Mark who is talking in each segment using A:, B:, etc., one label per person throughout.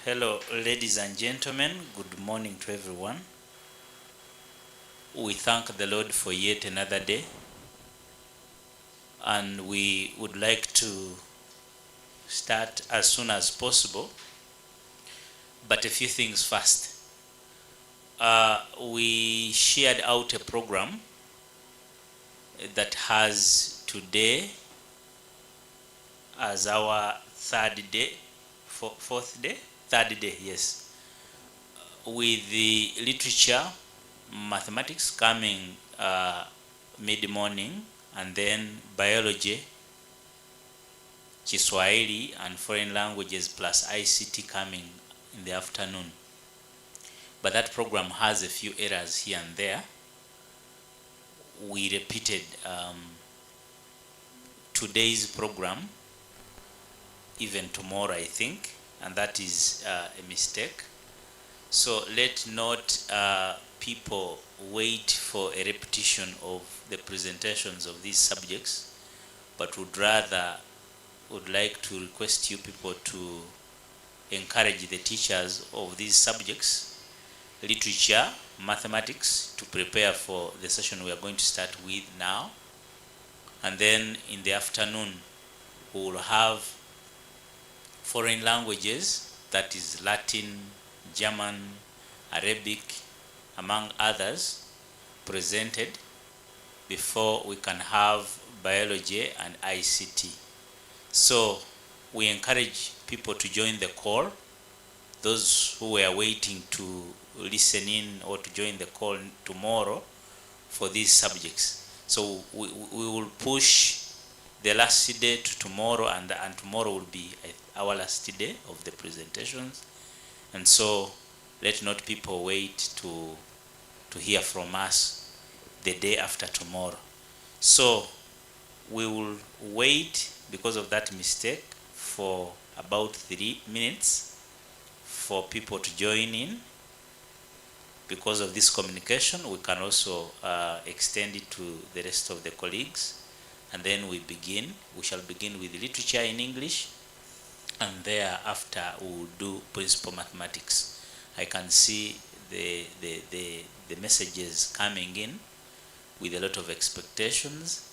A: Hello, ladies and gentlemen. Good morning to everyone. We thank the Lord for yet another day, and we would like to start as soon as possible. But a few things first. We shared out a program that has today as our third day, yes, with the literature, mathematics coming mid-morning, and then biology, Kiswahili, and foreign languages plus ICT coming in the afternoon. But that program has a few errors here and there. We repeated today's program even tomorrow, I think, and that is a mistake. So let not people wait for a repetition of the presentations of these subjects, but would like to request you people to encourage the teachers of these subjects, literature, mathematics, to prepare for the session we are going to start with now. And then in the afternoon, we will have foreign languages, that is Latin, German, Arabic, among others, presented before we can have biology and ICT. So we encourage people to join the call, those who were waiting to listen in or to join the call tomorrow for these subjects. So we will push the last day to tomorrow, and tomorrow will be our last day of the presentations. And so let not people wait to hear from us the day after tomorrow. So we will wait, because of that mistake, for about 3 minutes for people to join in. Because of this communication, we can also extend it to the rest of the colleagues. And then we shall begin with literature in English, and thereafter we will do principal mathematics. I can see the messages coming in with a lot of expectations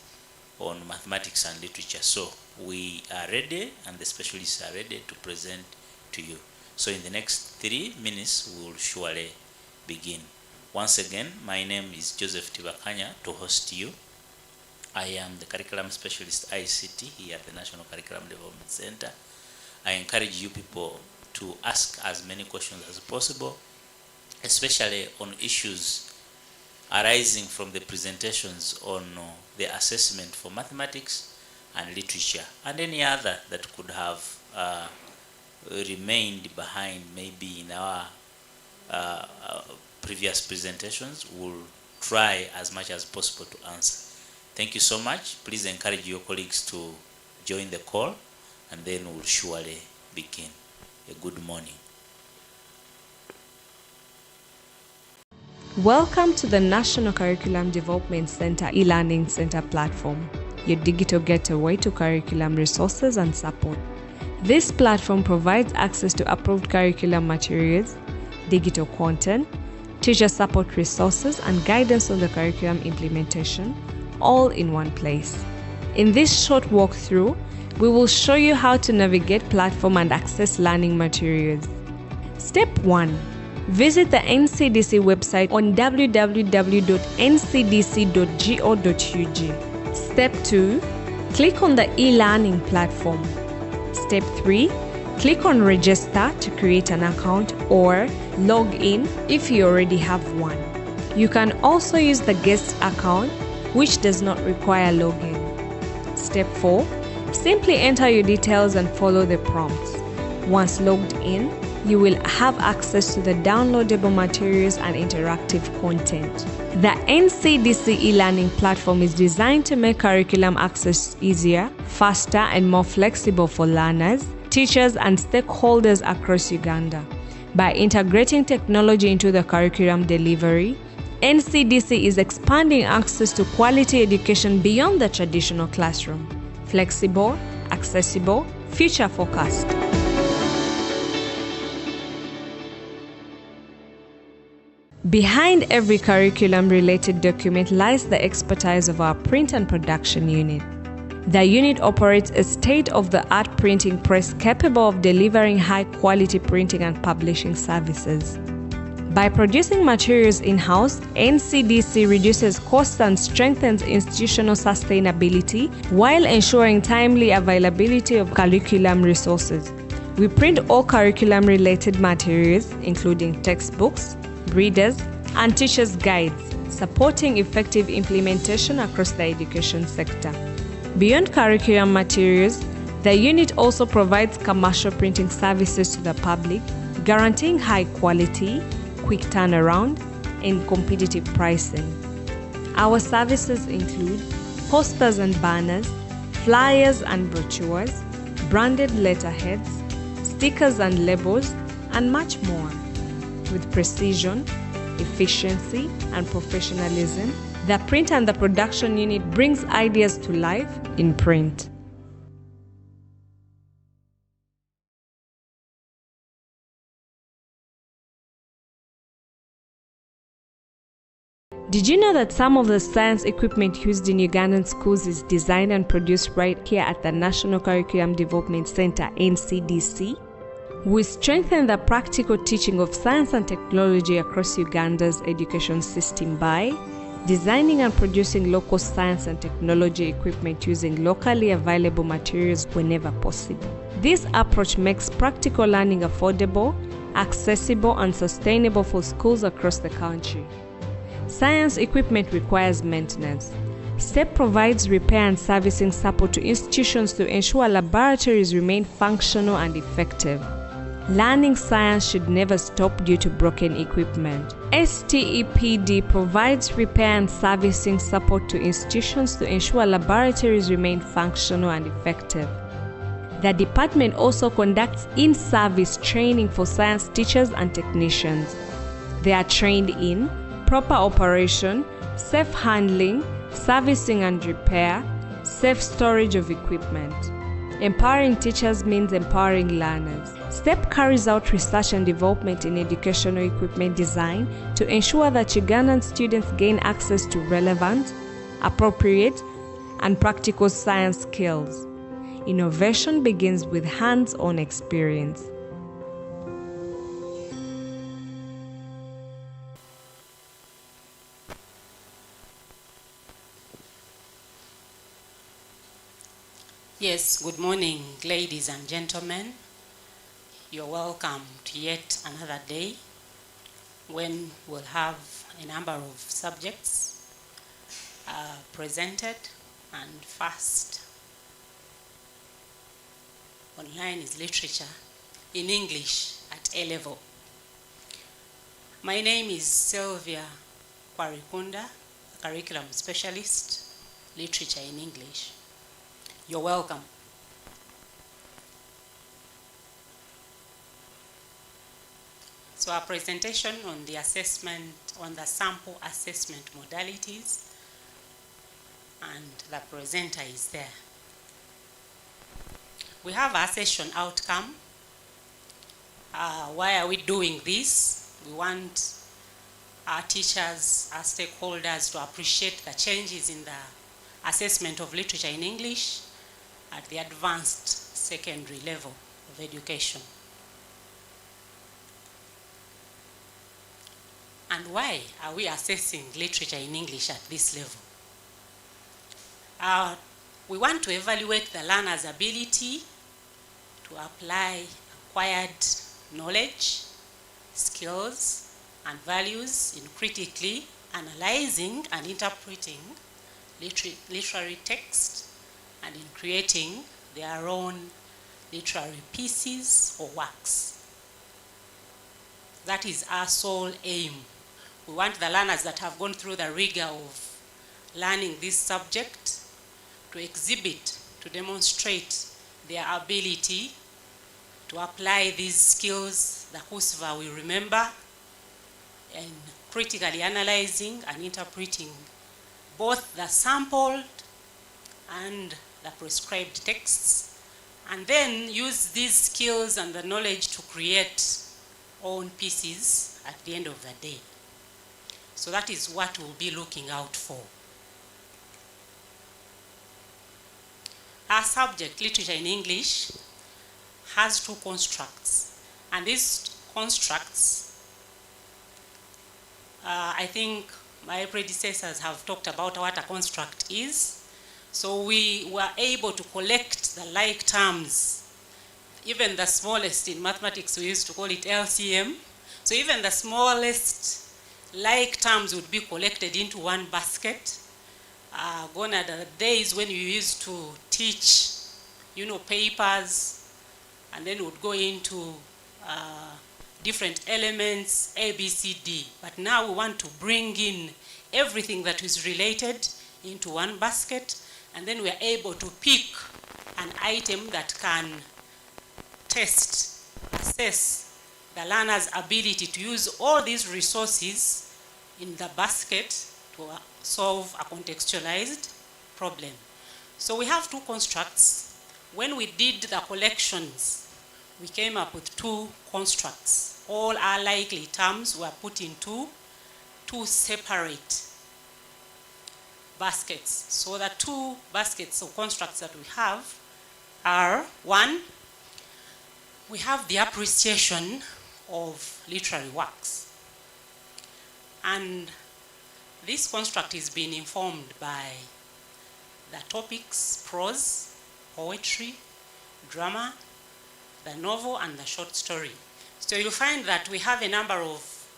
A: on mathematics and literature. So we are ready, and the specialists are ready to present to you. So in the next 3 minutes, we will surely begin. Once again, my name is Joseph Tibakanya to host you. I am the Curriculum Specialist ICT here at the National Curriculum Development Center. I encourage you people to ask as many questions as possible, especially on issues arising from the presentations on the assessment for mathematics and literature, and any other that could have remained behind maybe in our previous presentations. We'll try as much as possible to answer. Thank you so much. Please encourage your colleagues to join the call, and then we'll surely begin. A good morning.
B: Welcome to the National Curriculum Development Center e-learning center platform, your digital gateway to curriculum resources and support. This platform provides access to approved curriculum materials, digital content, teacher support resources, and guidance on the curriculum implementation, all in one place. In this short walkthrough, we will show you how to navigate platform and access learning materials. Step 1. Visit the NCDC website on www.ncdc.go.ug. Step 2. Click on the e-learning platform. Step 3. Click on register to create an account or log in if you already have one. You can also use the guest account, which does not require login. Step 4. Simply enter your details and follow the prompts. Once logged in, you will have access to the downloadable materials and interactive content. The NCDC e-learning platform is designed to make curriculum access easier, faster, and more flexible for learners, teachers, and stakeholders across Uganda. By integrating technology into the curriculum delivery, NCDC is expanding access to quality education beyond the traditional classroom. Flexible, accessible, future-focused. Behind every curriculum-related document lies the expertise of our print and production unit. The unit operates a state-of-the-art printing press capable of delivering high-quality printing and publishing services. By producing materials in-house, NCDC reduces costs and strengthens institutional sustainability while ensuring timely availability of curriculum resources. We print all curriculum-related materials, including textbooks, readers, and teachers' guides, supporting effective implementation across the education sector. Beyond curriculum materials, the unit also provides commercial printing services to the public, guaranteeing high quality, quick turnaround, and competitive pricing. Our services include posters and banners, flyers and brochures, branded letterheads, stickers and labels, and much more. With precision, efficiency, and professionalism, the print and the production unit brings ideas to life in print. Did you know that some of the science equipment used in Ugandan schools is designed and produced right here at the National Curriculum Development Center, NCDC? We strengthen the practical teaching of science and technology across Uganda's education system by designing and producing local science and technology equipment using locally available materials whenever possible. This approach makes practical learning affordable, accessible, and sustainable for schools across the country. Science equipment requires maintenance. STEP provides repair and servicing support to institutions to ensure laboratories remain functional and effective. Learning science should never stop due to broken equipment. STEPD provides repair and servicing support to institutions to ensure laboratories remain functional and effective. The department also conducts in-service training for science teachers and technicians. They are trained in proper operation, safe handling, servicing and repair, safe storage of equipment. Empowering teachers means empowering learners. STEP carries out research and development in educational equipment design to ensure that Ugandan students gain access to relevant, appropriate, and practical science skills. Innovation begins with hands-on experience.
C: Yes, good morning, ladies and gentlemen. You're welcome to yet another day when we'll have a number of subjects presented. And first, online is literature in English at A level. My name is Sylvia Kwarikunda, a curriculum specialist, literature in English. You're welcome. So our presentation on the assessment, on the sample assessment modalities, and the presenter is there. We have our session outcome. Why are we doing this? We want our teachers, our stakeholders to appreciate the changes in the assessment of literature in English at the advanced secondary level of education. And why are we assessing literature in English at this level? We want to evaluate the learner's ability to apply acquired knowledge, skills, and values in critically analyzing and interpreting literary text and in creating their own literary pieces or works. That is our sole aim. We want the learners that have gone through the rigor of learning this subject to exhibit, to demonstrate their ability to apply these skills, the KUSVA we remember, in critically analyzing and interpreting both the sampled and the prescribed texts, and then use these skills and the knowledge to create own pieces at the end of the day. So that is what we'll be looking out for. Our subject, literature in English, has two constructs. And these constructs, I think my predecessors have talked about what a construct is. So we were able to collect the like terms. Even the smallest in mathematics, we used to call it LCM. So even the smallest like terms would be collected into one basket. Gone are the days when you used to teach, papers, and then would go into different elements, A, B, C, D. But now we want to bring in everything that is related into one basket, and then we are able to pick an item that can test, assess the learner's ability to use all these resources in the basket to solve a contextualized problem. So we have two constructs. When we did the collections, we came up with two constructs. All our likely terms were put into two separate baskets. So the two baskets of constructs that we have are, one, we have the appreciation of literary works. And this construct is being informed by the topics: prose, poetry, drama, the novel, and the short story. So you'll find that we have a number of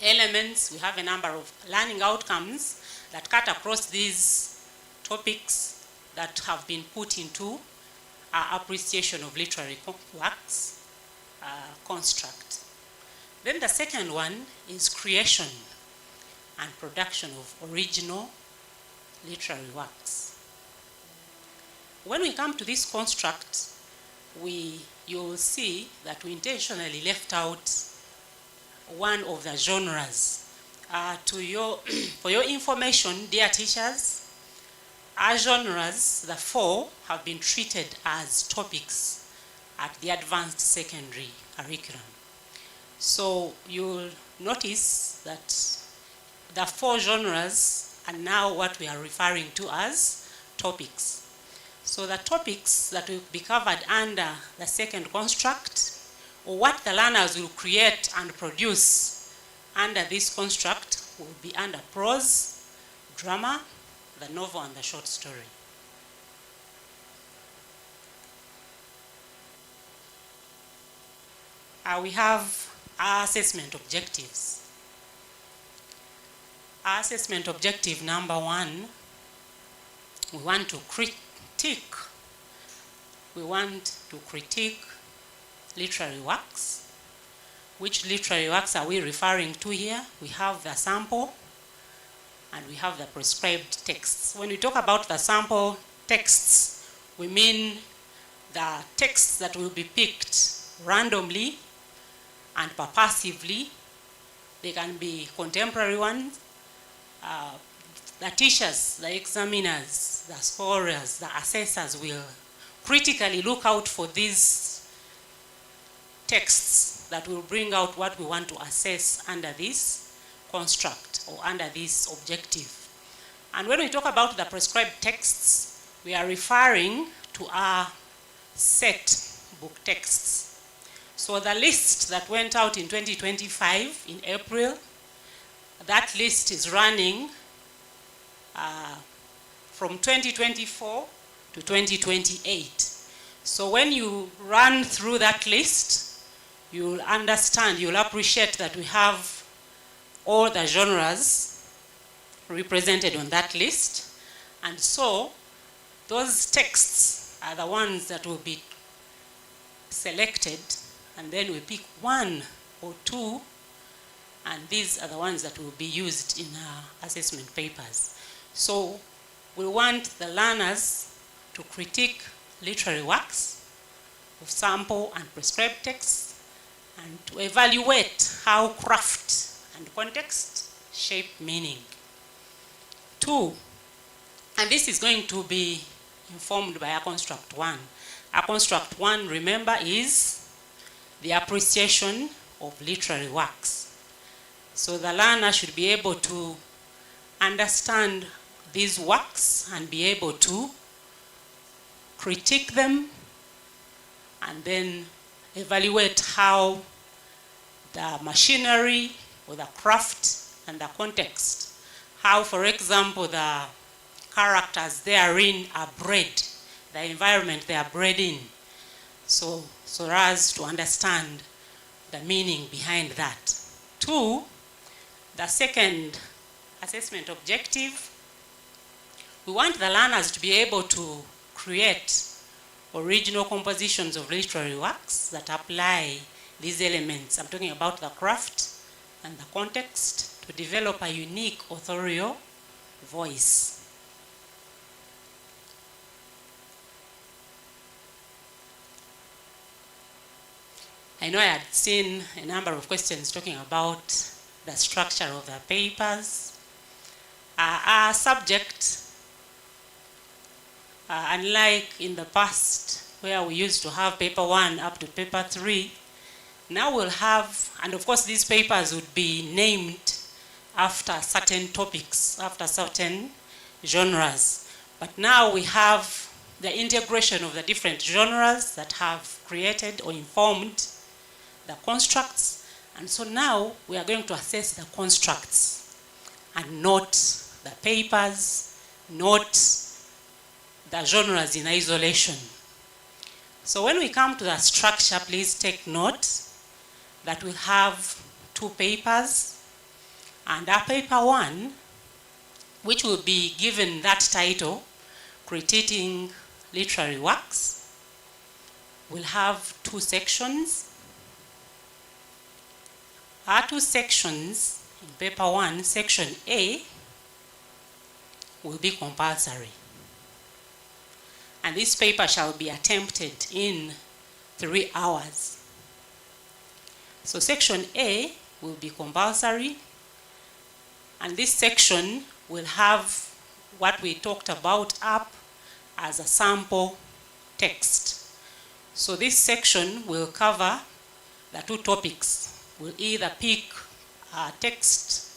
C: elements, we have a number of learning outcomes that cut across these topics that have been put into our appreciation of literary works construct. Then the second one is creation and production of original literary works. When we come to this construct, you'll see that we intentionally left out one of the genres. For your information, dear teachers, our genres, the four, have been treated as topics at the advanced secondary curriculum. So you'll notice that the four genres are now what we are referring to as topics. So the topics that will be covered under the second construct, or what the learners will create and produce under this construct, will be under prose, drama, the novel, and the short story. We have our assessment objectives. Our assessment objective number one, we want to critique literary works. Which literary works are we referring to here? We have the sample and we have the prescribed texts. When we talk about the sample texts, we mean the texts that will be picked randomly and purposively. They can be contemporary ones. The teachers, the examiners, the scholars, the assessors will critically look out for these texts that will bring out what we want to assess under this construct or under this objective. And when we talk about the prescribed texts, we are referring to our set book texts. So the list that went out in 2025 in April, that list is running from 2024 to 2028. So when you run through that list, you'll understand, you'll appreciate that we have all the genres represented on that list. And so those texts are the ones that will be selected, and then we pick one or two, and these are the ones that will be used in our assessment papers. So we want the learners to critique literary works of sample and prescribed texts, and to evaluate how craft and context shape meaning. Two, and this is going to be informed by our construct one. Our construct one, remember, is the appreciation of literary works. So the learner should be able to understand these works and be able to critique them and then evaluate how the machinery or the craft and the context, how, for example, the characters therein are bred, the environment they are bred in, so as to understand the meaning behind that. 2, the second assessment objective, we want the learners to be able to create original compositions of literary works that apply these elements. I'm talking about the craft and the context, to develop a unique authorial voice. I know I had seen a number of questions talking about the structure of the papers. Our subject, unlike in the past where we used to have paper 1 up to paper 3, now we'll have, and of course these papers would be named after certain topics, after certain genres. But now we have the integration of the different genres that have created or informed the constructs. And so now we are going to assess the constructs and not the papers, not the genres in isolation. So when we come to the structure, please take note that we have 2 papers, and our paper 1, which will be given that title, Critiquing Literary Works, will have 2 sections. Our 2 sections in paper 1, section A, will be compulsory. And this paper shall be attempted in 3 hours. So section A will be compulsory, and this section will have what we talked about up as a sample text. So this section will cover the 2 topics. We'll either pick a text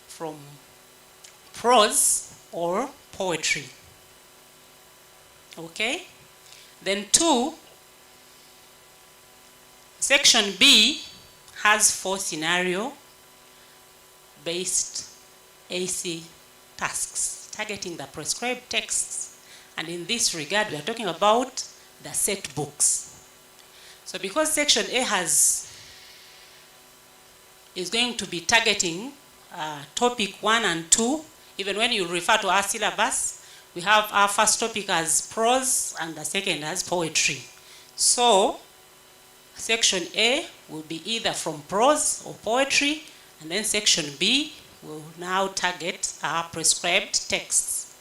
C: from prose or poetry. Okay? Then 2, section B has 4 scenario-based AC tasks, targeting the prescribed texts. And in this regard, we are talking about the set books. So because section A is going to be targeting topic 1 and 2, even when you refer to our syllabus, we have our first topic as prose and the second as poetry. So section A will be either from prose or poetry, and then section B will now target our prescribed texts.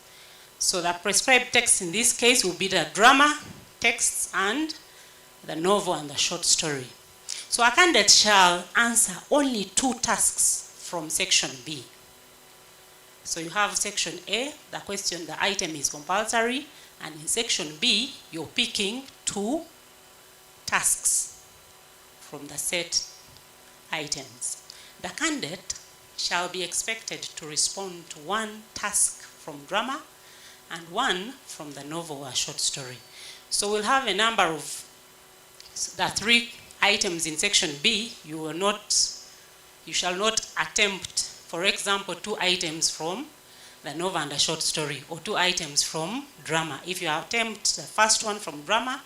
C: So the prescribed texts in this case will be the drama texts and the novel and the short story. So a candidate shall answer only 2 tasks from section B. So you have section A, the item is compulsory, and in section B, you're picking 2 tasks from the set items. The candidate shall be expected to respond to 1 task from drama and 1 from the novel or short story. So we'll have a number of the 3 items in section B. You shall not attempt, for example, 2 items from the novel and the short story, or 2 items from drama. If you attempt the first one from drama,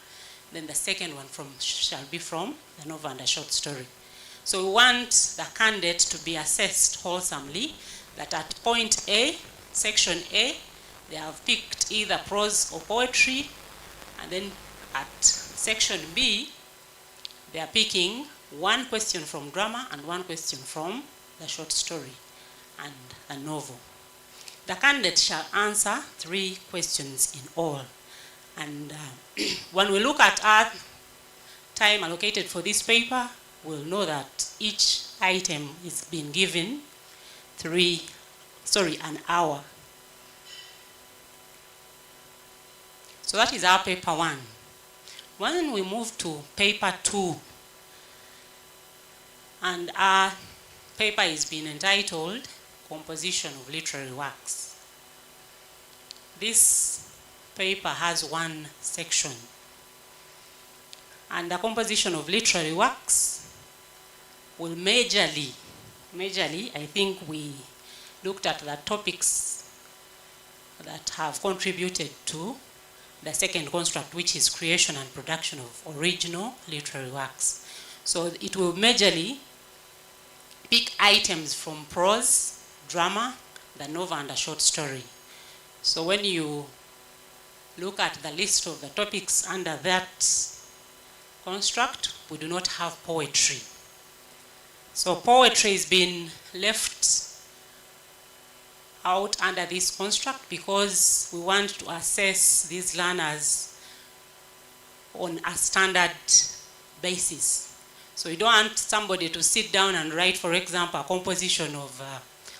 C: then the second one shall be from the novel and the short story. So we want the candidate to be assessed wholesomely, that at point A, section A, they have picked either prose or poetry, and then at section B, they are picking 1 question from drama and 1 question from the short story and a novel. The candidate shall answer 3 questions in all. And when we look at our time allocated for this paper, we'll know that each item is being given an hour. So that is our paper 1. When we move to paper 2, and our paper is being entitled Composition of Literary Works. This paper has one section, and the composition of literary works will majorly, I think we looked at the topics that have contributed to the second construct, which is creation and production of original literary works. So it will majorly pick items from prose, drama, the novel, and a short story. So when you look at the list of the topics under that construct, we do not have poetry. So poetry is being left out under this construct because we want to assess these learners on a standard basis. So you don't want somebody to sit down and write, for example, a composition of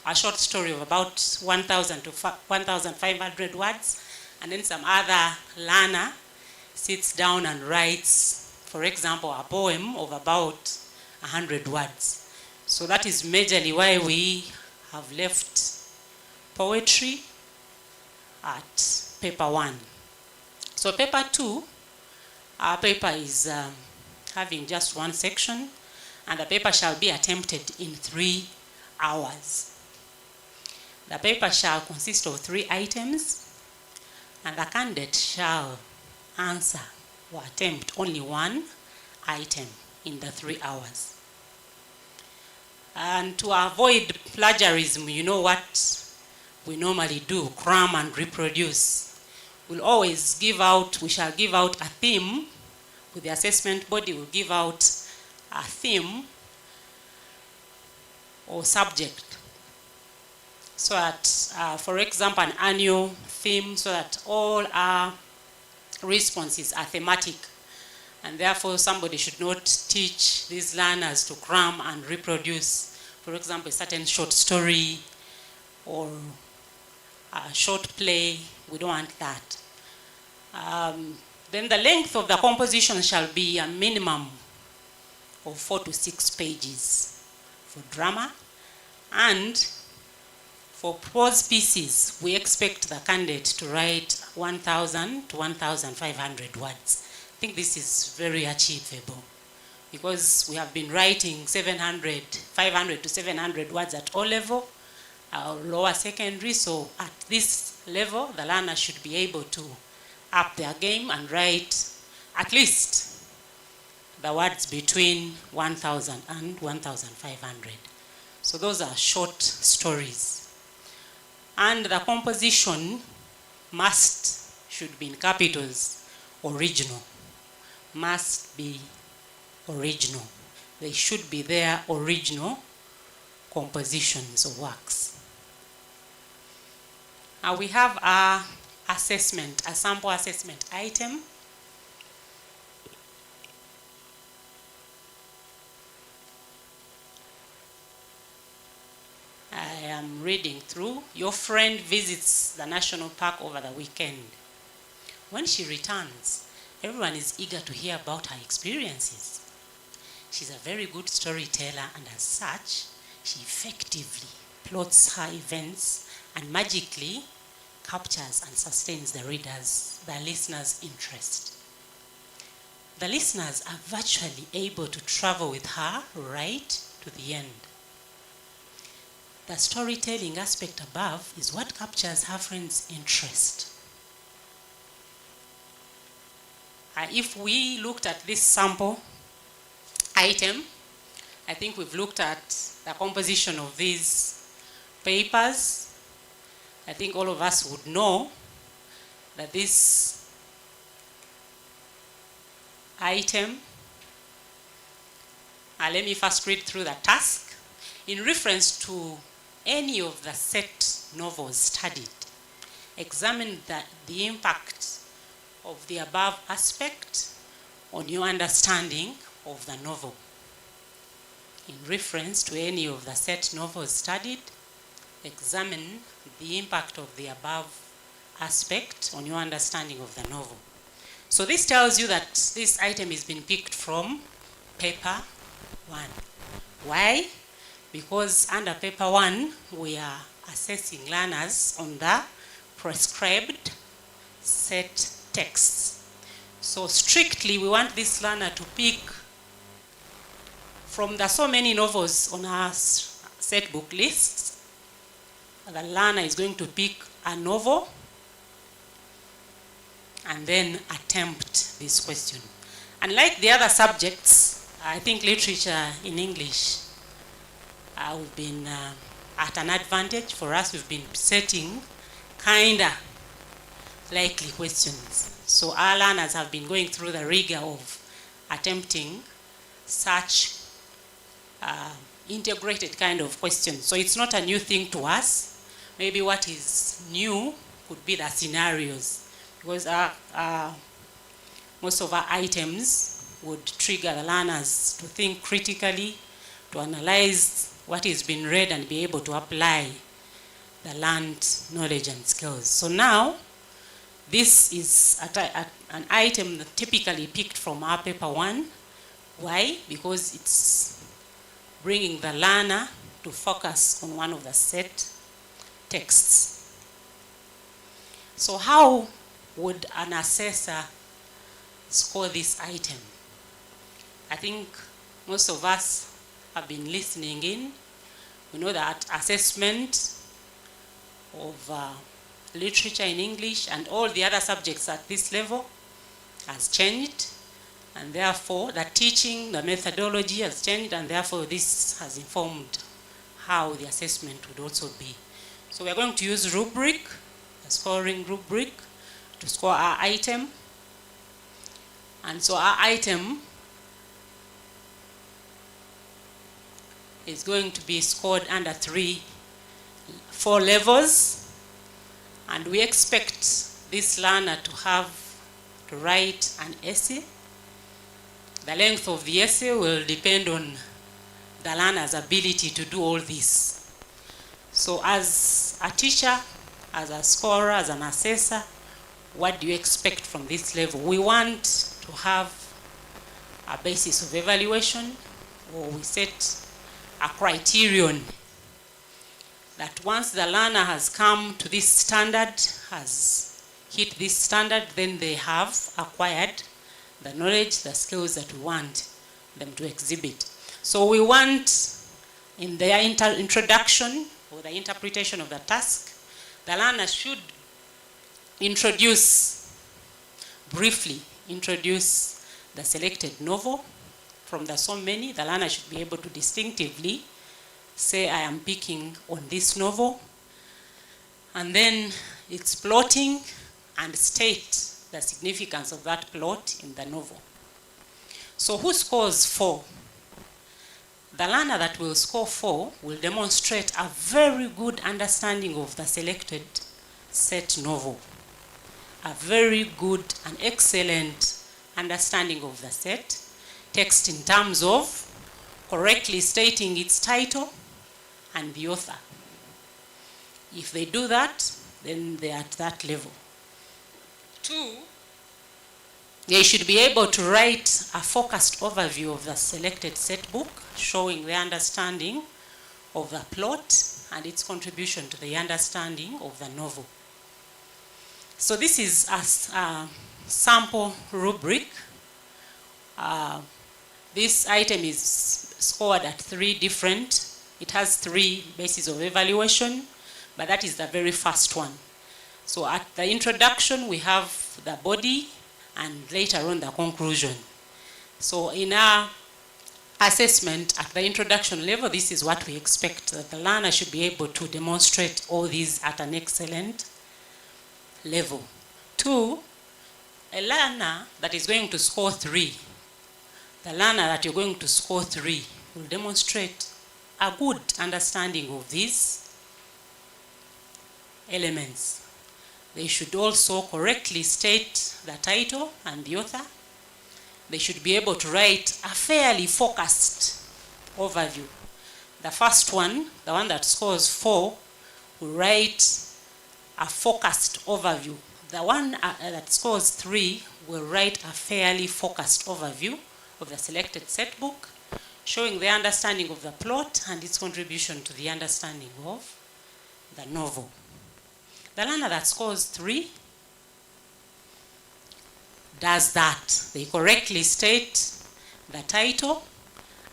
C: a short story of about 1,000 to 1,500 words, and then some other learner sits down and writes, for example, a poem of about 100 words. So that is majorly why we have left poetry at paper 1. So paper 2, our paper is having just one section, and the paper shall be attempted in 3 hours. The paper shall consist of 3 items, and the candidate shall answer or attempt only one item in the 3 hours. And to avoid plagiarism, you know what we normally do, cram and reproduce. We shall give out a theme. With the assessment body, we'll give out a theme or subject. So that, for example, an annual theme, so that all our responses are thematic. And therefore, somebody should not teach these learners to cram and reproduce, for example, a certain short story or a short play. We don't want that. Then the length of the composition shall be a minimum of 4 to 6 pages for drama. And for prose pieces, we expect the candidate to write 1,000 to 1,500 words. I think this is very achievable because we have been writing 500 to 700 words at O level, lower secondary. So at this level, the learner should be able to up their game and write at least the words between 1,000 and 1,500. So those are short stories. And the composition should be in capitals, original. Must be original. They should be their original compositions or works. We have a sample assessment item. I am reading through. Your friend visits the national park over the weekend. When she returns, everyone is eager to hear about her experiences. She's a very good storyteller, and as such, she effectively plots her events and magically captures and sustains the listeners' interest. The listeners are virtually able to travel with her right to the end. The storytelling aspect above is what captures her friend's interest. If we looked at this sample item, I think we've looked at the composition of these papers. I think all of us would know that this item, let me first read through the task. In reference to any of the set novels studied, examine the impact of the above aspect on your understanding of the novel. In reference to any of the set novels studied, examine the impact of the above aspect on your understanding of the novel. So this tells you that this item is being picked from paper 1. Why? because under paper 1, we are assessing learners on the prescribed set texts. So strictly, we want this learner to pick from the so many novels on our set book lists. The learner is going to pick a novel and then attempt this question. Unlike the other subjects, I think literature in English, we've been at an advantage for us. We've been setting kinda likely questions. So our learners have been going through the rigor of attempting such integrated kind of questions. So it's not a new thing to us. Maybe what is new could be the scenarios, because most of our items would trigger the learners to think critically, to analyze what is being read and be able to apply the learned knowledge and skills. So now, this is an item that typically picked from our paper 1. Why? Because it's bringing the learner to focus on one of the set texts. So how would an assessor score this item? I think most of us have been listening in. We know that assessment of literature in English and all the other subjects at this level has changed, and therefore the teaching, the methodology has changed, and therefore this has informed how the assessment would also be. So we are going to use rubric, a scoring rubric, to score our item. And so our item is going to be scored under 4 levels. And we expect this learner to write an essay. The length of the essay will depend on the learner's ability to do all this. So as a teacher, as a scorer, as an assessor, what do you expect from this level? We want to have a basis of evaluation, or we set a criterion that once the learner has come to this standard, has hit this standard, then they have acquired the knowledge, the skills that we want them to exhibit. So we want, in their introduction or the interpretation of the task, the learner should briefly introduce the selected novel. From the so many, the learner should be able to distinctively say, I am picking on this novel. And then it's plotting and state the significance of that plot in the novel. So who scores 4? The learner that will score 4 will demonstrate a very good understanding of the selected set novel. A very good and excellent understanding of the set text in terms of correctly stating its title and the author. If they do that, then they are at that level. 2, they should be able to write a focused overview of the selected set book, showing their understanding of the plot and its contribution to the understanding of the novel. So this is a sample rubric. This item is scored at 3 different. It has 3 bases of evaluation, but that is the very first one. So at the introduction, we have the body, and later on the conclusion. So in our assessment at the introduction level, this is what we expect, that the learner should be able to demonstrate all these at an excellent level. 2, a learner that is going to score 3, the learner that you're going to score 3 will demonstrate a good understanding of these elements. They should also correctly state the title and the author. They should be able to write a fairly focused overview. The first one, the one that scores 4, will write a focused overview. The one that scores 3 will write a fairly focused overview of the selected set book, showing the understanding of the plot and its contribution to the understanding of the novel. The learner that scores 3 does that. They correctly state the title.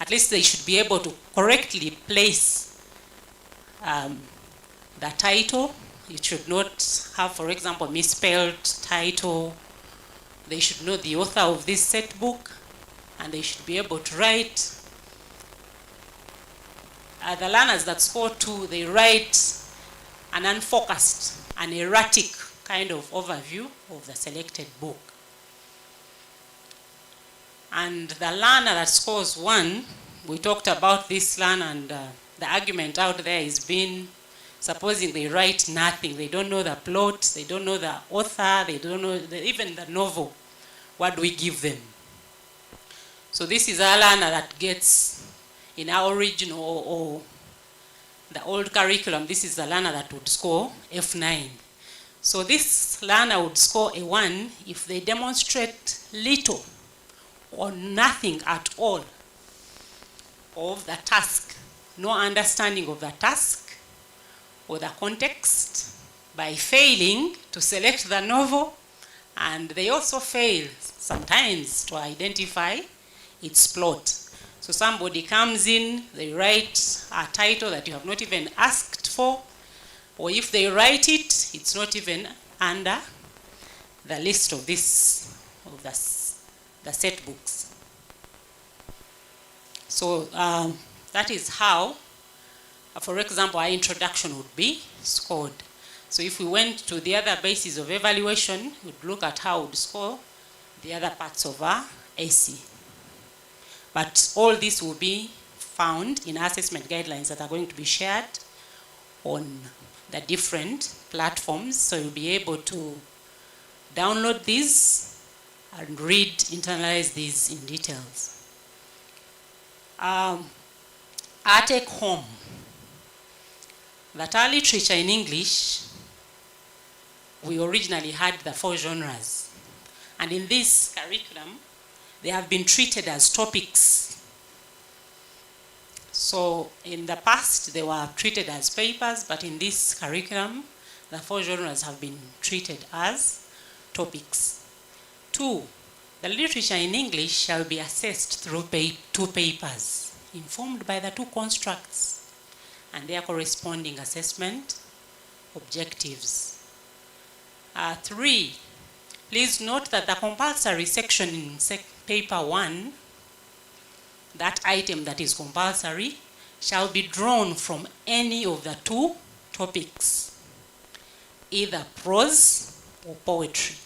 C: At least they should be able to correctly place the title. It should not have, for example, misspelled title. They should know the author of this set book, and they should be able to write. The learners that score 2, they write an unfocused, an erratic kind of overview of the selected book. And the learner that scores 1, we talked about this learner, and the argument out there is being, supposing they write nothing, they don't know the plot, they don't know the author, they don't know even the novel. What do we give them? So this is a learner that gets, in our original or the old curriculum, this is the learner that would score F9. So this learner would score a 1 if they demonstrate little or nothing at all of the task, no understanding of the task or the context, by failing to select the novel, and they also fail sometimes to identify its plot. So somebody comes in, they write a title that you have not even asked for, or if they write it, it's not even under the list of this, of the set books. So that is how, for example, our introduction would be scored. So if we went to the other bases of evaluation, we'd look at how we'd score the other parts of our AC. But all this will be found in assessment guidelines that are going to be shared on the different platforms. So you'll be able to download these and read, internalize these in details. Our take home. That our literature in English, we originally had the 4 genres. And in this curriculum, they have been treated as topics. So in the past, they were treated as papers, but in this curriculum, the 4 genres have been treated as topics. 2, the literature in English shall be assessed through 2 papers, informed by the 2 constructs and their corresponding assessment objectives. 3, please note that the compulsory section in paper 1, that item that is compulsory, shall be drawn from any of the 2 topics, either prose or poetry.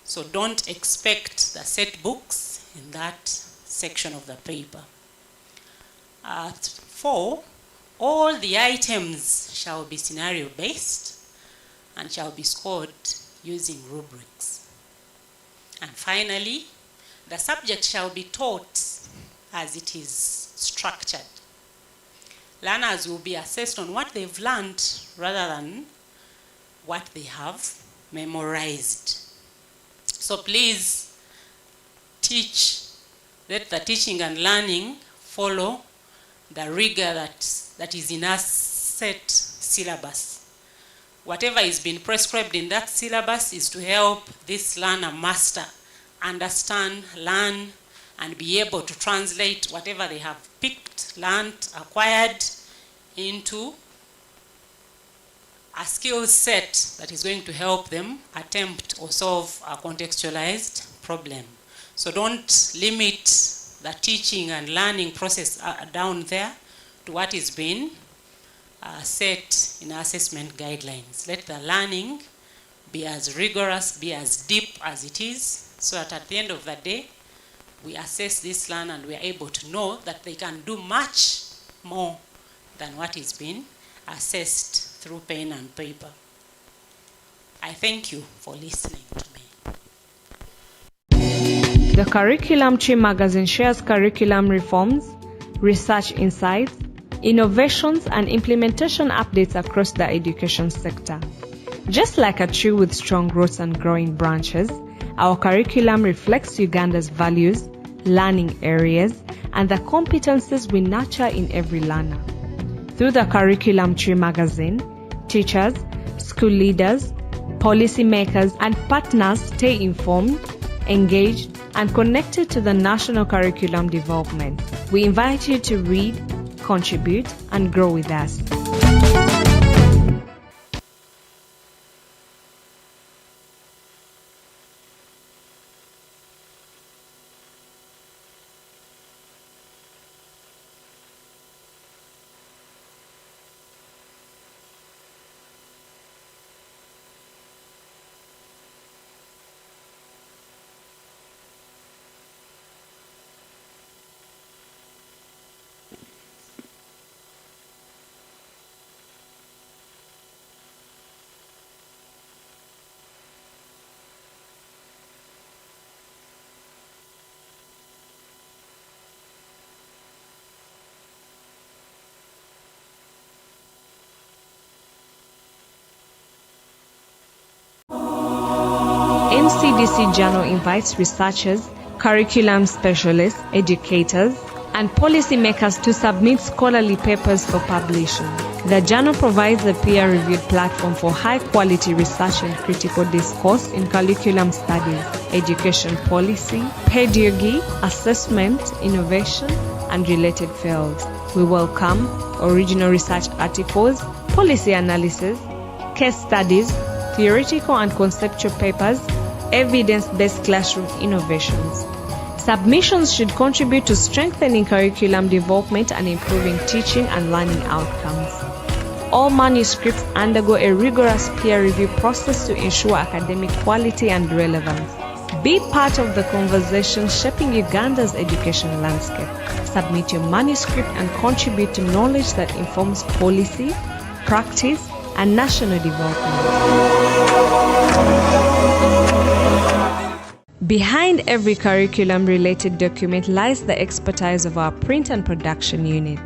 C: So don't expect the set books in that section of the paper. 4, all the items shall be scenario-based and shall be scored using rubrics. And finally, the subject shall be taught as it is structured. Learners will be assessed on what they've learned rather than what they have memorized. So please let the teaching and learning follow the rigor that is in our set syllabus. Whatever is being prescribed in that syllabus is to help this learner master, understand, learn, and be able to translate whatever they have picked, learned, acquired into a skill set that is going to help them attempt or solve a contextualized problem. So don't limit the teaching and learning process down there to what is being set in assessment guidelines. Let the learning be as rigorous, be as deep as it is, so that at the end of the day, we assess this learner and we are able to know that they can do much more than what is being assessed through pen and paper. I thank you for listening to me.
B: The Curriculum Tree magazine shares curriculum reforms, research insights, innovations, and implementation updates across the education sector. Just like a tree with strong roots and growing branches, our curriculum reflects Uganda's values, learning areas, and the competencies we nurture in every learner. Through the Curriculum Tree magazine, teachers, school leaders, policymakers, and partners stay informed, engaged, and connected to the national curriculum development. We invite you to read, contribute, and grow with us. NCDC Journal invites researchers, curriculum specialists, educators, and policymakers to submit scholarly papers for publishing. The journal provides a peer-reviewed platform for high-quality research and critical discourse in curriculum studies, education policy, pedagogy, assessment, innovation, and related fields. We welcome original research articles, policy analysis, case studies, theoretical and conceptual papers, evidence-based classroom innovations. Submissions should contribute to strengthening curriculum development and improving teaching and learning outcomes. All manuscripts undergo a rigorous peer review process to ensure academic quality and relevance. Be part of the conversation shaping Uganda's education landscape. Submit your manuscript and contribute to knowledge that informs policy, practice, and national development. Behind every curriculum-related document lies the expertise of our print and production unit.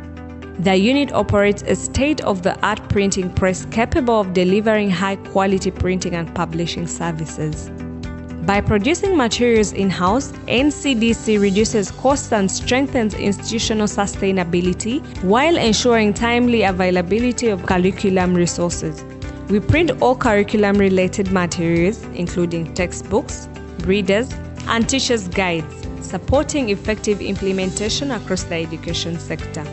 B: The unit operates a state-of-the-art printing press capable of delivering high-quality printing and publishing services. By producing materials in-house, NCDC reduces costs and strengthens institutional sustainability while ensuring timely availability of curriculum resources. We print all curriculum-related materials, including textbooks, readers, and teachers' guides, supporting effective implementation across the education sector.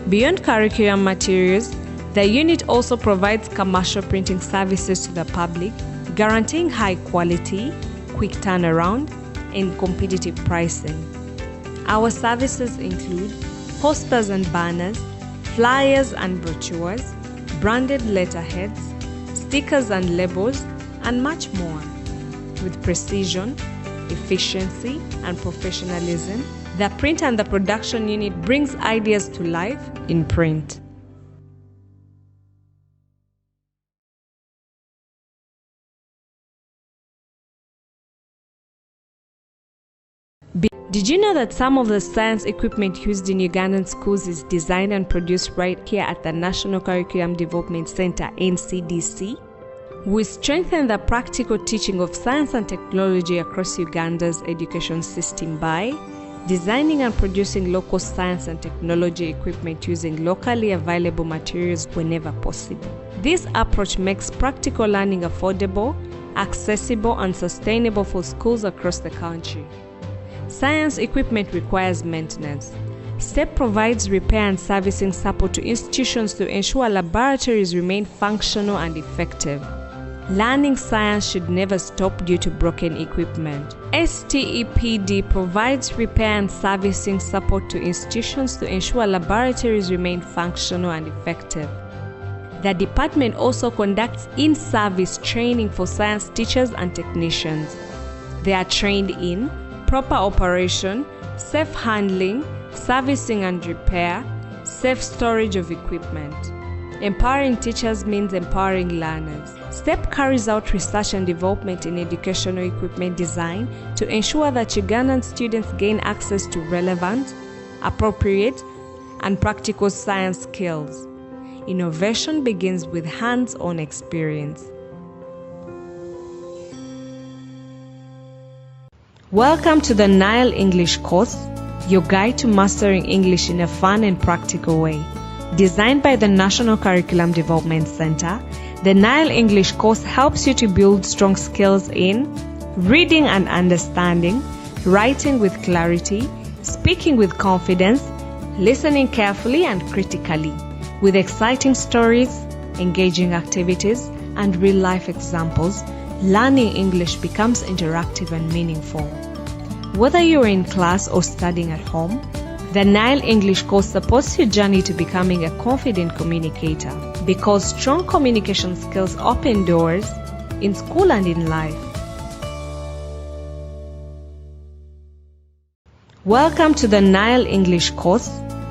B: Beyond curriculum materials, the unit also provides commercial printing services to the public, guaranteeing high quality, quick turnaround, and competitive pricing. Our services include posters and banners, flyers and brochures, branded letterheads, stickers and labels, and much more. With precision, efficiency, and professionalism, the print and the production unit brings ideas to life in print. Did you know that some of the science equipment used in Ugandan schools is designed and produced right here at the National Curriculum Development Center, NCDC? We strengthen the practical teaching of science and technology across Uganda's education system by designing and producing local science and technology equipment using locally available materials whenever possible. This approach makes practical learning affordable, accessible, and sustainable for schools across the country. Science equipment requires maintenance. STEP provides repair and servicing support to institutions to ensure laboratories remain functional and effective. Learning science should never stop due to broken equipment. STEPD provides repair and servicing support to institutions to ensure laboratories remain functional and effective. The department also conducts in-service training for science teachers and technicians. They are trained in proper operation, safe handling, servicing and repair, safe storage of equipment. Empowering teachers means empowering learners. STEP carries out research and development in educational equipment design to ensure that Ugandan students gain access to relevant, appropriate, and practical science skills. Innovation begins with hands-on experience. Welcome to the Nile English course, your guide to mastering English in a fun and practical way. Designed by the National Curriculum Development Center, the Nile English course helps you to build strong skills in reading and understanding, writing with clarity, speaking with confidence, listening carefully and critically. With exciting stories, engaging activities, and real-life examples, learning English becomes interactive and meaningful. Whether you're in class or studying at home, the Nile English course supports your journey to becoming a confident communicator, because strong communication skills open doors in school and in life. Welcome to the Nile English course,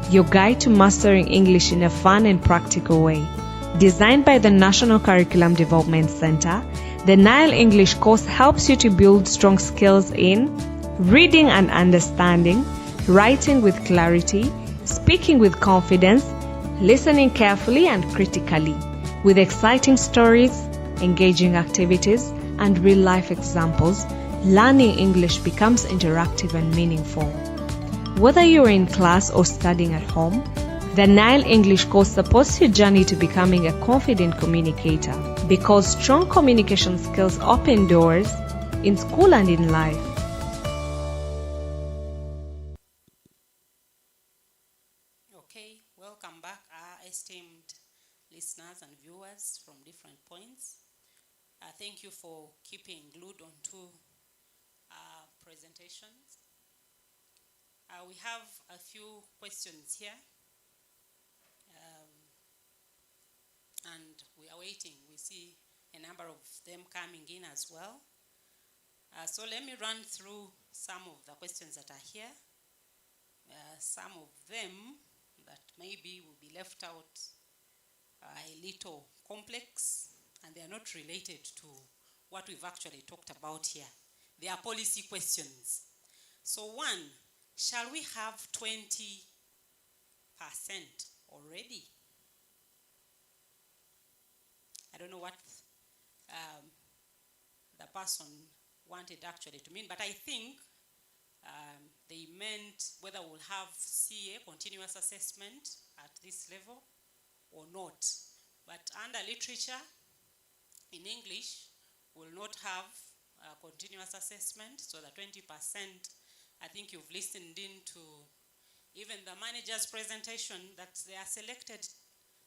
B: your guide to mastering English in a fun and practical way. Designed by the National Curriculum Development Center, the Nile English course helps you to build strong skills in reading and understanding, writing with clarity, speaking with confidence, listening carefully and critically. With exciting stories, engaging activities, and real-life examples, learning English becomes interactive and meaningful. Whether you're in class or studying at home, the Nile English course supports your journey to becoming a confident communicator, because strong communication skills open doors in school and in life.
C: Okay, welcome back, our esteemed listeners and viewers from different points. Thank you for keeping glued onto our presentations. We have a few questions here. And we are waiting. We see a number of them coming in as well. So let me run through some of the questions that are here. Some of them that maybe will be left out are a little complex, and they are not related to what we've actually talked about here. They are policy questions. So one, shall we have 20% already? I don't know what the person wanted actually to mean, but I think they meant whether we'll have CA, continuous assessment, at this level or not. But under literature, in English, we'll not have continuous assessment, so the 20%, I think you've listened into even the manager's presentation that there are selected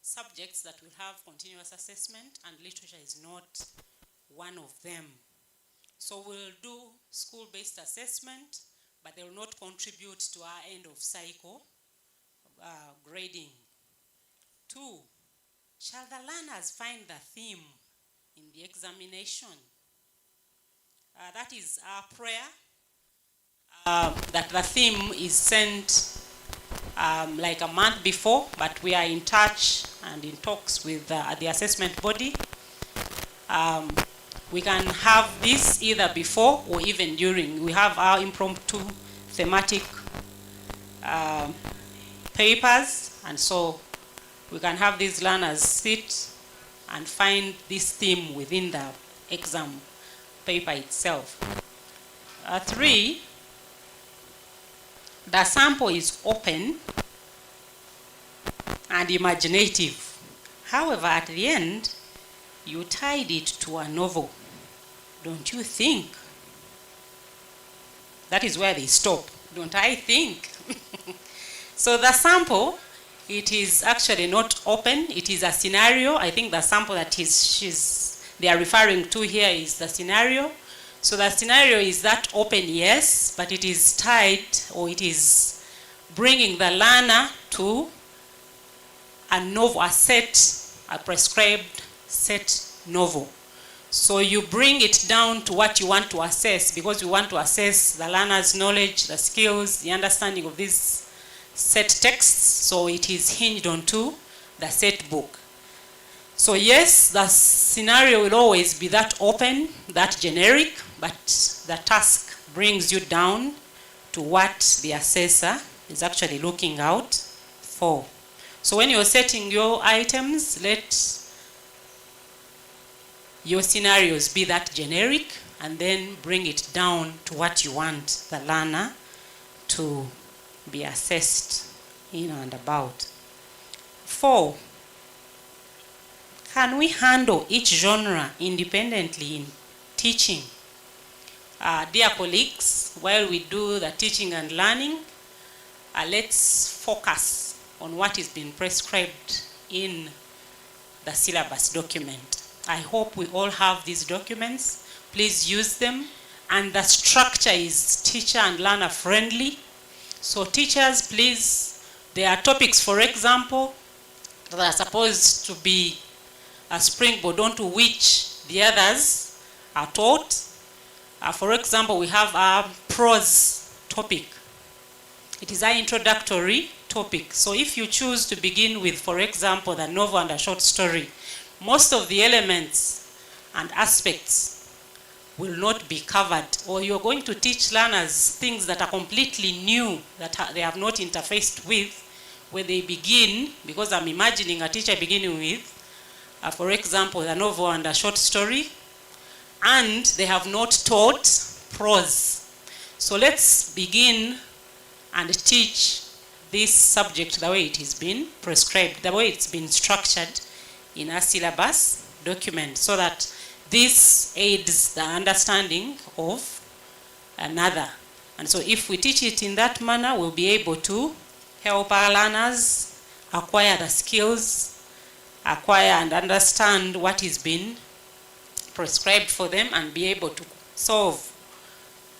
C: subjects that will have continuous assessment, and literature is not one of them. So we'll do school-based assessment, but they will not contribute to our end of cycle grading. 2, shall the learners find the theme in the examination? That is our prayer, that the theme is sent like a month before, but we are in touch and in talks with the assessment body. We can have this either before or even during. We have our impromptu thematic papers, and so we can have these learners sit and find this theme within the exam paper itself. 3, the sample is open and imaginative. However, at the end, you tied it to a novel. Don't you think? That is where they stop. Don't I think? So the sample, it is actually not open. It is a scenario. I think the sample that they are referring to here is the scenario. So the scenario is that open, yes, but it is tied, or it is bringing the learner to a novel, a prescribed set novel. So you bring it down to what you want to assess, because you want to assess the learner's knowledge, the skills, the understanding of these set texts. So it is hinged onto the set book. So yes, the scenario will always be that open, that generic, but the task brings you down to what the assessor is actually looking out for. So when you're setting your items, let your scenarios be that generic, and then bring it down to what you want the learner to be assessed in and about. 4, can we handle each genre independently in teaching? Dear colleagues, while we do the teaching and learning, let's focus on what is being prescribed in the syllabus document. I hope we all have these documents. Please use them. And the structure is teacher and learner friendly. So teachers, please, there are topics, for example, that are supposed to be a springboard onto which the others are taught. For example, we have a prose topic. It is an introductory topic. So if you choose to begin with, for example, the novel and a short story, most of the elements and aspects will not be covered, or you're going to teach learners things that are completely new, that they have not interfaced with when they begin, because I'm imagining a teacher beginning with, for example, the novel and a short story, and they have not taught prose. So let's begin and teach this subject the way it has been prescribed, the way it's been structured in a syllabus document, so that this aids the understanding of another. And so if we teach it in that manner, we'll be able to help our learners acquire the skills, acquire and understand what is being prescribed for them, and be able to solve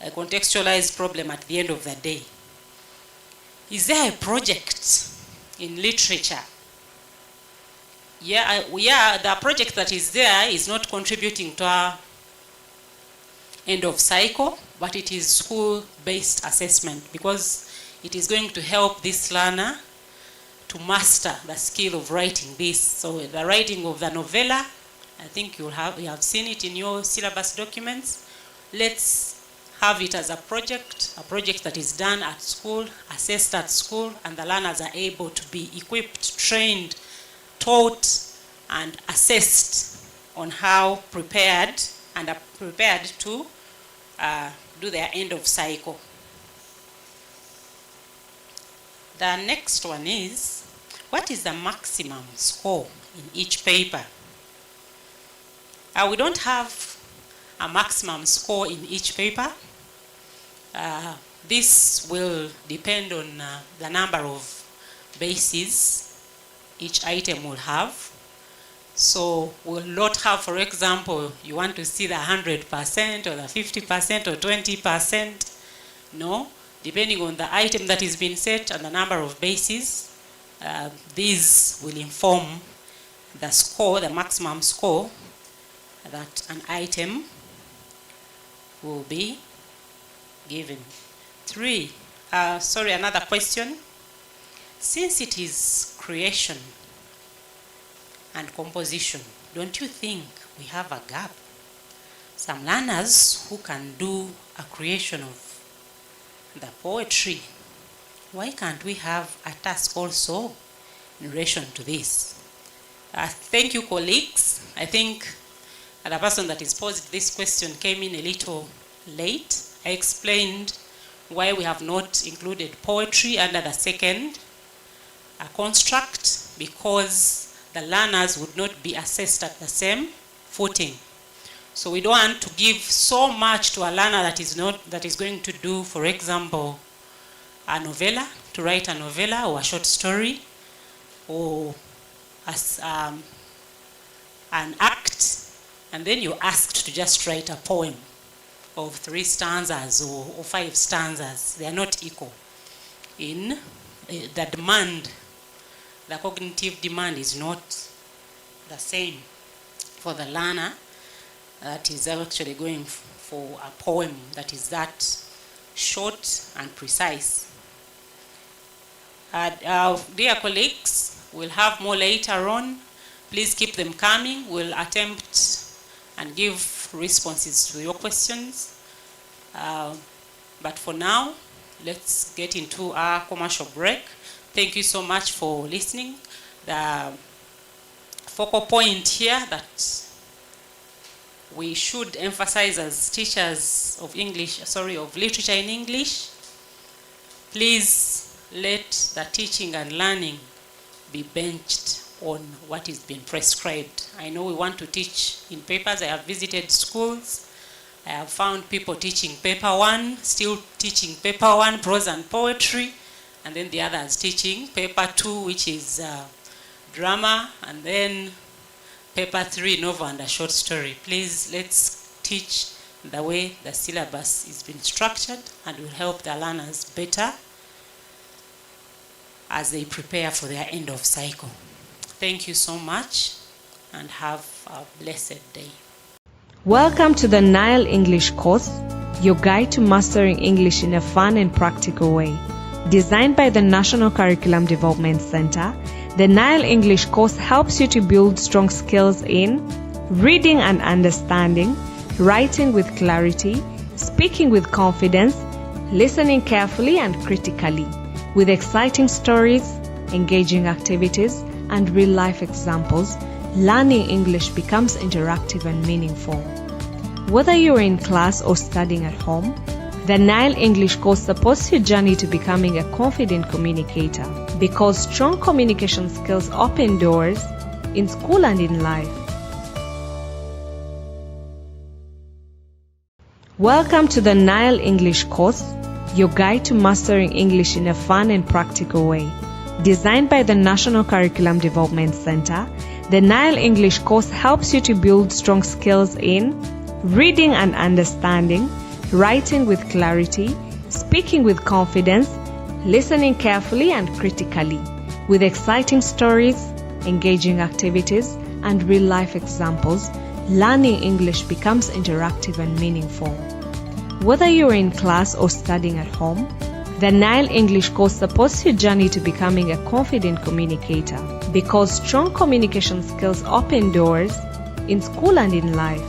C: a contextualized problem at the end of the day. Is there a project in literature? Yeah, the project that is there is not contributing to our end of cycle, but it is school-based assessment, because it is going to help this learner to master the skill of writing this. So the writing of the novella, I think you have seen it in your syllabus documents. Let's have it as a project that is done at school, assessed at school, and the learners are able to be equipped, trained, taught, and assessed on how prepared and are prepared to do their end of cycle. The next one is, what is the maximum score in each paper? We don't have a maximum score in each paper. This will depend on the number of bases each item will have. So we'll not have, for example, you want to see the 100% or the 50% or 20%. No, depending on the item that is being set and the number of bases, these will inform the score, the maximum score that an item will be given. 3, another question. Since it is creation and composition, don't you think we have a gap? Some learners who can do a creation of the poetry, why can't we have a task also in relation to this? Thank you, colleagues. I think the person that is posed this question came in a little late. I explained why we have not included poetry under the second construct, because the learners would not be assessed at the same footing. So we don't want to give so much to a learner that is going to do, for example, a novella, to write a novella or a short story, or as an act, and then you're asked to just write a poem of 3 stanzas or 5 stanzas. They are not equal in the demand. The cognitive demand is not the same for the learner that is actually going for a poem that is that short and precise. Dear colleagues, we'll have more later on. Please keep them coming. We'll attempt and give responses to your questions. But for now, let's get into our commercial break. Thank you so much for listening. The focal point here that we should emphasize as teachers of literature in English, please let the teaching and learning be benched on what is being prescribed. I know we want to teach in papers. I have visited schools. I have found people teaching paper one, still teaching paper one, prose and poetry, and then the others teaching paper two, which is drama, and then paper three, novel and a short story. Please, let's teach the way the syllabus is being structured, and will help the learners better as they prepare for their end of cycle. Thank you so much, and have a blessed day.
B: Welcome to the Nile English course, your guide to mastering English in a fun and practical way. Designed by the National Curriculum Development Center, the Nile English course helps you to build strong skills in reading and understanding, writing with clarity, speaking with confidence, listening carefully and critically. With exciting stories, engaging activities, and real-life examples, learning English becomes interactive and meaningful. Whether you're in class or studying at home, the Nile English course supports your journey to becoming a confident communicator, because strong communication skills open doors in school and in life. Welcome to the Nile English course, your guide to mastering English in a fun and practical way. Designed by the National Curriculum Development Center, the Nile English course helps you to build strong skills in reading and understanding, writing with clarity, speaking with confidence, listening carefully and critically. With exciting stories, engaging activities, and real-life examples, learning English becomes interactive and meaningful. Whether you're in class or studying at home, the Nile English course supports your journey to becoming a confident communicator, because strong communication skills open doors in school and in life.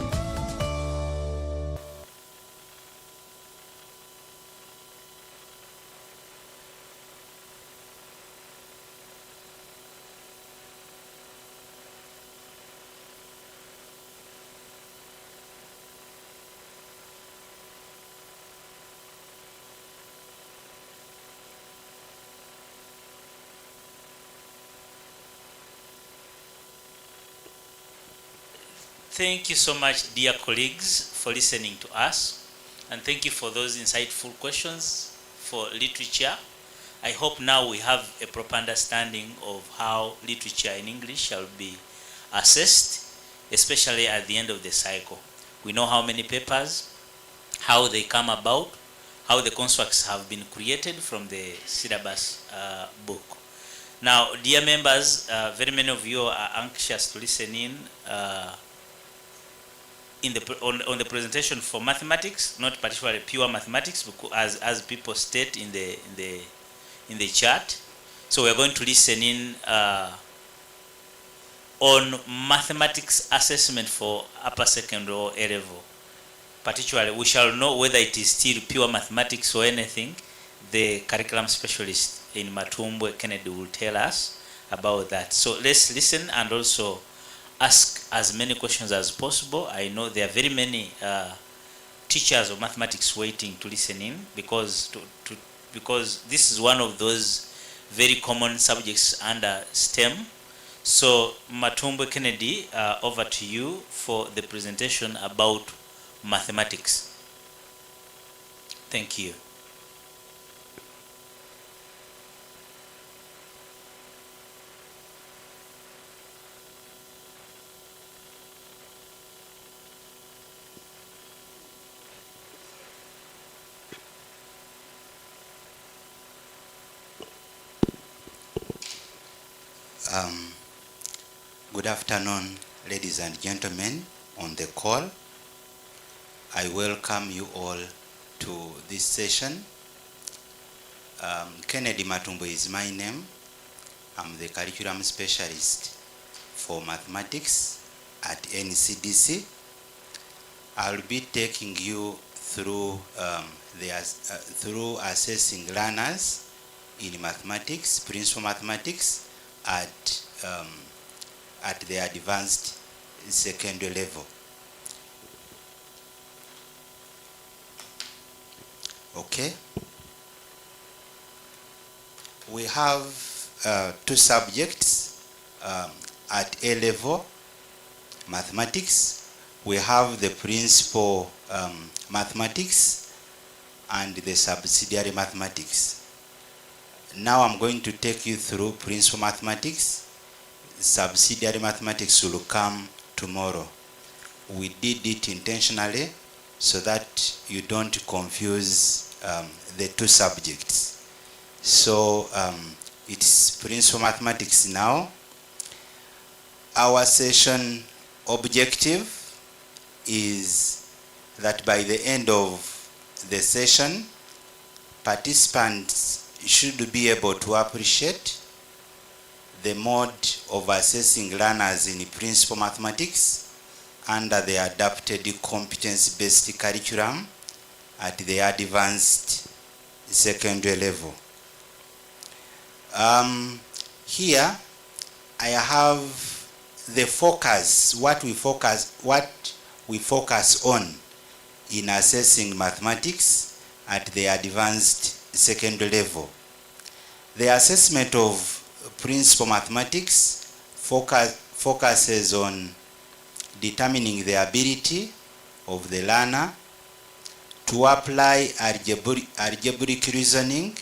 A: Thank you so much, dear colleagues, for listening to us, and thank you for those insightful questions for literature. I hope now we have a proper understanding of how literature in English shall be assessed, especially at the end of the cycle. We know how many papers, how they come about, how the constructs have been created from the syllabus book. Now, dear members, very many of you are anxious to listen in on the presentation for mathematics, not particularly pure mathematics, because as people state in the chat. So we are going to listen in on mathematics assessment for upper secondary or A level. Particularly, we shall know whether it is still pure mathematics or anything. The curriculum specialist in Matumbwe, Kennedy, will tell us about that. So let's listen and also ask as many questions as possible. I know there are very many teachers of mathematics waiting to listen in, because because this is one of those very common subjects under STEM. So Matumbwe, Kennedy, over to you for the presentation about mathematics. Thank you.
D: Good afternoon, ladies and gentlemen on the call. I welcome you all to this session. Kennedy Matumbo is my name. I'm the curriculum specialist for mathematics at NCDC. I'll be taking you through through assessing learners in mathematics, principal mathematics at the advanced secondary level. Okay. We have two subjects at A level, mathematics. We have the principal mathematics and the subsidiary mathematics. Now I'm going to take you through principal mathematics. Subsidiary mathematics will come tomorrow. We did it intentionally so that you don't confuse the two subjects. So it's principal mathematics now. Our session objective is that by the end of the session, participants should be able to appreciate the mode of assessing learners in principal mathematics under the adapted competence-based curriculum at the advanced secondary level. Here I have the focus, what we focus on in assessing mathematics at the advanced secondary level. The assessment of principal mathematics focuses on determining the ability of the learner to apply algebraic reasoning,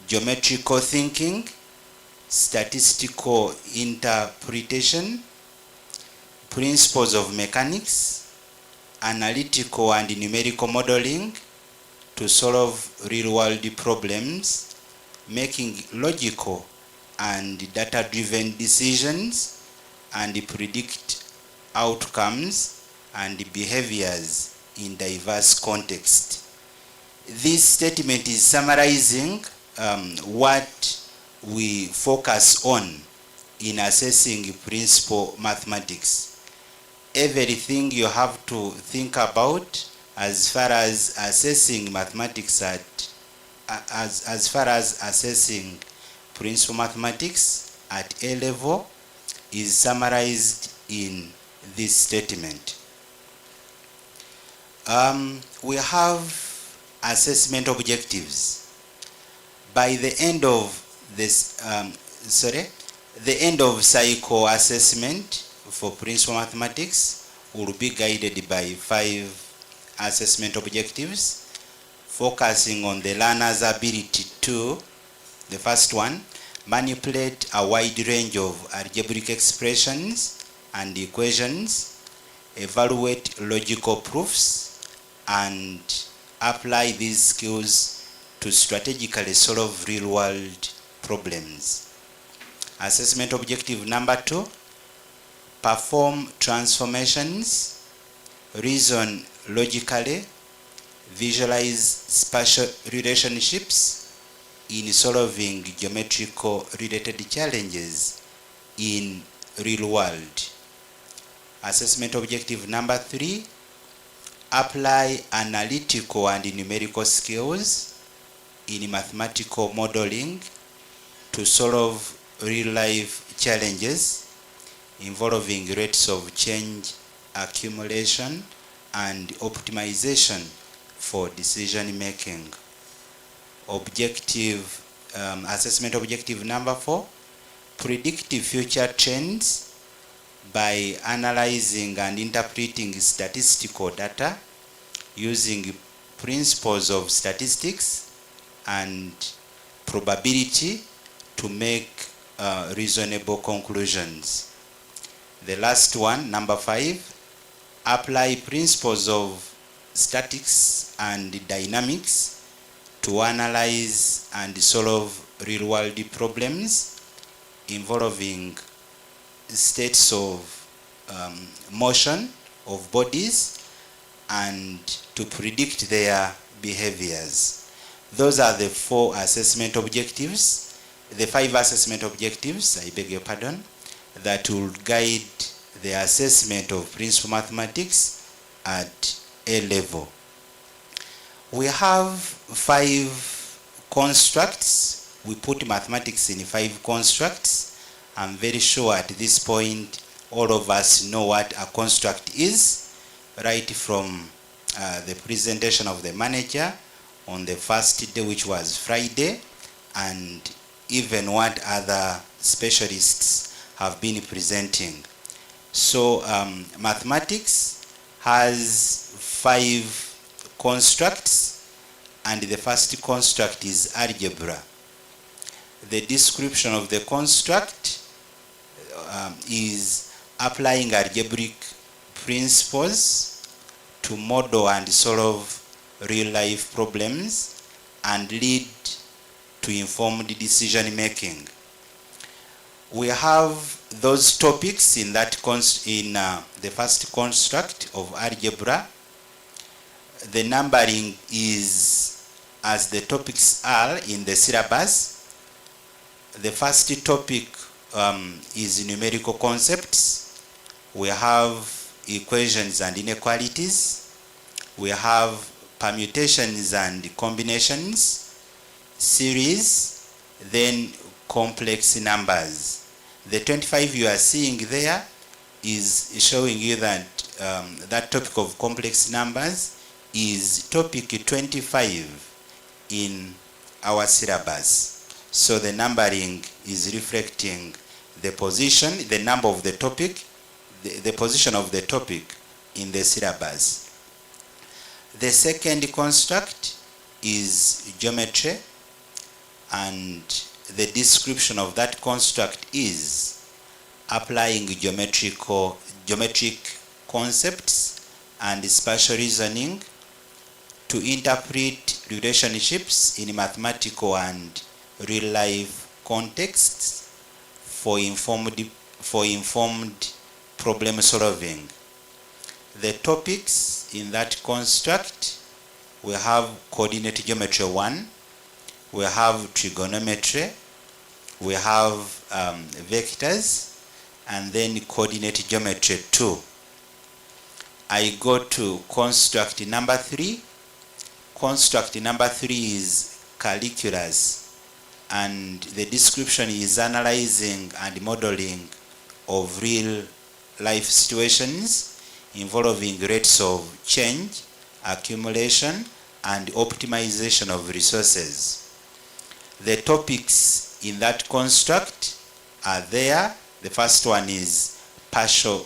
D: geometrical thinking, statistical interpretation, principles of mechanics, analytical and numerical modeling to solve real-world problems, making logical and data-driven decisions, and predict outcomes and behaviors in diverse contexts. This statement is summarizing what we focus on in assessing principal mathematics. Everything you have to think about as far as assessing mathematics as far as assessing principal mathematics at A level is summarized in this statement. We have assessment objectives. By the end of this, the end of cycle assessment for principal mathematics will be guided by 5 assessment objectives, focusing on the learner's ability to, the first one, manipulate a wide range of algebraic expressions and equations, evaluate logical proofs, and apply these skills to strategically solve real-world problems. Assessment objective number 2, perform transformations, reason logically, visualize spatial relationships in solving geometrical related challenges in real world. Assessment objective number 3, apply analytical and numerical skills in mathematical modeling to solve real-life challenges involving rates of change, accumulation, and optimization for decision making. Assessment objective number 4, predict future trends by analyzing and interpreting statistical data using principles of statistics and probability to make reasonable conclusions. The last one, number 5, apply principles of statistics and dynamics to analyze and solve real-world problems involving states of motion of bodies and to predict their behaviors. Those are the 4 assessment objectives, the 5 assessment objectives, I beg your pardon, that will guide the assessment of principal mathematics at A level. We have 5 constructs. We put mathematics in 5 constructs. I'm very sure at this point all of us know what a construct is, right from the presentation of the manager on the first day, which was Friday, and even what other specialists have been presenting. So mathematics has 5 constructs, and the first construct is algebra. The description of the construct is applying algebraic principles to model and solve real-life problems and lead to informed decision making. We have those topics in that the first construct of algebra. The numbering is as the topics are in the syllabus. The first topic is numerical concepts. We have equations and inequalities. We have permutations and combinations, series, then complex numbers. The 25 you are seeing there is showing you that that topic of complex numbers is topic 25 in our syllabus. So the numbering is reflecting the position, the number of the topic, the position of the topic in the syllabus. The second construct is geometry, and the description of that construct is applying geometric concepts and spatial reasoning to interpret relationships in mathematical and real-life contexts for informed problem solving. The topics in that construct, we have coordinate geometry 1, we have trigonometry, we have vectors, and then coordinate geometry 2. I go to construct number 3. Construct number 3 is calculus, and the description is analyzing and modeling of real life situations involving rates of change, accumulation, and optimization of resources. The topics in that construct are there. The first one is partial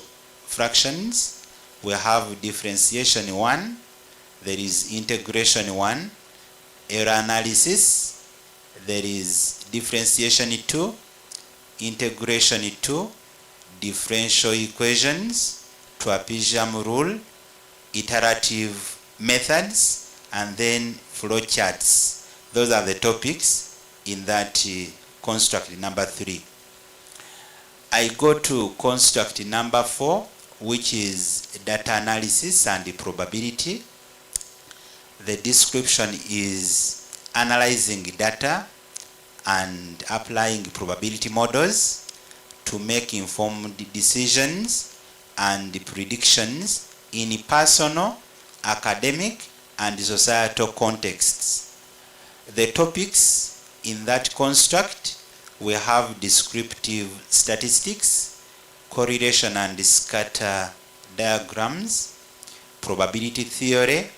D: fractions. We have differentiation 1, there is integration 1, error analysis, there is differentiation 2, integration 2, differential equations, trapezium rule, iterative methods, and then flowcharts. Those are the topics in that construct number 3. I go to construct number 4, which is data analysis and probability. The description is analyzing data and applying probability models to make informed decisions and predictions in personal, academic, and societal contexts. The topics in that construct, we have descriptive statistics, correlation and scatter diagrams, probability theory,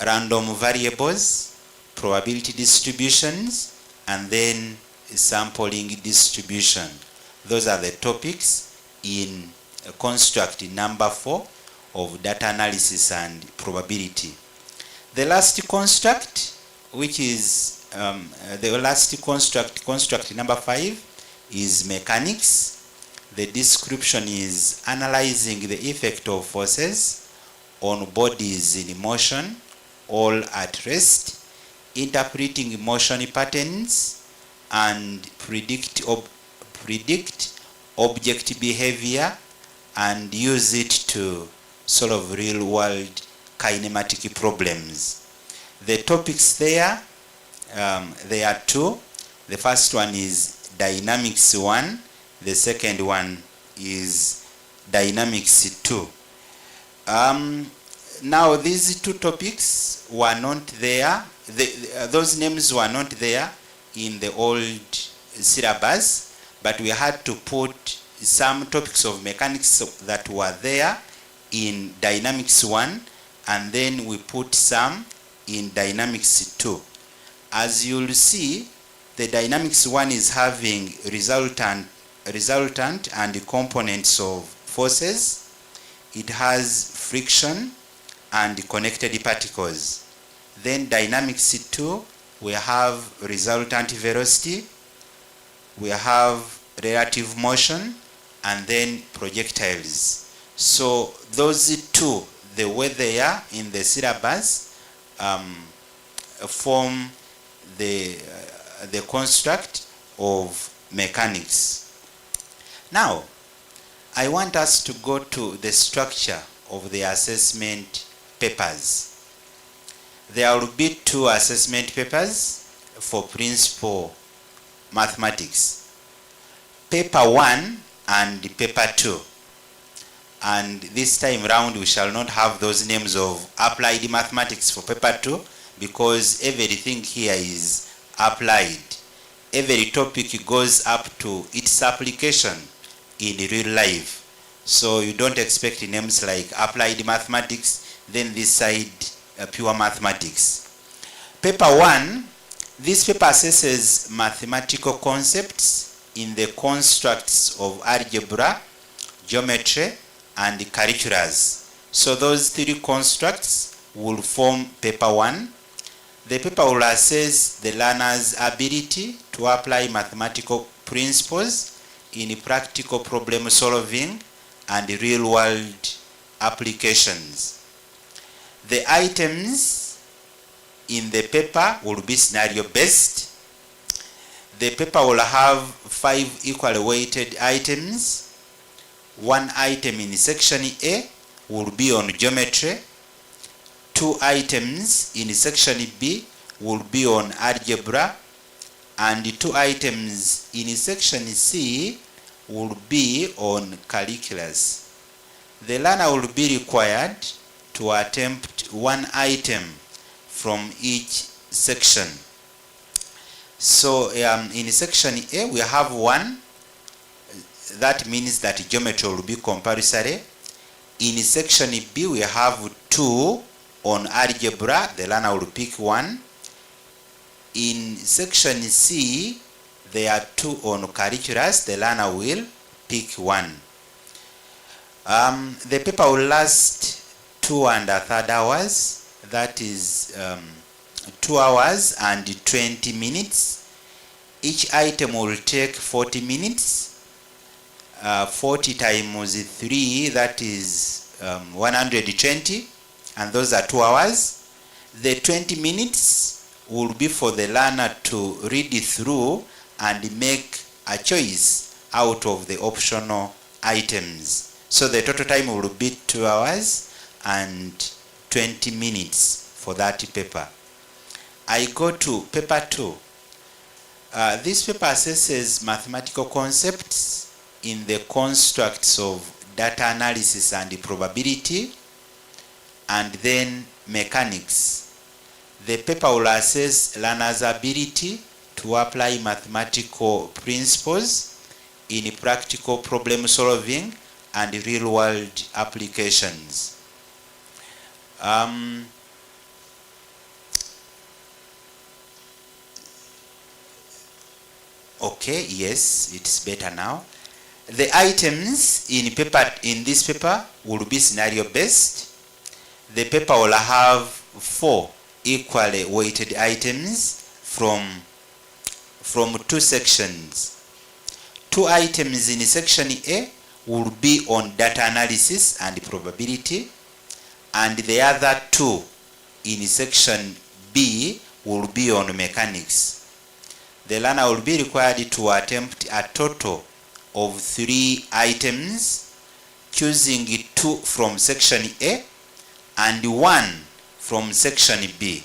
D: random variables, probability distributions, and then sampling distribution. Those are the topics in construct number 4 of data analysis and probability. The last construct, which is construct number 5, is mechanics. The description is analyzing the effect of forces on bodies in motion, all at rest, interpreting motion patterns, and predict object behavior and use it to solve real-world kinematic problems. The topics there are 2. The first one is dynamics 1. The second one is dynamics 2. Now these 2 topics were not there. Those names were not there in the old syllabus, but we had to put some topics of mechanics that were there in dynamics 1, and then we put some in dynamics 2. As you'll see, The dynamics one is having resultant and components of forces. It has friction and connected particles. Then dynamics 2, we have resultant velocity, we have relative motion, and then projectiles. So those two, the way they are in the syllabus, form the construct of mechanics. Now, I want us to go to the structure of the assessment papers. There will be 2 assessment papers for principal mathematics. Paper 1 and paper 2. And this time round we shall not have those names of applied mathematics for paper 2 because everything here is applied. Every topic goes up to its application in real life. So you don't expect names like applied mathematics, then this side pure mathematics. Paper 1, this paper assesses mathematical concepts in the constructs of algebra, geometry, and calculus. So those 3 constructs will form paper 1. The paper will assess the learner's ability to apply mathematical principles in practical problem solving and real-world applications. The items in the paper will be scenario-based. The paper will have 5 equally weighted items. 1 item in section A will be on geometry. 2 items in section B will be on algebra. And 2 items in section C will be on calculus. The learner will be required to attempt 1 item from each section. So in section A we have 1. That means that geometry will be compulsory. In section B we have 2 on algebra. The learner will pick 1. In section C there are 2 on calculus. The learner will pick 1. The paper will last 2 1/3 hours. That is 2 hours and 20 minutes. Each item will take 40 minutes. 40 times 3, that is 120, and those are 2 hours. The 20 minutes will be for the learner to read it through and make a choice out of the optional items. So the total time will be 2 hours and 20 minutes for that paper. I go to paper 2. This paper assesses mathematical concepts in the constructs of data analysis and probability, and then mechanics. The paper will assess learners' ability to apply mathematical principles in practical problem solving and real-world applications. Okay, yes, it's better now. The items in this paper will be scenario based. The paper will have 4 equally weighted items from 2 sections. 2 items in section A will be on data analysis and probability, and the other 2 in section B will be on mechanics. The learner will be required to attempt a total of 3 items, choosing 2 from section A and 1 from section B.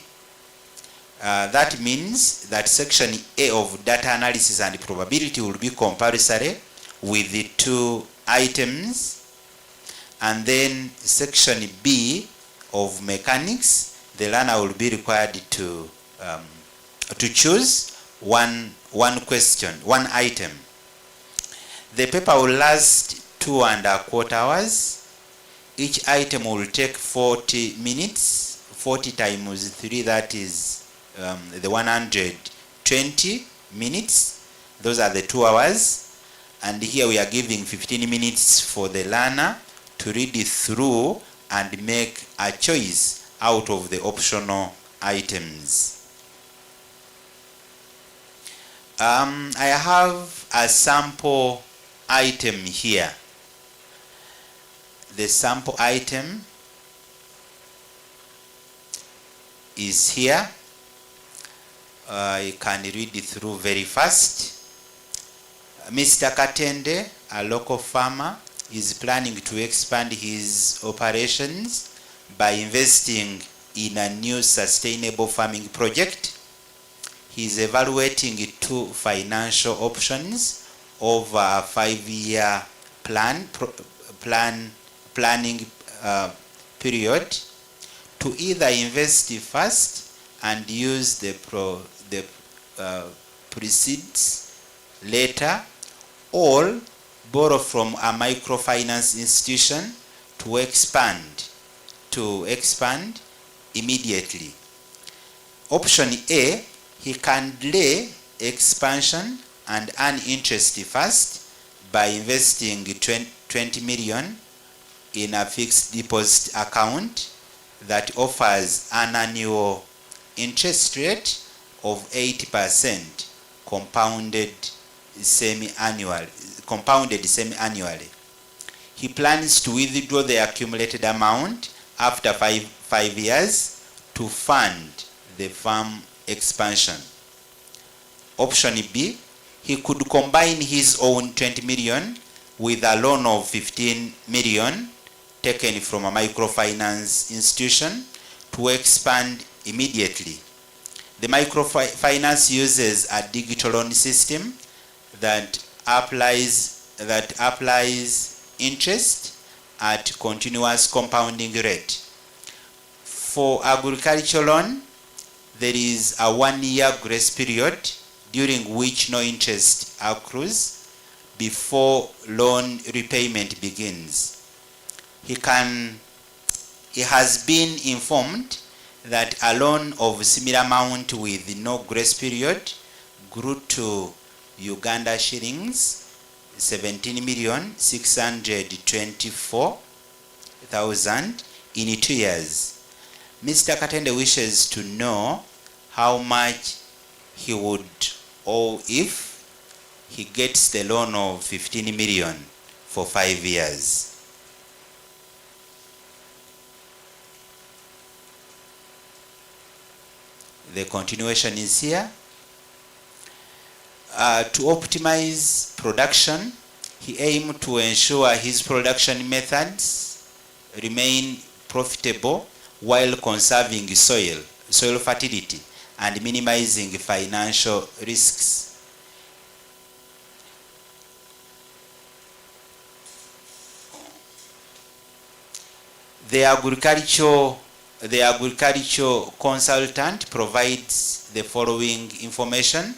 D: That means that section A of data analysis and probability will be compulsory with the 2 items, and then section B of mechanics, the learner will be required to choose one item. The paper will last 2 1/4 hours. Each item will take 40 minutes. 40 times 3, that is the 120. minutes. Those are the 2 hours. And here we are giving 15 minutes for the learner to read it through and make a choice out of the optional items. I have a sample item here. The sample item is here. You can read it through very fast. Mr. Katende, a local farmer, is planning to expand his operations by investing in a new sustainable farming project. He is evaluating 2 financial options over a 5-year planning period, to either invest first and use the proceeds later, or borrow from a microfinance institution to expand immediately. Option A, he can delay expansion and earn interest first by investing 20 million in a fixed deposit account that offers an annual interest rate of 8% compounded semi-annually. He plans to withdraw the accumulated amount after 5 years to fund the farm expansion. Option B, he could combine his own 20 million with a loan of 15 million taken from a microfinance institution to expand immediately. The microfinance uses a digital loan system that applies interest at continuous compounding rate. For agricultural loan, there is a 1-year grace period during which no interest accrues before loan repayment begins. He has been informed that a loan of similar amount with no grace period grew to Uganda shillings 17,624,000 in 2 years. Mr. Katende wishes to know how much he would owe if he gets the loan of 15 million for 5 years. The continuation is here. To optimize production, he aimed to ensure his production methods remain profitable while conserving soil fertility and minimizing financial risks. The agricultural consultant provides the following information.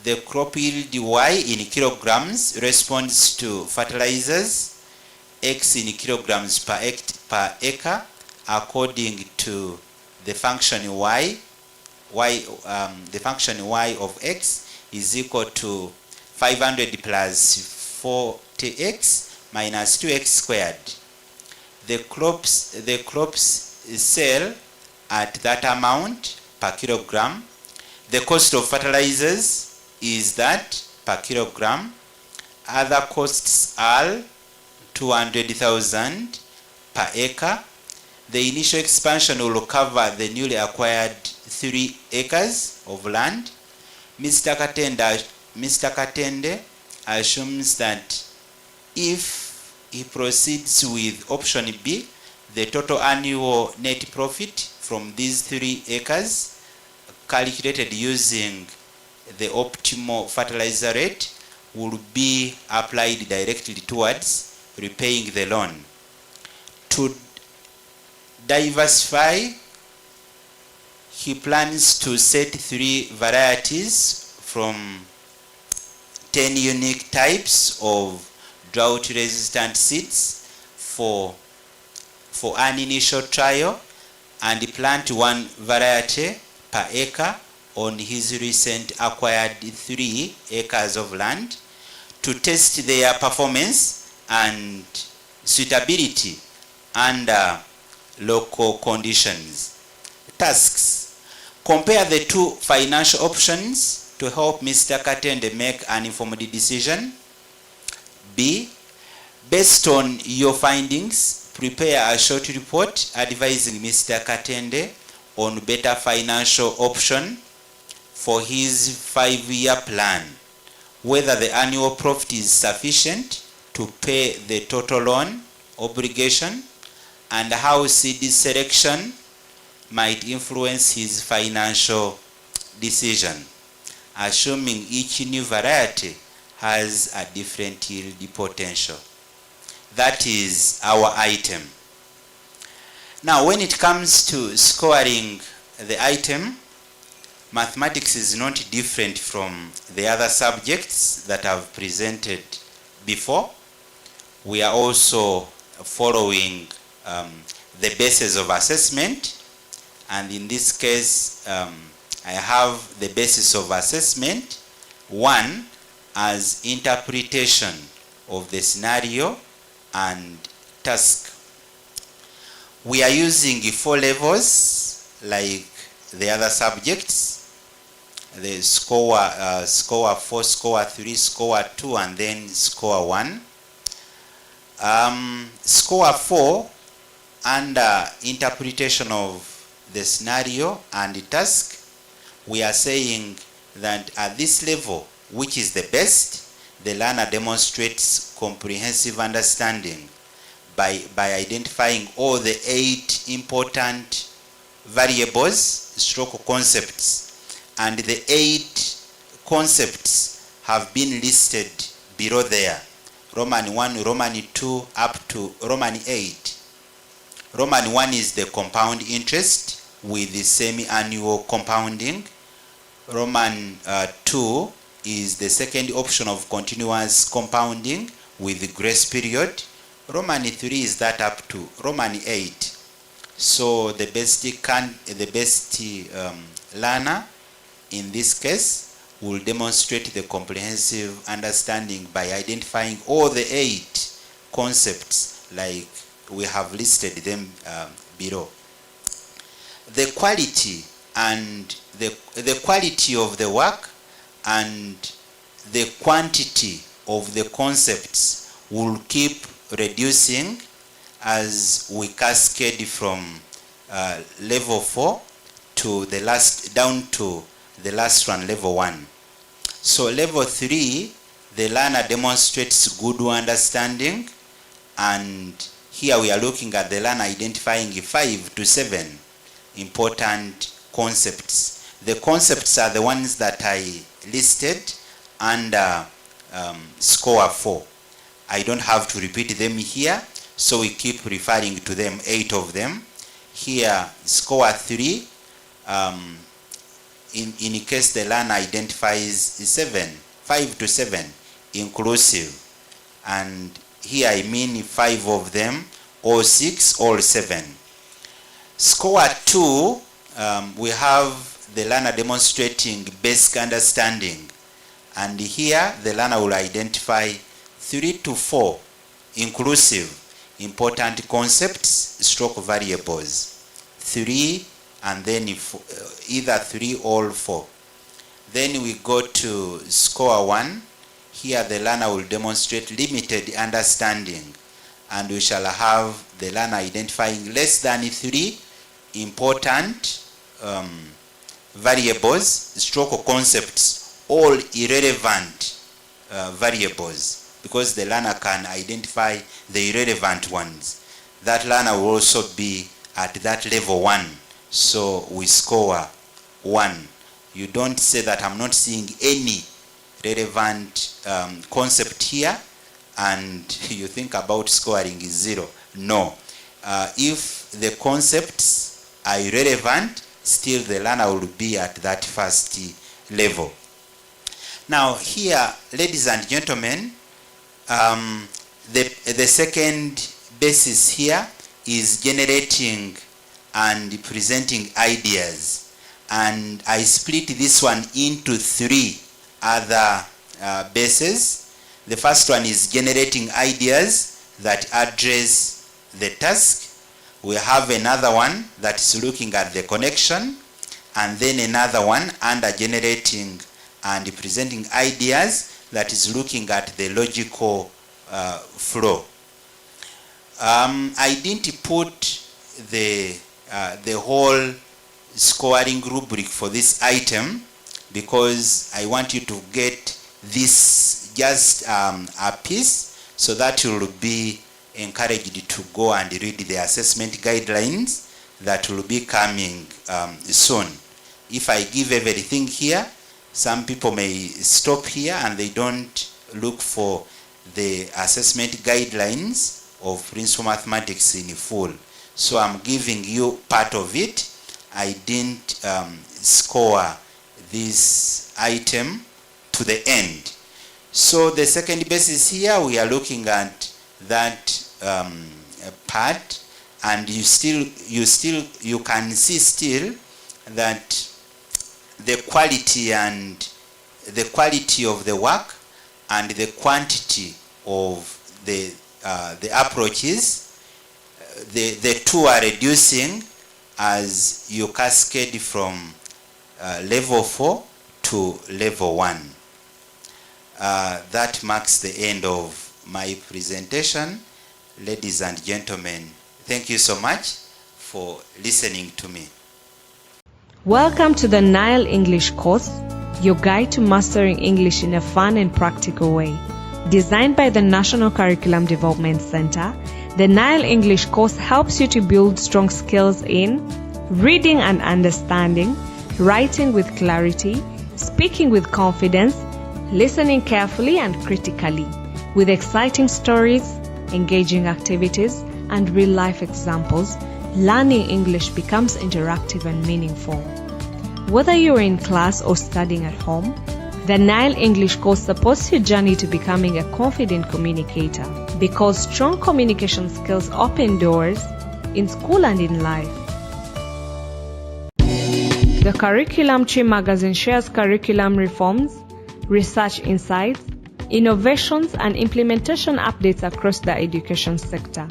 D: The crop yield Y in kilograms responds to fertilizers, X in kilograms per acre, according to the function Y. The function Y of X is equal to 500 plus 40X minus 2X squared. The crops sell at that amount per kilogram. The cost of fertilizers is that per kilogram. Other costs are 200,000 per acre. The initial expansion will cover the newly acquired 3 acres of land. Mr. Katende assumes that if he proceeds with option B, the total annual net profit from these 3 acres, calculated using the optimal fertilizer rate, will be applied directly towards repaying the loan. To diversify, he plans to set 3 varieties from 10 unique types of drought-resistant seeds for an initial trial, and plant 1 variety per acre on his recent acquired 3 acres of land to test their performance and suitability under local conditions. Tasks: compare the 2 financial options to help Mr. Katende make an informed decision. B, based on your findings, prepare a short report advising Mr. Katende on better financial option for his 5-year plan, whether the annual profit is sufficient to pay the total loan obligation, and how seed selection might influence his financial decision, assuming each new variety has a different yield potential. That is our item. Now, when it comes to scoring the item, mathematics is not different from the other subjects that I've presented before. We are also following the basis of assessment, and in this case I have the basis of assessment 1 as interpretation of the scenario and task. We are using 4 levels like the other subjects, the score 4, score 3, score 2, and then score 1. Score 4, under interpretation of the scenario and the task, we are saying that at this level, which is the best, the learner demonstrates comprehensive understanding by identifying all the 8 important variables, stroke concepts, and the 8 concepts have been listed below there. Roman 1, Roman 2, up to Roman 8. Roman 1 is the compound interest with the semi-annual compounding. Roman 2 is the second option of continuous compounding with the grace period. Roman 3 is that up to Roman 8. So the best learner in this case will demonstrate the comprehensive understanding by identifying all the 8 concepts like we have listed them below. The quality and the quality of the work and the quantity of the concepts will keep reducing as we cascade from level 4 to the last, down to the last one, level 1. So level 3, the learner demonstrates good understanding, and here we are looking at the learner identifying 5 to 7 important concepts. The concepts are the ones that I listed under score 4. I don't have to repeat them here, so we keep referring to them, 8 of them. Here, score 3, in case the learner identifies 5 to 7 inclusive, and here I mean 5 of them, or 6 or 7. Score 2, we have the learner demonstrating basic understanding, and here the learner will identify 3 to 4 inclusive important concepts, stroke variables, 3 and then either 3 or 4. Then we go to score 1. Here the learner will demonstrate limited understanding, and we shall have the learner identifying less than 3 important variables, stroke concepts, all irrelevant variables, because the learner can identify the irrelevant ones. That learner will also be at that level 1. So we score 1. You don't say that I'm not seeing any relevant concept here, and you think about scoring is 0. No. If the concepts are irrelevant, still the learner will be at that first level. Now here, ladies and gentlemen, the second basis here is generating and presenting ideas. and I split this one into 3 other bases. The first one is generating ideas that address the task. We have another one that is looking at the connection, and then another one under generating and presenting ideas that is looking at the logical flow. I didn't put the whole scoring rubric for this item because I want you to get this just a piece, so that you will be encouraged to go and read the assessment guidelines that will be coming soon. If I give everything here, some people may stop here and they don't look for the assessment guidelines of principal mathematics in full. So I'm giving you part of it. I didn't score this item to the end. So the second basis here, we are looking at that part, and you can see still that the quality of the work and the quantity of the approaches, the two are reducing as you cascade from level 4 to level 1. That marks the end of my presentation. Ladies and gentlemen, thank you so much for listening to me.
B: Welcome to the Nile English course, your guide to mastering English in a fun and practical way. Designed by the National Curriculum Development Center, the Nile English course helps you to build strong skills in reading and understanding, writing with clarity, speaking with confidence, listening carefully and critically. With exciting stories, engaging activities, and real-life examples, learning English becomes interactive and meaningful. Whether you're in class or studying at home, the Nile English course supports your journey to becoming a confident communicator, because strong communication skills open doors in school and in life. The Curriculum Tree magazine shares curriculum reforms, research insights, innovations, and implementation updates across the education sector.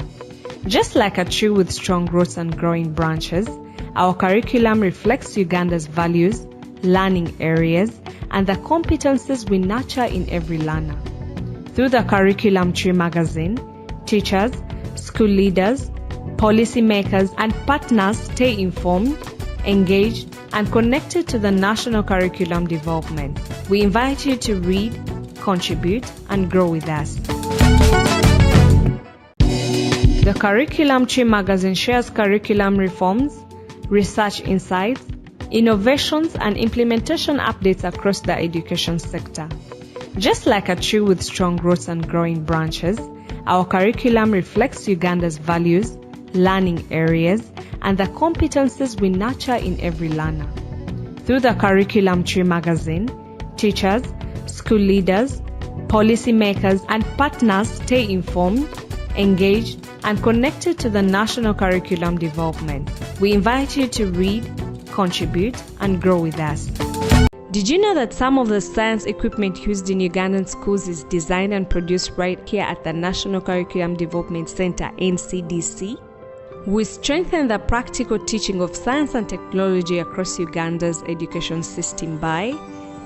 B: Just like a tree with strong roots and growing branches, our curriculum reflects Uganda's values, learning areas, and the competencies we nurture in every learner. Through the Curriculum Tree magazine, teachers, school leaders, policymakers, and partners stay informed, engaged, and connected to the national curriculum development. We invite you to read, contribute, and grow with us. The Curriculum Tree magazine shares curriculum reforms, research insights, innovations, and implementation updates across the education sector. Just like a tree with strong roots and growing branches, our curriculum reflects Uganda's values, learning areas, and the competencies we nurture in every learner. Through the Curriculum Tree magazine, teachers, school leaders, policymakers, and partners stay informed, engaged, and connected to the national curriculum development. We invite you to read, contribute, and grow with us. Did you know that some of the science equipment used in Ugandan schools is designed and produced right here at the National Curriculum Development Center, NCDC? We strengthen the practical teaching of science and technology across Uganda's education system by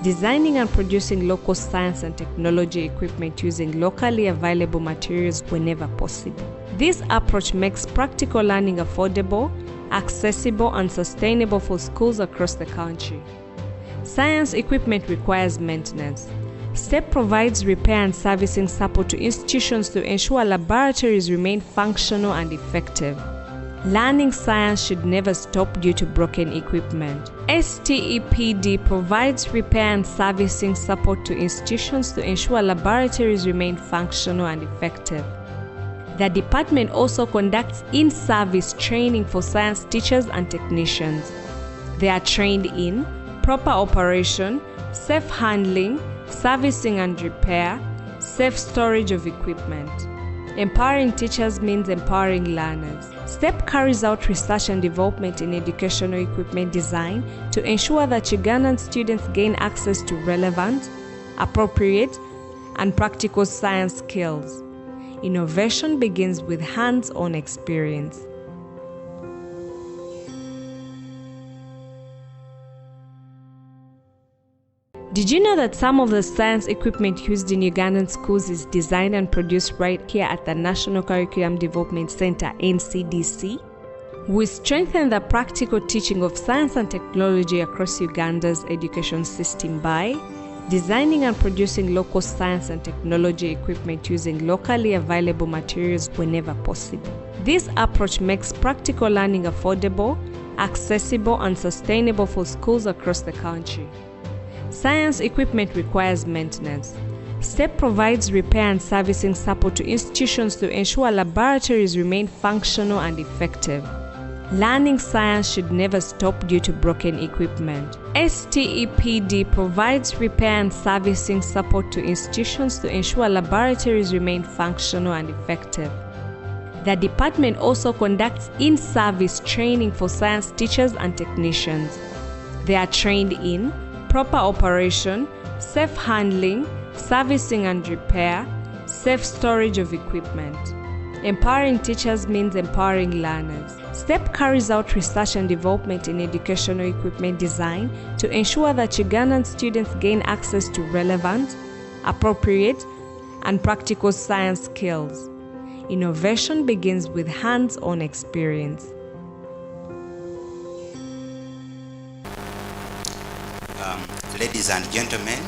B: designing and producing local science and technology equipment using locally available materials whenever possible. This approach makes practical learning affordable, accessible, and sustainable for schools across the country. Science equipment requires maintenance. STEP provides repair and servicing support to institutions to ensure laboratories remain functional and effective. Learning science should never stop due to broken equipment. STEPD provides repair and servicing support to institutions to ensure laboratories remain functional and effective. The department also conducts in-service training for science teachers and technicians. They are trained in proper operation, safe handling, servicing and repair, safe storage of equipment. Empowering teachers means empowering learners. STEP carries out research and development in educational equipment design to ensure that Ugandan students gain access to relevant, appropriate, and practical science skills. Innovation begins with hands-on experience. Did you know that some of the science equipment used in Ugandan schools is designed and produced right here at the National Curriculum Development Center, NCDC? We strengthen the practical teaching of science and technology across Uganda's education system by designing and producing local science and technology equipment using locally available materials whenever possible. This approach makes practical learning affordable, accessible, and sustainable for schools across the country. Science equipment requires maintenance. STEP provides repair and servicing support to institutions to ensure laboratories remain functional and effective. Learning science should never stop due to broken equipment. STEPD provides repair and servicing support to institutions to ensure laboratories remain functional and effective. The department also conducts in-service training for science teachers and technicians. They are trained in proper operation, safe handling, servicing and repair, safe storage of equipment. Empowering teachers means empowering learners. STEP carries out research and development in educational equipment design to ensure that Ugandan students gain access to relevant, appropriate, and practical science skills. Innovation begins with hands-on experience.
D: Ladies and gentlemen,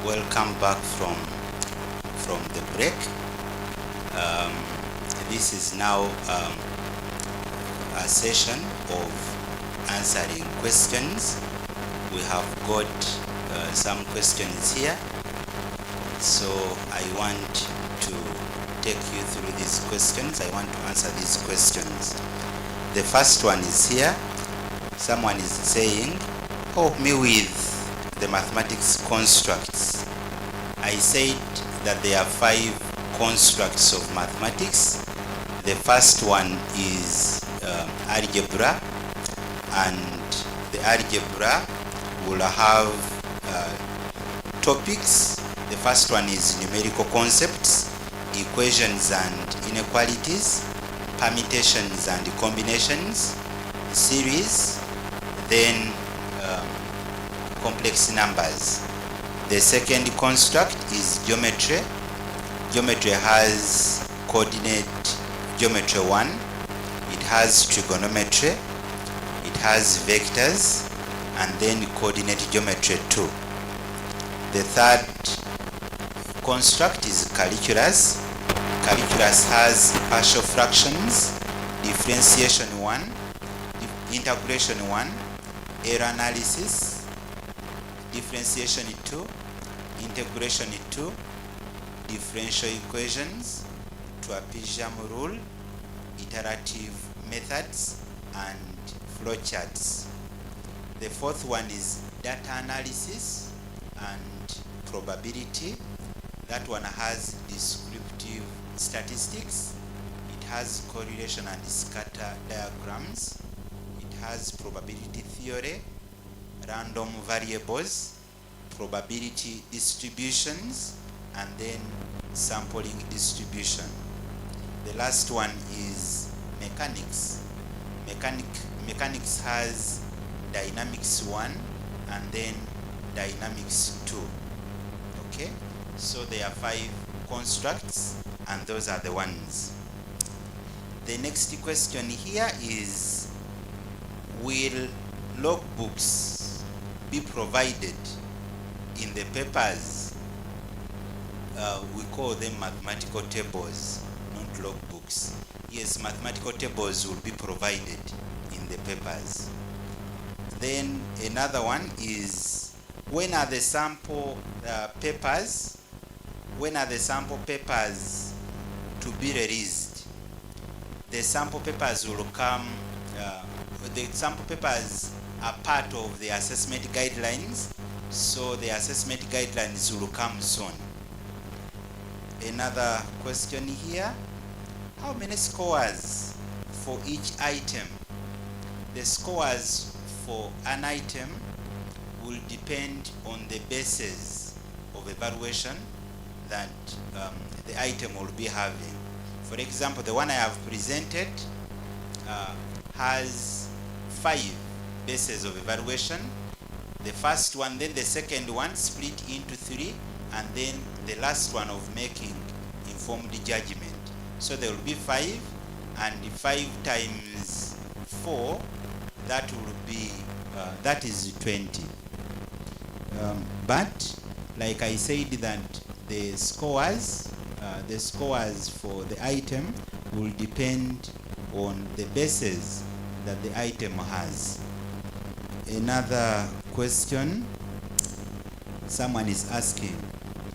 D: welcome back from the break. This is now a session of answering questions. We have got some questions here, so I want to take you through these questions. I want to answer these questions. The first one is here. Someone is saying, help me with the mathematics constructs. I said that there are 5 constructs of mathematics. The first one is algebra, and the algebra will have topics. The first one is numerical concepts, equations and inequalities, permutations and combinations, series, then complex numbers. The second construct is geometry. Geometry has coordinate geometry 1, it has trigonometry, it has vectors, and then coordinate geometry 2. The third construct is calculus. Calculus has partial fractions, differentiation 1, integration 1, error analysis, differentiation 2, integration 2, differential equations, trapezium rule, iterative methods, and flowcharts. The fourth one is data analysis and probability. That one has descriptive statistics, it has correlation and scatter diagrams, it has probability theory, random variables, probability distributions, and then sampling distribution. The last one is mechanics. Mechanics has dynamics 1 and then dynamics 2. Okay, so there are 5 constructs and those are the ones. The next question here is, will logbooks be provided in the papers? We call them mathematical tables, not logbooks. Yes, mathematical tables will be provided in the papers. Then another one is, when are the sample papers to be released? The sample papers will come, the sample papers are part of the assessment guidelines, so the assessment guidelines will come soon. Another question here How many scores for each item? The scores for an item will depend on the basis of evaluation that the item will be having. For example, the one I have presented has 5 bases of evaluation. The first one, then the second one split into 3, and then the last one of making informed judgment. So there will be 5, and 5 times 4, that will be, that is 20. But like I said, that the scores for the item will depend on the basis that the item has. Another question someone is asking: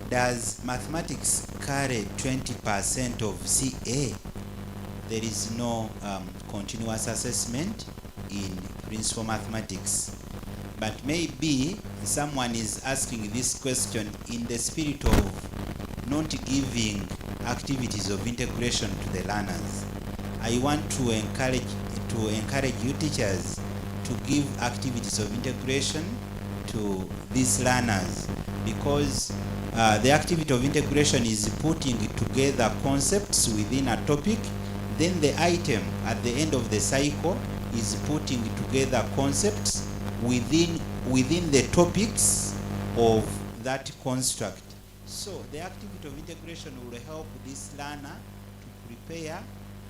D: does mathematics carry 20% of CA? There is no continuous assessment in principal mathematics, but maybe someone is asking this question in the spirit of not giving activities of integration to the learners. I want to encourage you teachers to give activities of integration to these learners, because the activity of integration is putting together concepts within a topic. Then the item at the end of the cycle is putting together concepts within the topics of that construct. So the activity of integration will help this learner to prepare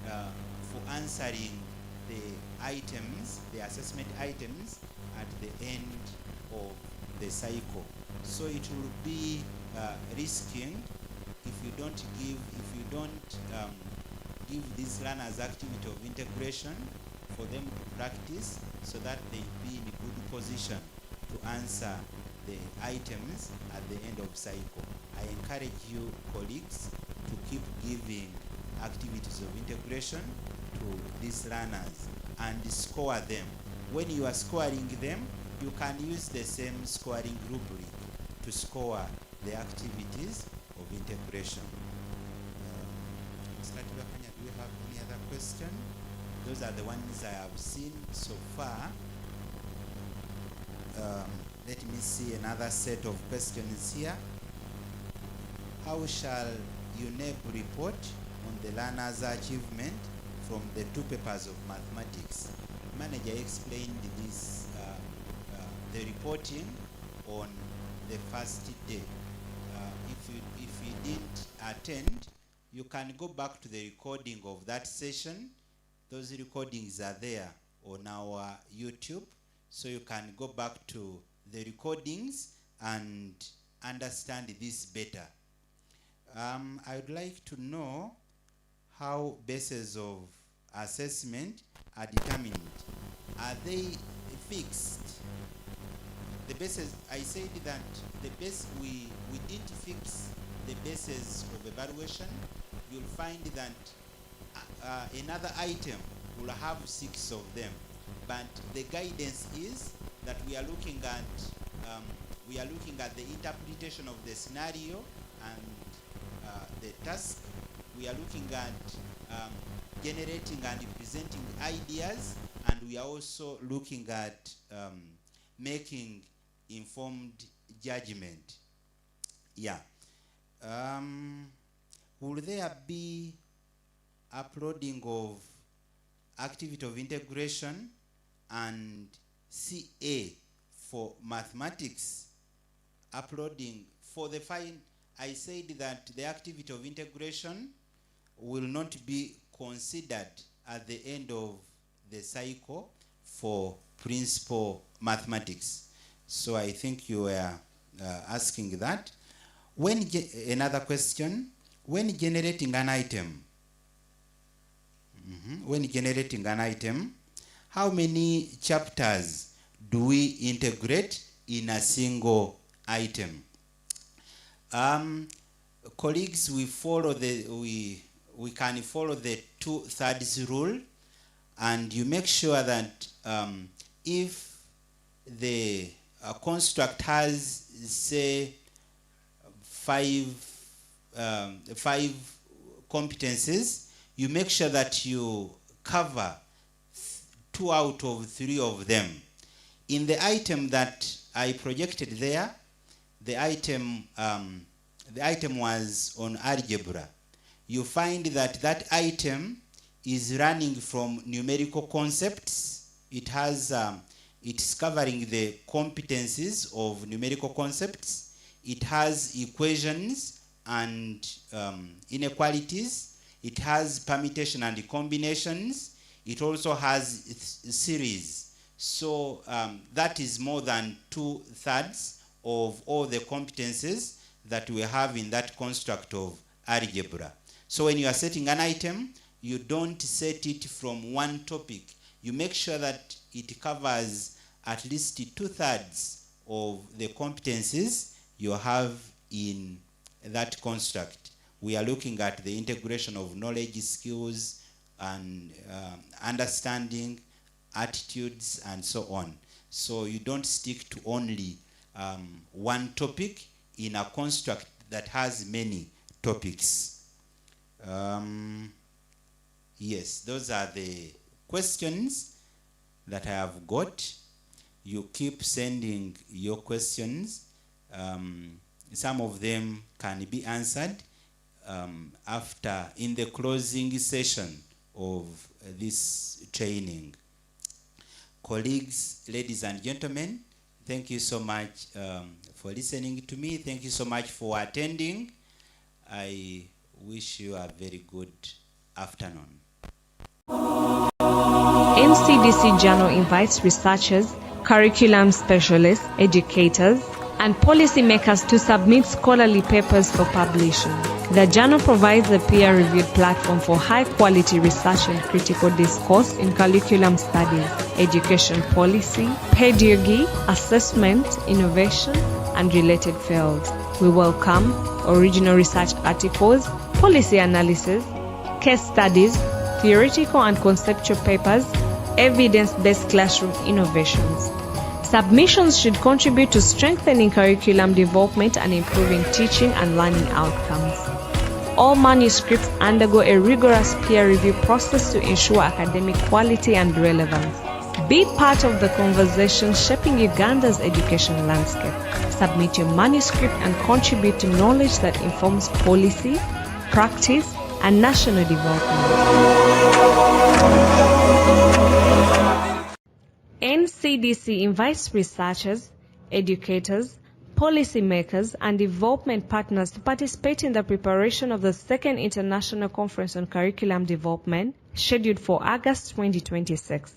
D: for answering the items, the assessment items at the end of the cycle. So it will be risking if you don't give these learners activity of integration for them to practice, so that they be in a good position to answer the items at the end of cycle. I encourage you colleagues to keep giving activities of integration to these learners and score them. When you are scoring them, you can use the same scoring rubric to score the activities of integration. Mr. Tibakanya, do you have any other question? Those are the ones I have seen so far. Let me see another set of questions here. How shall UNEP report on the learner's achievement from the 2 papers of mathematics? Manager explained this, the reporting on the first day. If you didn't attend, you can go back to the recording of that session. Those recordings are there on our YouTube, so you can go back to the recordings and understand this better. I would like to know how bases of assessment are determined. Are they fixed? The bases, I said that the base, we didn't fix the bases of evaluation. You'll find that another item will have 6 of them, but the guidance is that we are looking at the interpretation of the scenario and the task. We are looking at generating and presenting ideas, and we are also looking at making informed judgment. Yeah. Will there be uploading of activity of integration and CA for mathematics? Uploading for the fine, I said that the activity of integration will not be considered at the end of the cycle for principal mathematics. So I think you were asking that. Another question, when generating an item, how many chapters do we integrate in a single item? Colleagues, we can follow the 2/3 rule, and you make sure that if the construct has, say, 5 competencies, you make sure that you cover 2 out of 3 of them. In the item that I projected there, the item was on algebra. You find that that item is running from numerical concepts. It's covering the competencies of numerical concepts. It has equations and inequalities. It has permutation and combinations. It also has series. So that is more than 2/3 of all the competencies that we have in that construct of algebra. So when you are setting an item, you don't set it from one topic. You make sure that it covers at least 2/3 of the competencies you have in that construct. We are looking at the integration of knowledge, skills, and understanding, attitudes, and so on. So you don't stick to only one topic in a construct that has many topics. Yes, those are the questions that I have got. You keep sending your questions. Some of them can be answered after, in the closing session of this training. Colleagues, ladies and gentlemen, thank you so much for listening to me. Thank you so much for attending. I wish you a very good afternoon.
B: NCDC Journal invites researchers, curriculum specialists, educators, and policymakers to submit scholarly papers for publishing. The journal provides a peer-reviewed platform for high-quality research and critical discourse in curriculum studies, education policy, pedagogy, assessment, innovation, and related fields. We welcome original research articles, policy analysis, case studies, theoretical and conceptual papers, evidence-based classroom innovations. Submissions should contribute to strengthening curriculum development and improving teaching and learning outcomes. All manuscripts undergo a rigorous peer review process to ensure academic quality and relevance. Be part of the conversation shaping Uganda's education landscape. Submit your manuscript and contribute to knowledge that informs policy, practice, and national development. NCDC invites researchers, educators, policymakers, and development partners to participate in the preparation of the second International Conference on Curriculum Development, scheduled for August 2026.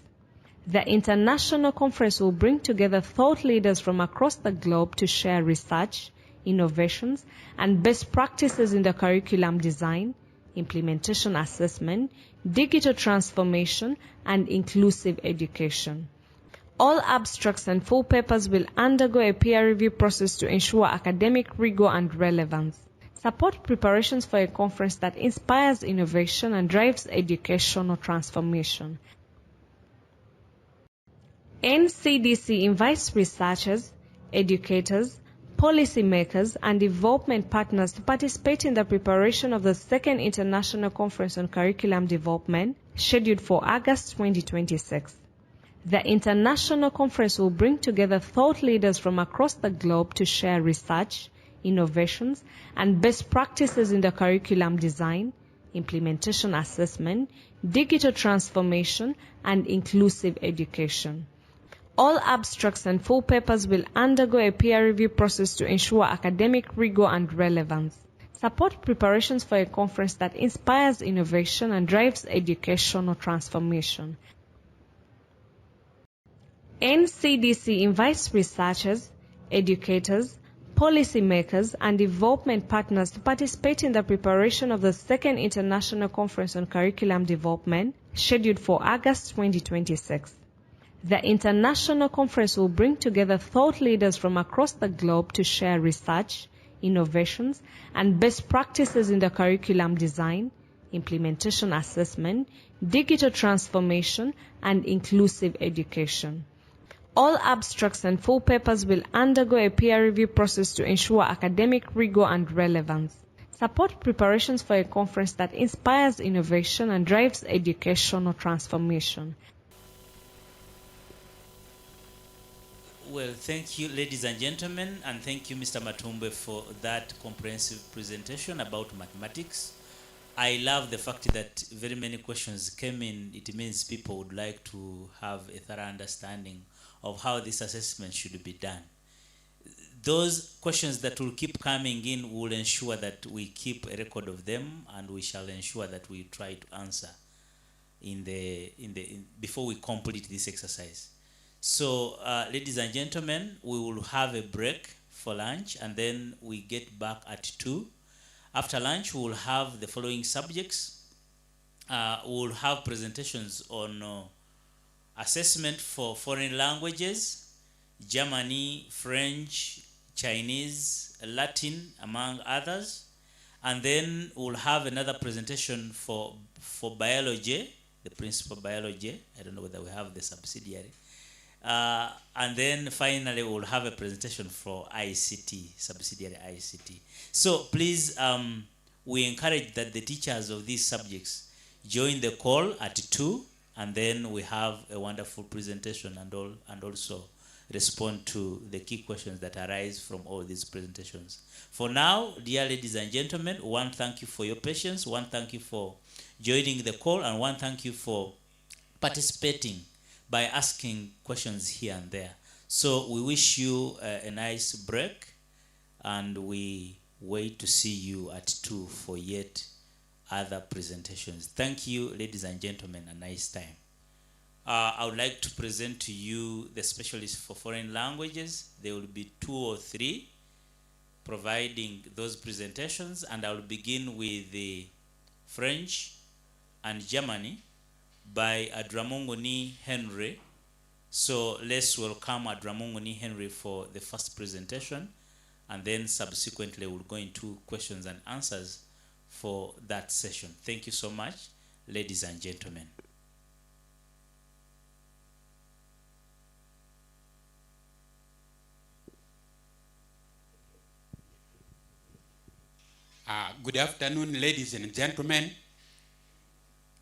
B: The International Conference will bring together thought leaders from across the globe to share research, innovations, and best practices in the curriculum design, implementation assessment, digital transformation, and inclusive education. All abstracts and full papers will undergo a peer review process to ensure academic rigor and relevance. Support preparations for a conference that inspires innovation and drives educational transformation. NCDC invites researchers, educators, policymakers, and development partners to participate in the preparation of the second International Conference on Curriculum Development, scheduled for August 2026. The International Conference will bring together thought leaders from across the globe to share research, innovations, and best practices in the curriculum design, implementation assessment, digital transformation, and inclusive education. All abstracts and full papers will undergo a peer review process to ensure academic rigor and relevance. Support preparations for a conference that inspires innovation and drives educational transformation. NCDC invites researchers, educators, policymakers, and development partners to participate in the preparation of the second International Conference on Curriculum Development, scheduled for August 2026. The International Conference will bring together thought leaders from across the globe to share research, innovations, and best practices in the curriculum design, implementation assessment, digital transformation, and inclusive education. All abstracts and full papers will undergo a peer review process to ensure academic rigor and relevance. Support preparations for a conference that inspires innovation and drives educational transformation.
A: Well, thank you, ladies and gentlemen, and thank you, Mr. Matumbe, for that comprehensive presentation about mathematics. I love the fact that very many questions came in. It means people would like to have a thorough understanding of how this assessment should be done. Those questions that will keep coming in will ensure that we keep a record of them, and we shall ensure that we try to answer before we complete this exercise. So, ladies and gentlemen, we will have a break for lunch, and then we get back at 2. After lunch, we will have the following subjects. We will have presentations on assessment for foreign languages, Germany, French, Chinese, Latin, among others. And then we'll have another presentation for biology, the principal biology. I don't know whether we have the subsidiary. And then finally we'll have a presentation for ICT, subsidiary ICT. So please, we encourage that the teachers of these subjects join the call at 2, and then we have a wonderful presentation and also respond to the key questions that arise from all these presentations. For now, dear ladies and gentlemen, one, thank you for your patience. One, thank you for joining the call, and one, thank you for participating by asking questions here and there. So we wish you a nice break, and we wait to see you at 2 for yet other presentations. Thank you, ladies and gentlemen, a nice time. I would like to present to you the specialists for foreign languages. There will be 2 or 3 providing those presentations, and I will begin with the French and Germany by Adramongoni Henry. So let's welcome Adramongoni Henry for the first presentation, and then subsequently we'll go into questions and answers for that session. Thank you so much, ladies and gentlemen.
E: Good afternoon, ladies and gentlemen.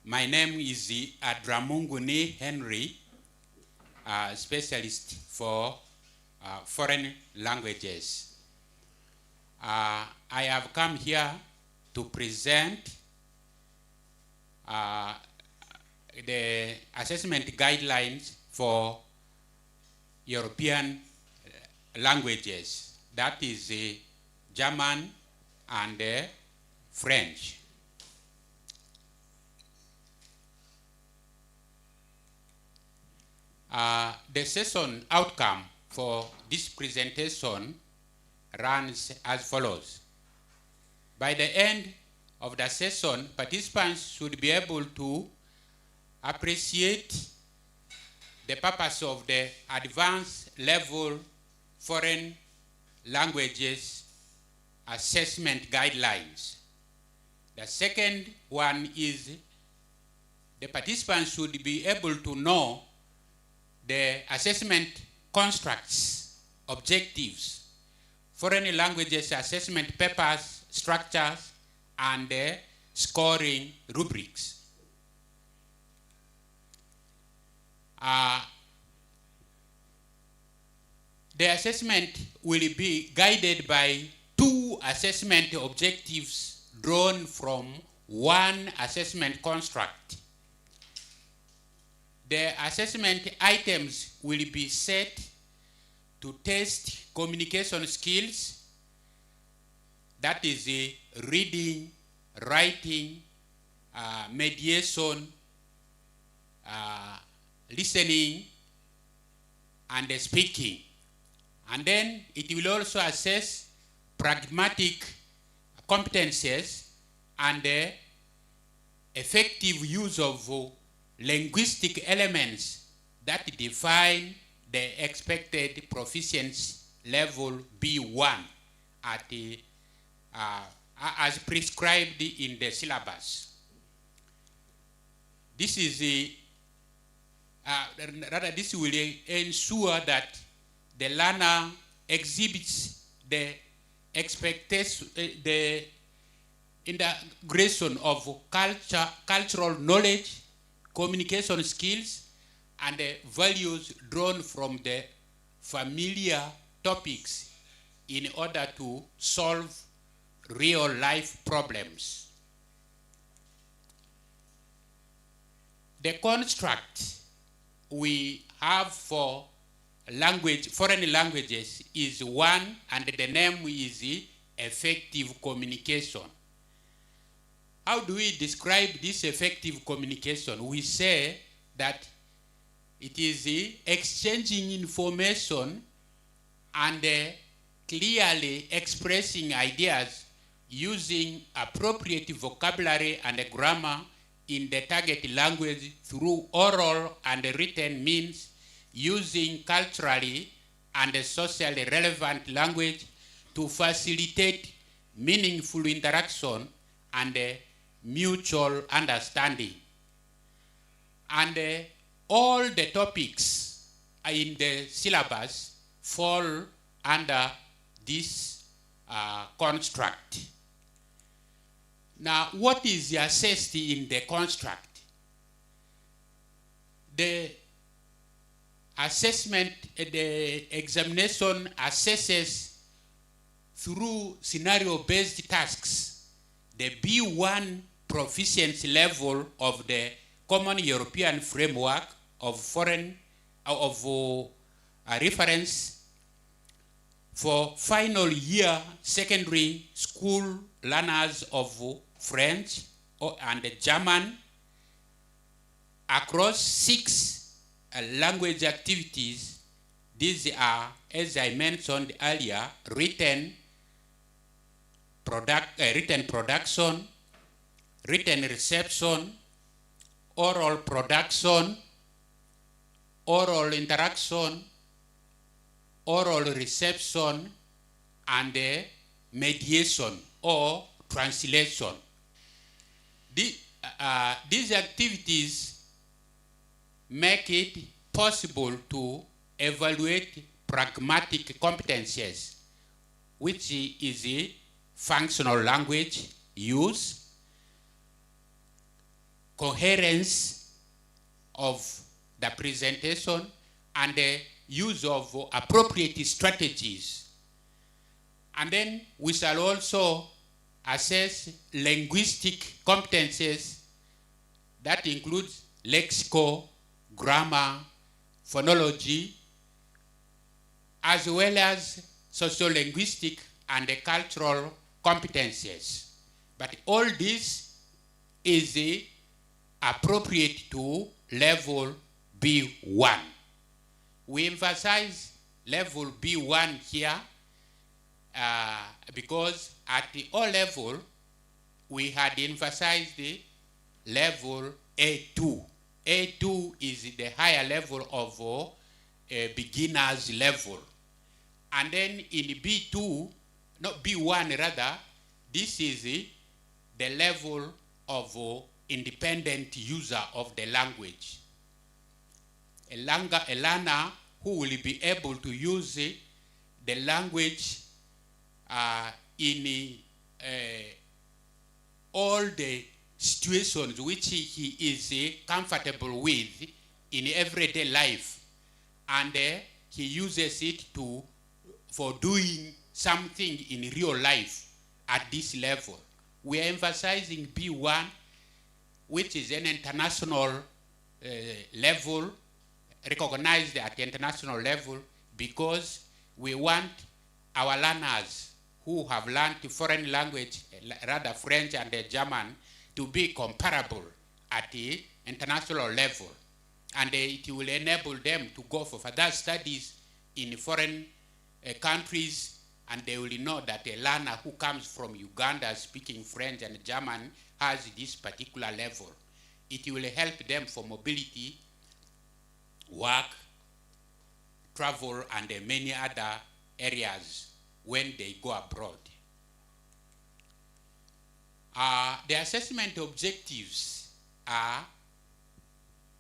E: My name is Adramongoni Henry, specialist for foreign languages. I have come here to present the assessment guidelines for European languages, that is German and French. The session outcome for this presentation runs as follows. By the end of the session, participants should be able to appreciate the purpose of the advanced level foreign languages assessment guidelines. The second one is the participants should be able to know the assessment constructs, objectives, foreign languages assessment papers, structures, and the scoring rubrics. The assessment will be guided by 2 assessment objectives drawn from 1 assessment construct. The assessment items will be set to test communication skills, that is reading, writing, mediation, listening, and speaking. And then it will also assess pragmatic competencies and the effective use of linguistic elements that define the expected proficiency level B1 at the, as prescribed in the syllabus. This is rather this will ensure that the learner exhibits the expectation, the integration of cultural knowledge, communication skills, and values drawn from the familiar topics in order to solve real life problems. The construct we have for foreign languages is one, and the name is effective communication. How do we describe this effective communication? We say that it is exchanging information and clearly expressing ideas using appropriate vocabulary and grammar in the target language through oral and written means, using culturally and socially relevant language to facilitate meaningful interaction and mutual understanding. And all the topics in the syllabus fall under this construct. Now, what is assessed in the construct? The assessment, the examination assesses through scenario-based tasks the B1 proficiency level of the Common European Framework of reference for final year secondary school learners of French and German across 6 language activities. These are, as I mentioned earlier, written production, written reception, oral production, oral interaction, oral reception, and mediation or translation. These activities make it possible to evaluate pragmatic competencies, which is a functional language use, coherence of the presentation, and the use of appropriate strategies. And then we shall also assess linguistic competencies that includes lexical, grammar, phonology, as well as sociolinguistic and cultural competencies. But all this is appropriate to level B1. We emphasize level B1 here because at the O level, we had emphasized the level A2. A2 is the higher level of a beginner's level. And then in B2, not B1 rather, this is the level of independent user of the language. A learner who will be able to use the language in all the situations which he is comfortable with in everyday life, and he uses it for doing something in real life at this level. We are emphasizing B1, which is an international level, recognized at the international level, because we want our learners who have learned foreign language, rather French and German, to be comparable at the international level. And it will enable them to go for further studies in foreign countries, and they will know that a learner who comes from Uganda speaking French and German has this particular level. It will help them for mobility, work, travel, and many other areas when they go abroad. The assessment objectives are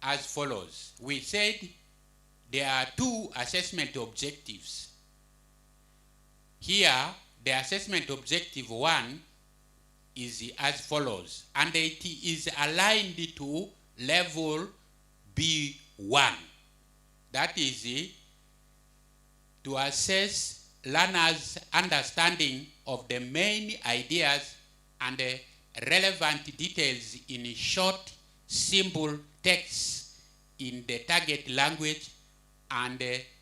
E: as follows. We said there are 2 assessment objectives. Here, the assessment objective 1 is as follows, and it is aligned to level B1. That is to assess learners' understanding of the main ideas and the relevant details in short, simple texts in the target language and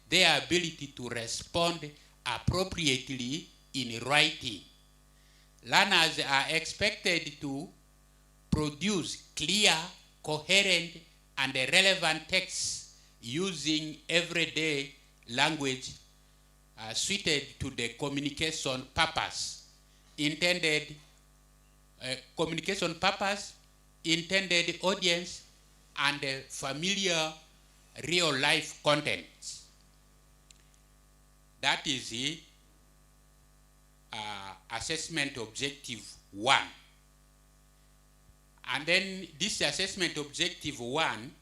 E: their ability to respond appropriately in writing. Learners are expected to produce clear, coherent, and relevant texts using everyday language suited to the communication purpose, intended audience, and familiar real-life content. That is the assessment objective 1. And then this assessment objective 1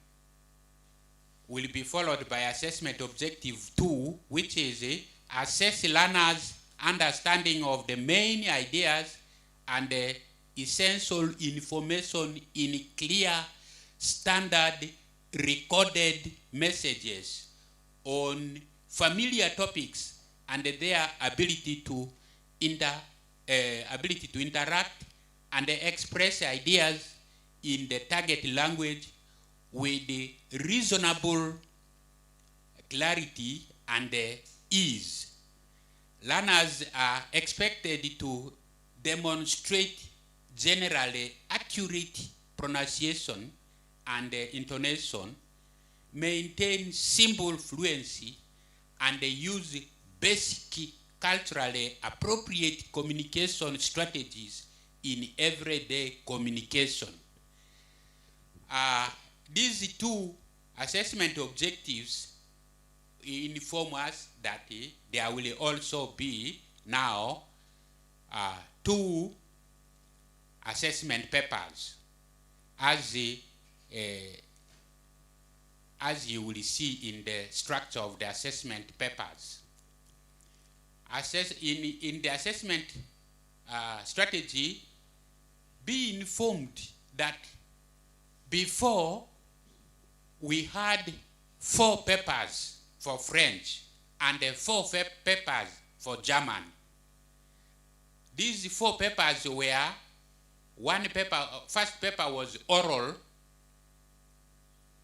E: will be followed by assessment objective 2, which is assess learners' understanding of the main ideas and the essential information in clear, standard, recorded messages on familiar topics and their ability to interact and express ideas in the target language with reasonable clarity and ease. Learners are expected to demonstrate generally accurate pronunciation and intonation, maintain simple fluency, and use basic culturally appropriate communication strategies in everyday communication. These two assessment objectives inform us that there will also be now 2 assessment papers, as you will see in the structure of the assessment papers. In the assessment strategy, be informed that before we had 4 papers for French and 4 papers for German. These 4 papers were, first paper was oral,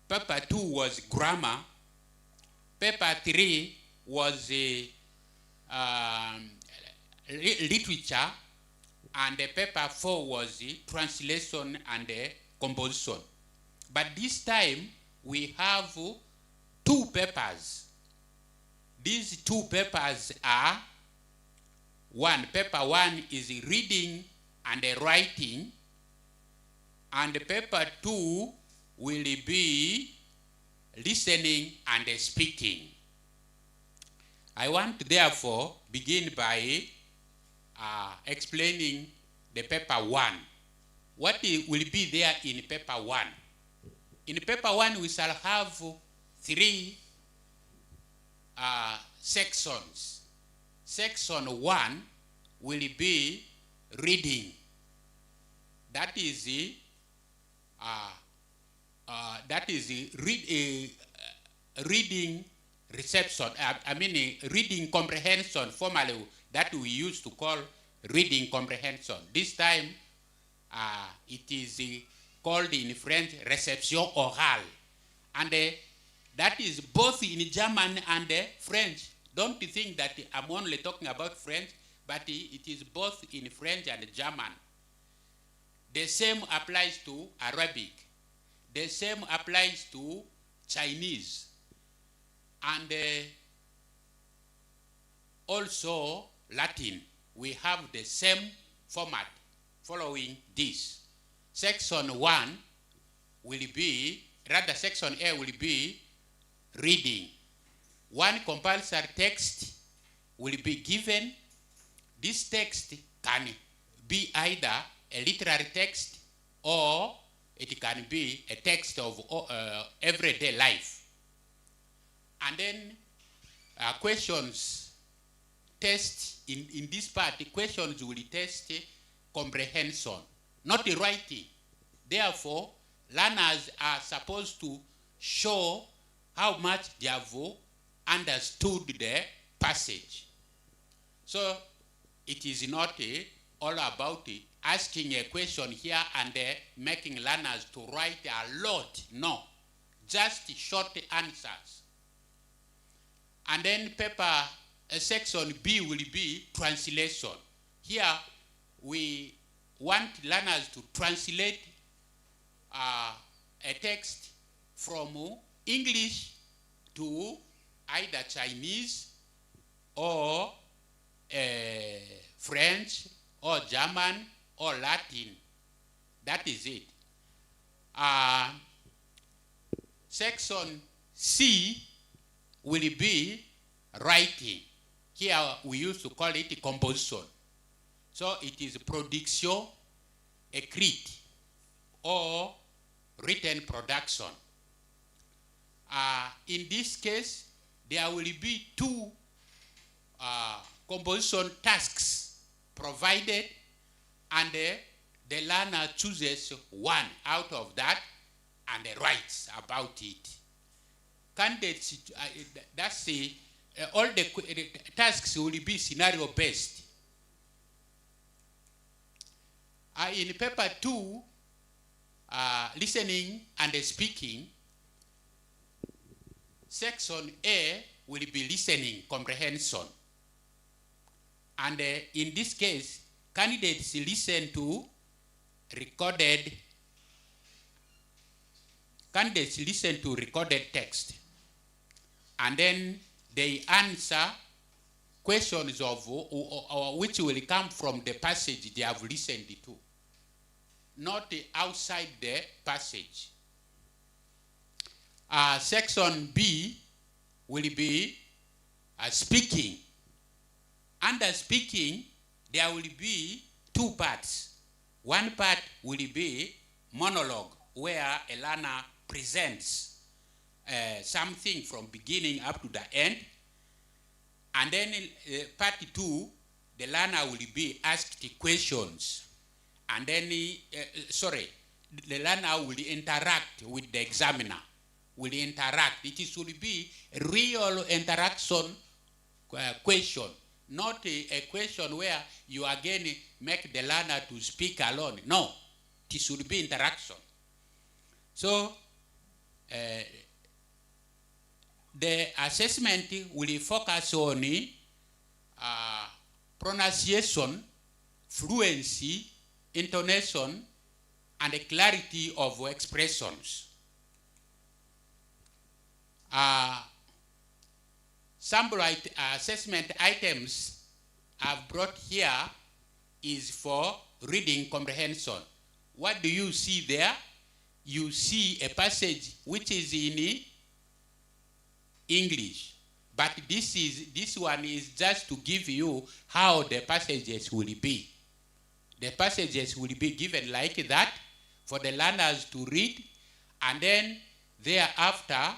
E: paper 2 was grammar, paper 3 was literature, and paper 4 was translation and composition. But this time we have 2 papers. These 2 papers are paper 1 is reading and writing, and paper 2 will be listening and speaking. I want to therefore begin by explaining the paper 1. What will be there in paper 1? In paper 1 we shall have 3 sections. Section 1 will be reading. That is reading reception. Reading comprehension. Formally, that we used to call reading comprehension. This time, it is called in French reception orale, and that is both in German and French. Don't think that I'm only talking about French, but it is both in French and German. The same applies to Arabic. The same applies to Chinese. And also Latin. We have the same format following this. Section 1 will be, rather section A will be reading. One compulsory text will be given. This text can be either a literary text or it can be a text of everyday life. And then questions test in this part, the questions will test comprehension, not the writing. Therefore, learners are supposed to show how much they have understood the passage. So it is not all about asking a question here and there, making learners to write a lot. No, just short answers. And then section B will be translation. Here we want learners to translate a text from English to either Chinese or French or German or Latin. That is it. Section C will be writing. Here we used to call it composition. So it is production écrite or written production. In this case, there will be two composition tasks provided, and the learner chooses one out of that and writes about it. Candidates, that's all the tasks will be scenario based. In paper 2, listening and speaking, section A will be listening comprehension. And in this case, candidates listen to recorded text. And then they answer questions of which will come from the passage they have listened to, not outside the passage. Section B will be speaking. Under speaking, there will be two parts. One part will be monologue, where a learner presents something from beginning up to the end. And then part 2, the learner will be asked questions. And then, the learner will interact with the examiner, will interact. It will be a real interaction question, not a question where you again make the learner to speak alone. No, it should be interaction. So, the assessment will focus on pronunciation, fluency, intonation, and the clarity of expressions. Sample assessment items I've brought here is for reading comprehension. What do you see there? You see a passage which is in English, but this one is just to give you how the passages will be. The passages will be given like that for the learners to read, and then thereafter,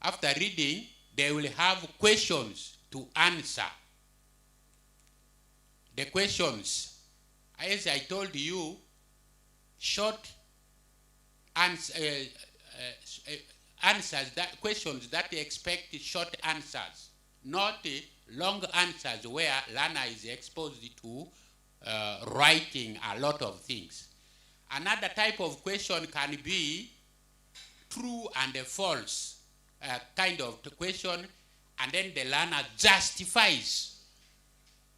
E: after reading, they will have questions to answer. The questions, as I told you, short answers, questions that expect short answers, not long answers where learner is exposed to writing a lot of things. Another type of question can be true and false kind of question, and then the learner justifies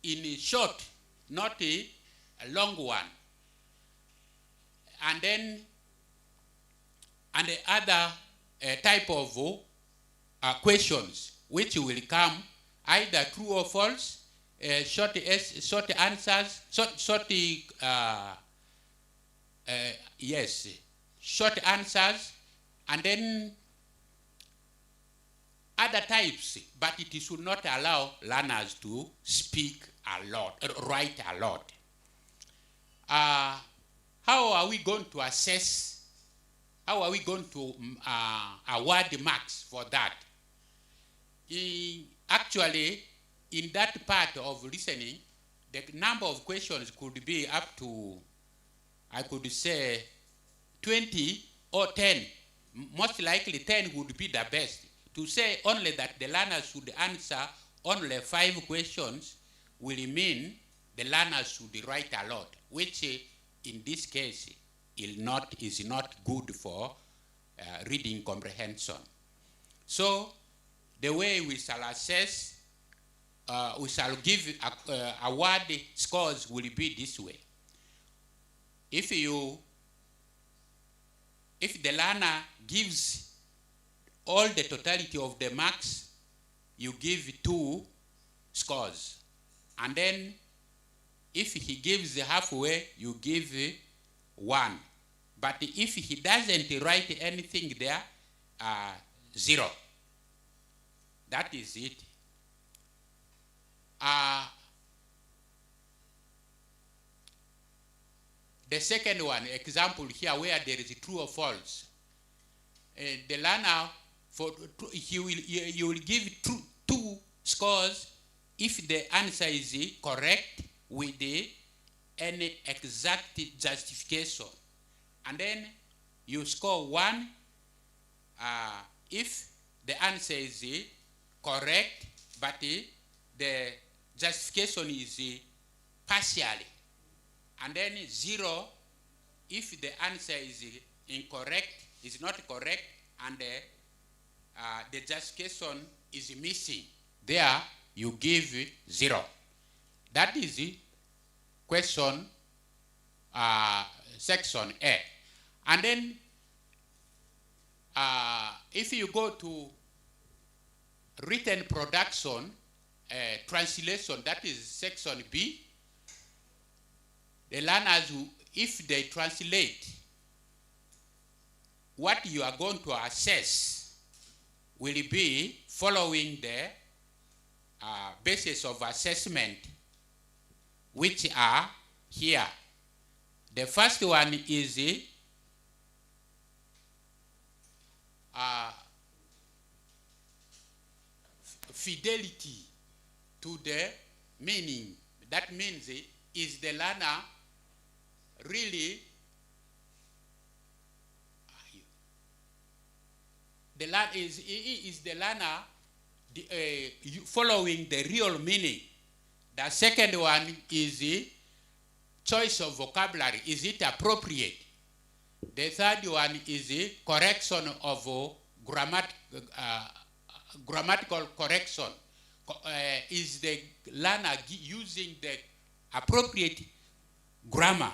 E: in short, not a long one. And then, and the other type of questions which will come either true or false, short answers, short answers, and then other types, but it should not allow learners to speak a lot, write a lot. How are we going to assess? How are we going to award marks for that? Actually, in that part of listening, the number of questions could be up to, I could say, 20 or 10. Most likely 10 would be the best. To say only that the learner should answer only 5 questions will mean the learner should write a lot, which in this case is not good for reading comprehension. So the way we shall assess, we shall give award scores will be this way. If the learner gives all the totality of the marks, you give 2 scores. And then if he gives halfway, you give 1. But if he doesn't write anything there, 0. That is it. The second one, example here where there is true or false. The learner, you will give 2 scores if the answer is correct with any exact justification. And then you score 1 if the answer is correct, but the justification is partially. And then 0 if the answer is incorrect, is not correct, and the justification is missing. There you give 0. That is the question section A. And then if you go to written production, translation, that is section B, the learners, if they translate, what you are going to assess will be following the basis of assessment, which are here. The first one is fidelity to the meaning. That means is the learner really is the learner following the real meaning. The second one is choice of vocabulary. Is it appropriate? The third one is correction of grammatical correction. Is the learner using the appropriate grammar?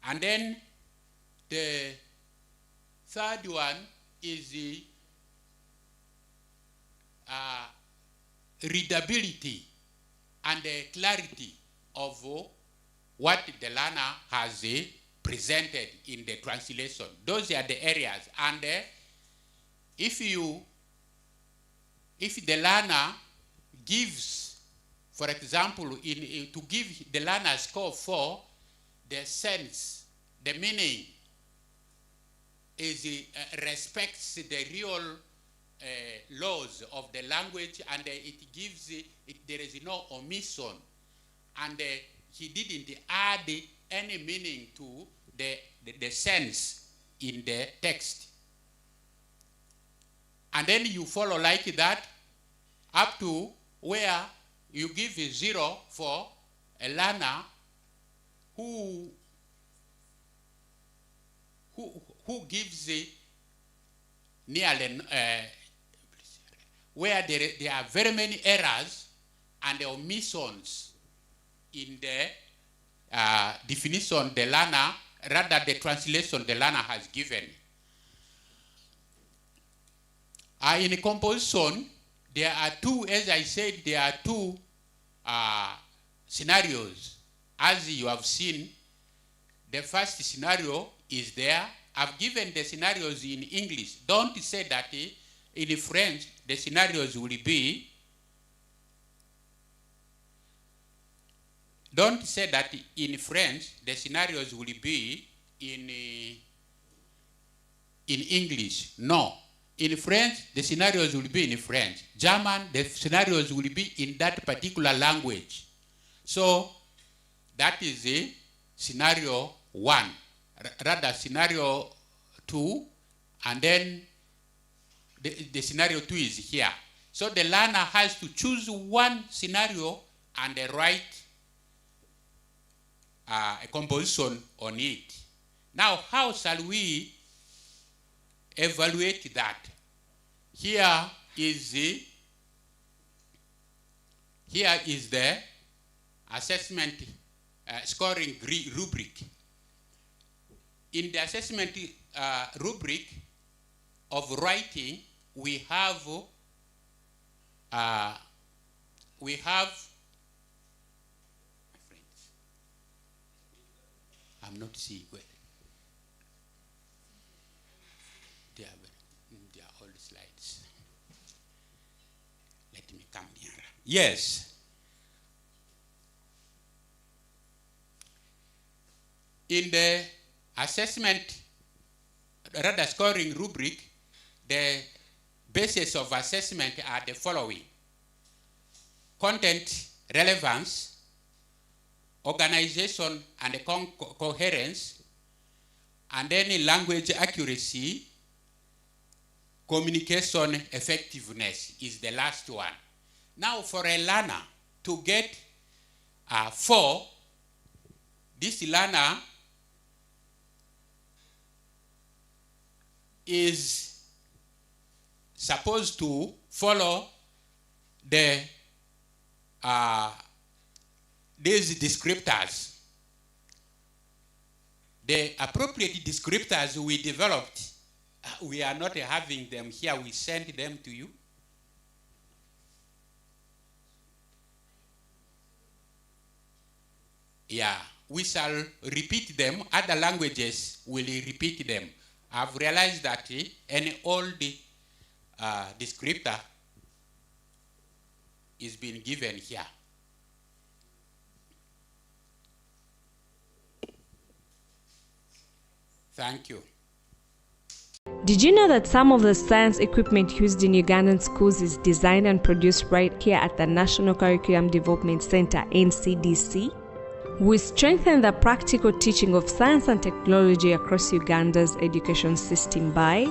E: And then the third one is the readability and the clarity of what the learner has presented in the translation. Those are the areas. And if the learner gives, for example, to give the learner a score 4, the sense, the meaning is respects the real laws of the language, and it gives there is no omission, and he didn't add any meaning to the sense in the text. And then you follow like that up to where you give 0 for a learner who gives nearly where there are very many errors and omissions in the definition the learner, rather the translation the learner has given. In composition, there are 2, as I said, there are 2 scenarios. As you have seen, the first scenario is there. I've given the scenarios in English. Don't say that in French the scenarios will be. Don't say that in French the scenarios will be in English. No. In French, the scenarios will be in French. German, the scenarios will be in that particular language. So That is a scenario 1, rather scenario 2, and then the scenario 2 is here. So the learner has to choose one scenario and write a composition on it. Now, how shall we evaluate that? Here is the assessment scoring rubric. In the assessment rubric of writing, we have I'm not seeing well. They are all slides. Let me come nearer. Yes. In the assessment, rather scoring rubric, the basis of assessment are the following: content relevance, organization and coherence, and then language accuracy, communication effectiveness is the last one. Now, for a learner to get 4, this learner is supposed to follow the these descriptors. The appropriate descriptors we developed, we are not having them here, we sent them to you. Yeah, we shall repeat them. Other languages will repeat them. I've realized that an old descriptor is being given here. Thank you.
B: Did you know that some of the science equipment used in Ugandan schools is designed and produced right here at the National Curriculum Development Center, NCDC? We strengthen the practical teaching of science and technology across Uganda's education system by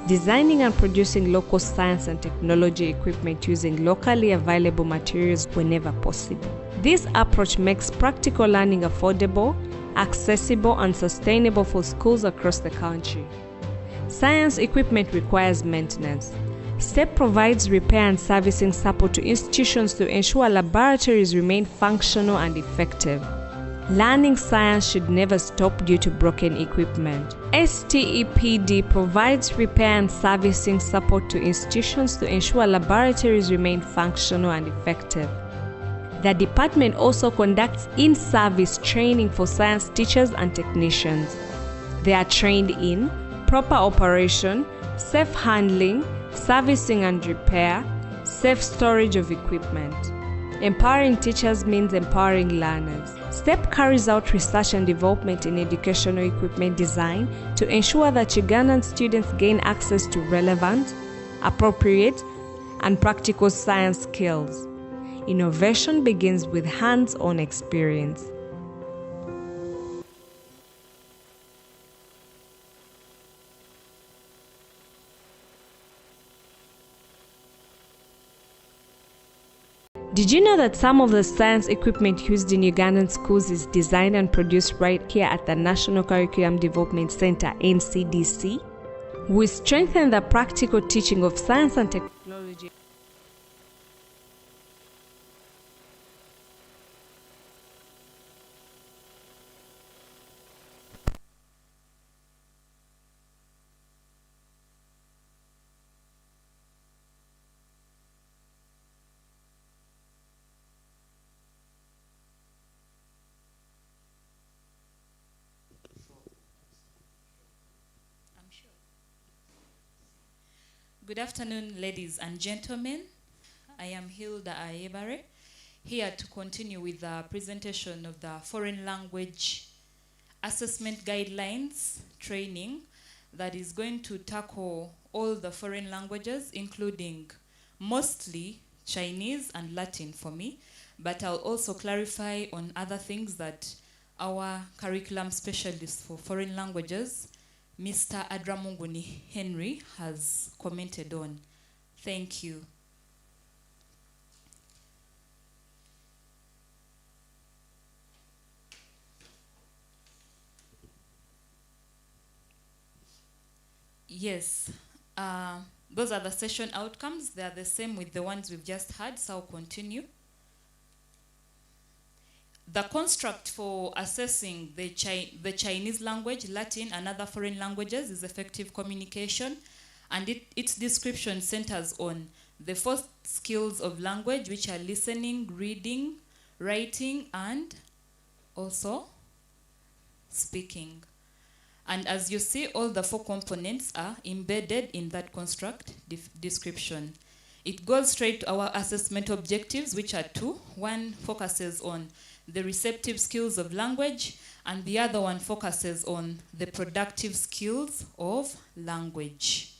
B: designing and producing local science and technology equipment using locally available materials whenever possible. This approach makes practical learning affordable, accessible, and sustainable for schools across the country. Science equipment requires maintenance. STEP provides repair and servicing support to institutions to ensure laboratories remain functional and effective. Learning science should never stop due to broken equipment. STEPD provides repair and servicing support to institutions to ensure laboratories remain functional and effective. The department also conducts in-service training for science teachers and technicians. They are trained in proper operation, safe handling, servicing and repair, safe storage of equipment. Empowering teachers means empowering learners. STEP carries out research and development in educational equipment design to ensure that Ugandan students gain access to relevant, appropriate, and practical science skills. Innovation begins with hands-on experience. Did you know that some of the science equipment used in Ugandan schools is designed and produced right here at the National Curriculum Development Center, NCDC? We strengthen the practical teaching of science and technology.
F: Good afternoon, ladies and gentlemen. I am Hilda Ayebare, here to continue with the presentation of the foreign language assessment guidelines training that is going to tackle all the foreign languages, including mostly Chinese and Latin for me, but I'll also clarify on other things that our curriculum specialist for foreign languages, Mr. Adramunguni Henry, has commented on. Thank you. Yes, those are the session outcomes. They are the same with the ones we've just had, so I'll continue. The construct for assessing the Chinese language, Latin, and other foreign languages is effective communication, and its description centers on the 4 skills of language, which are listening, reading, writing, and also speaking. And as you see, all the 4 components are embedded in that construct description. It goes straight to our assessment objectives, which are 2. One focuses on the receptive skills of language, and the other one focuses on the productive skills of language.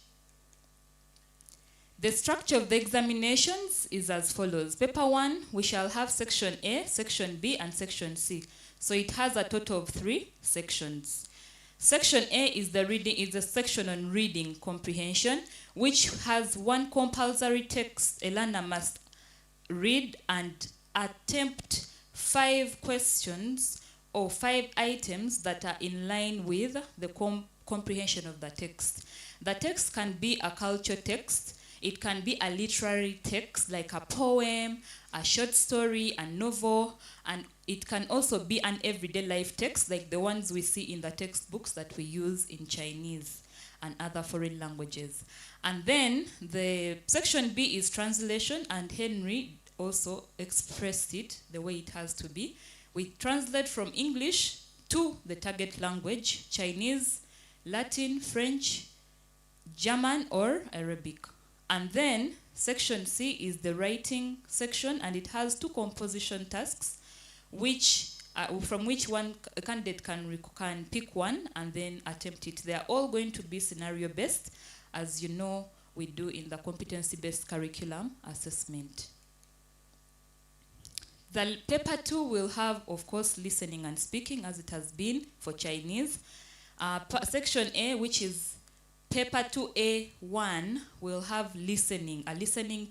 F: The structure of the examinations is as follows. Paper 1, we shall have section A, section B, and section C. So it has a total of 3 sections. Section A is the section on reading comprehension, which has 1 compulsory text. A learner must read and attempt 5 questions or 5 items that are in line with the comprehension of the text. The text can be a culture text. It can be a literary text like a poem, a short story, a novel, and it can also be an everyday life text like the ones we see in the textbooks that we use in Chinese and other foreign languages. And then the section B is translation, and Henry also expressed it the way it has to be. We translate from English to the target language, Chinese, Latin, French, German, or Arabic. And then section C is the writing section, and it has 2 composition tasks, from which a candidate can pick one and then attempt it. They are all going to be scenario-based, as you know we do in the competency-based curriculum assessment. The paper 2 will have, of course, listening and speaking, as it has been for Chinese. Section A, which is paper 2A1, will have listening, a listening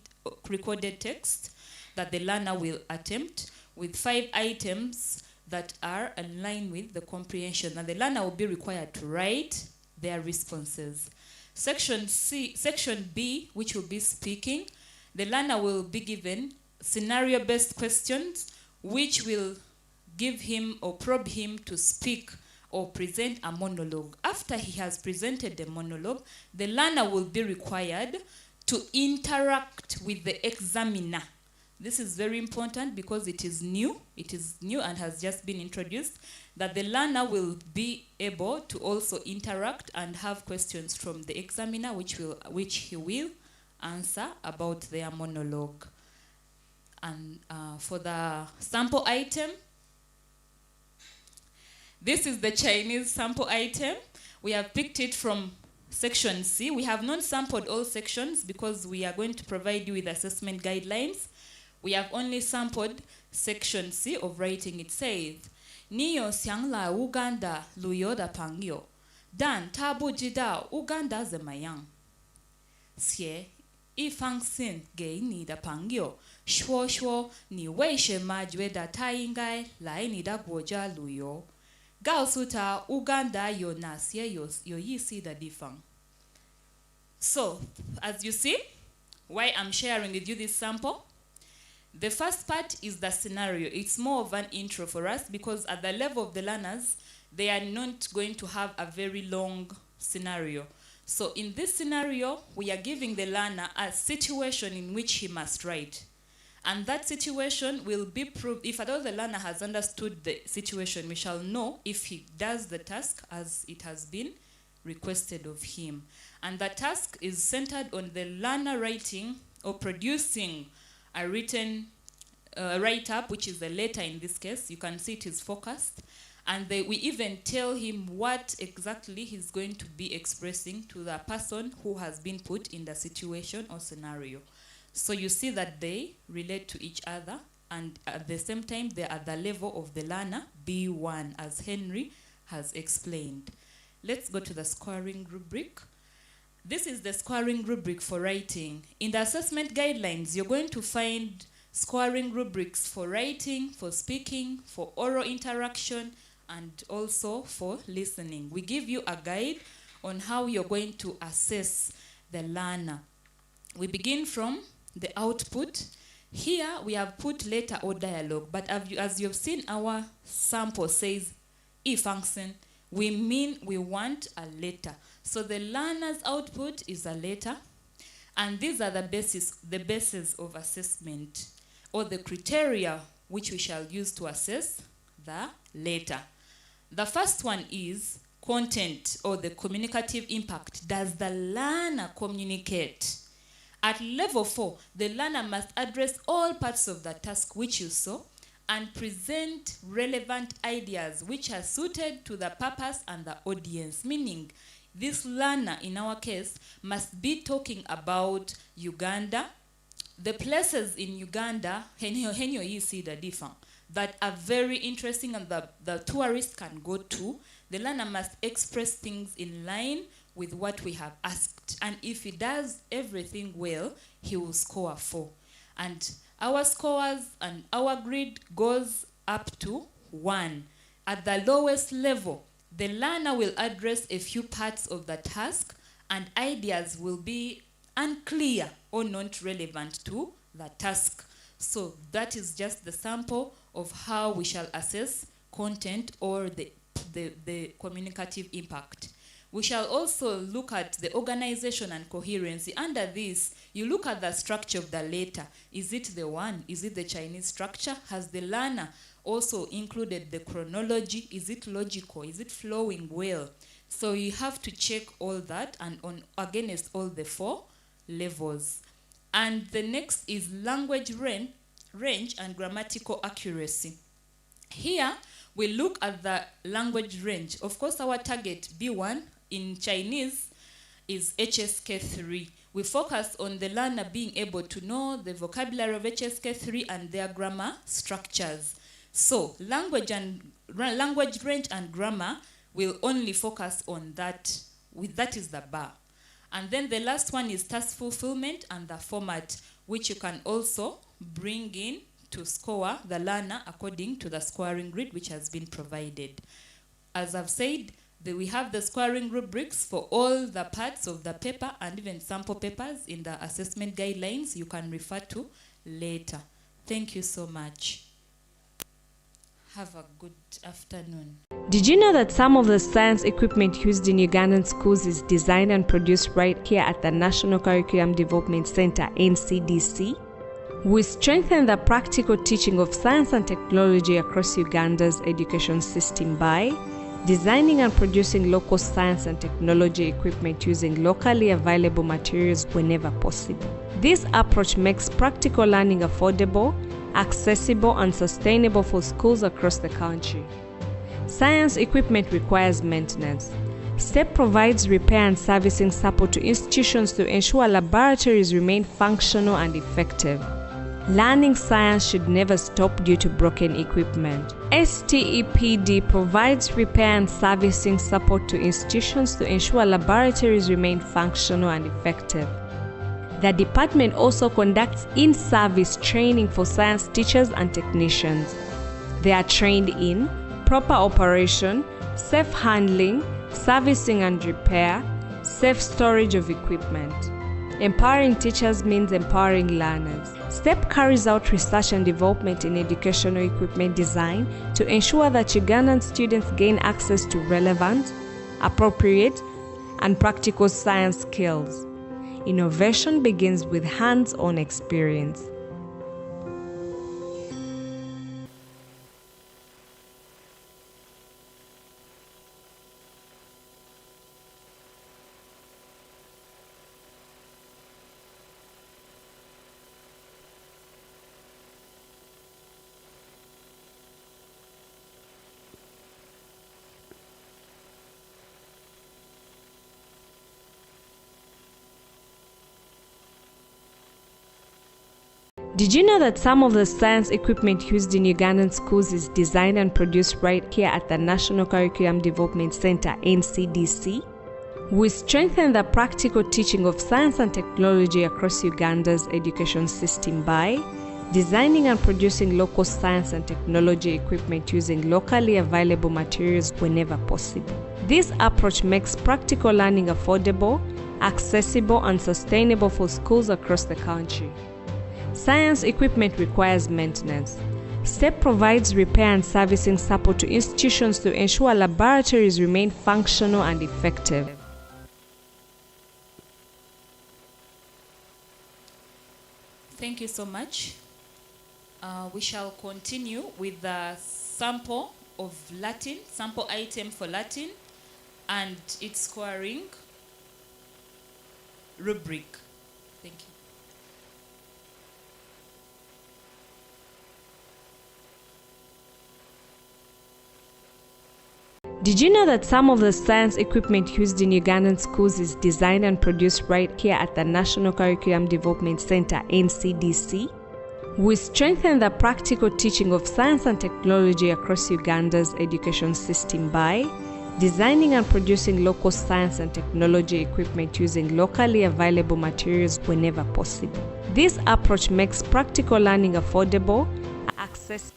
F: recorded text that the learner will attempt with 5 items that are in line with the comprehension. And the learner will be required to write their responses. Section B, which will be speaking, the learner will be given scenario-based questions, which will give him or probe him to speak or present a monologue. After he has presented the monologue, the learner will be required to interact with the examiner. This is very important because it is new and has just been introduced, that the learner will be able to also interact and have questions from the examiner, which he will answer about their monologue. And for the sample item, this is the Chinese sample item. We have picked it from section C. We have not sampled all sections because we are going to provide you with assessment guidelines. We have only sampled section C of writing. It says, Niyo siangla Uganda luyoda pangyo, dan tabu jida Uganda zemayang. Xie ifang sin gay ni da pangyo, shwo shwo ni weishe majwe da taingai lai ni da gwoja luyo. Gao suta Uganda yo nasye yo yisi da difang. So, as you see, why I'm sharing with you this sample, the first part is the scenario. It's more of an intro for us because at the level of the learners, they are not going to have a very long scenario. So in this scenario, we are giving the learner a situation in which he must write. And that situation will be proved, if at all the learner has understood the situation, we shall know if he does the task as it has been requested of him. And the task is centered on the learner writing or producing a written write-up, which is a letter in this case. You can see it is focused. And we even tell him what exactly he's going to be expressing to the person who has been put in the situation or scenario. So you see that they relate to each other and at the same time they are at the level of the learner B1, as Henry has explained. Let's go to the scoring rubric. This is the scoring rubric for writing. In the assessment guidelines, you're going to find scoring rubrics for writing, for speaking, for oral interaction, and also for listening. We give you a guide on how you're going to assess the learner. We begin from the output. Here we have put letter or dialogue, but as you've seen, our sample says E function. We mean we want a letter. So the learner's output is a letter, and these are the basis of assessment, or the criteria which we shall use to assess the letter. The first one is content, or the communicative impact. Does the learner communicate? At level 4, the learner must address all parts of the task which you saw and present relevant ideas which are suited to the purpose and the audience. Meaning, this learner, in our case, must be talking about Uganda, the places in Uganda, henyo you see the different, that are very interesting and the tourists can go to. The learner must express things in line with what we have asked. And if he does everything well, he will score 4. And our scores and our grid goes up to 1. At the lowest level, the learner will address a few parts of the task, and ideas will be unclear or not relevant to the task. So that is just the sample of how we shall assess content or the communicative impact. We shall also look at the organization and coherency. Under this, you look at the structure of the letter. Is it the one? Is it the Chinese structure? Has the learner also included the chronology? Is it logical? Is it flowing well? So you have to check all that and against all the 4 levels. And the next is language range and grammatical accuracy. Here, we look at the language range. Of course, our target B1 in Chinese is HSK3. We focus on the learner being able to know the vocabulary of HSK3 and their grammar structures. So language range and grammar will only focus on that. That is the bar. And then the last one is task fulfillment and the format, which you can also bring in to score the learner according to the scoring grid which has been provided. As I've said, we have the scoring rubrics for all the parts of the paper and even sample papers in the assessment guidelines you can refer to later. Thank you so much. Have a good afternoon.
B: Did you know that some of the science equipment used in Ugandan schools is designed and produced right here at the National Curriculum Development Center, NCDC? We strengthen the practical teaching of science and technology across Uganda's education system by designing and producing local science and technology equipment using locally available materials whenever possible. This approach makes practical learning affordable, accessible, and sustainable for schools across the country. Science equipment requires maintenance. STEP provides repair and servicing support to institutions to ensure laboratories remain functional and effective. Learning science should never stop due to broken equipment. STEPD provides repair and servicing support to institutions to ensure laboratories remain functional and effective. The department also conducts in-service training for science teachers and technicians. They are trained in proper operation, safe handling, servicing and repair, safe storage of equipment. Empowering teachers means empowering learners. STEP carries out research and development in educational equipment design to ensure that Ugandan students gain access to relevant, appropriate, and practical science skills. Innovation begins with hands-on experience. Did you know that some of the science equipment used in Ugandan schools is designed and produced right here at the National Curriculum Development Center, NCDC? We strengthen the practical teaching of science and technology across Uganda's education system by designing and producing local science and technology equipment using locally available materials whenever possible. This approach makes practical learning affordable, accessible, and sustainable for schools across the country. Science equipment requires maintenance. STEP provides repair and servicing support to institutions to ensure laboratories remain functional and effective.
F: Thank you so much. We shall continue with the sample of Latin, sample item for Latin, and its scoring rubric. Thank you.
B: Did you know that some of the science equipment used in Ugandan schools is designed and produced right here at the National Curriculum Development Center, NCDC? We strengthen the practical teaching of science and technology across Uganda's education system by designing and producing local science and technology equipment using locally available materials whenever possible. This approach makes practical learning affordable, accessible.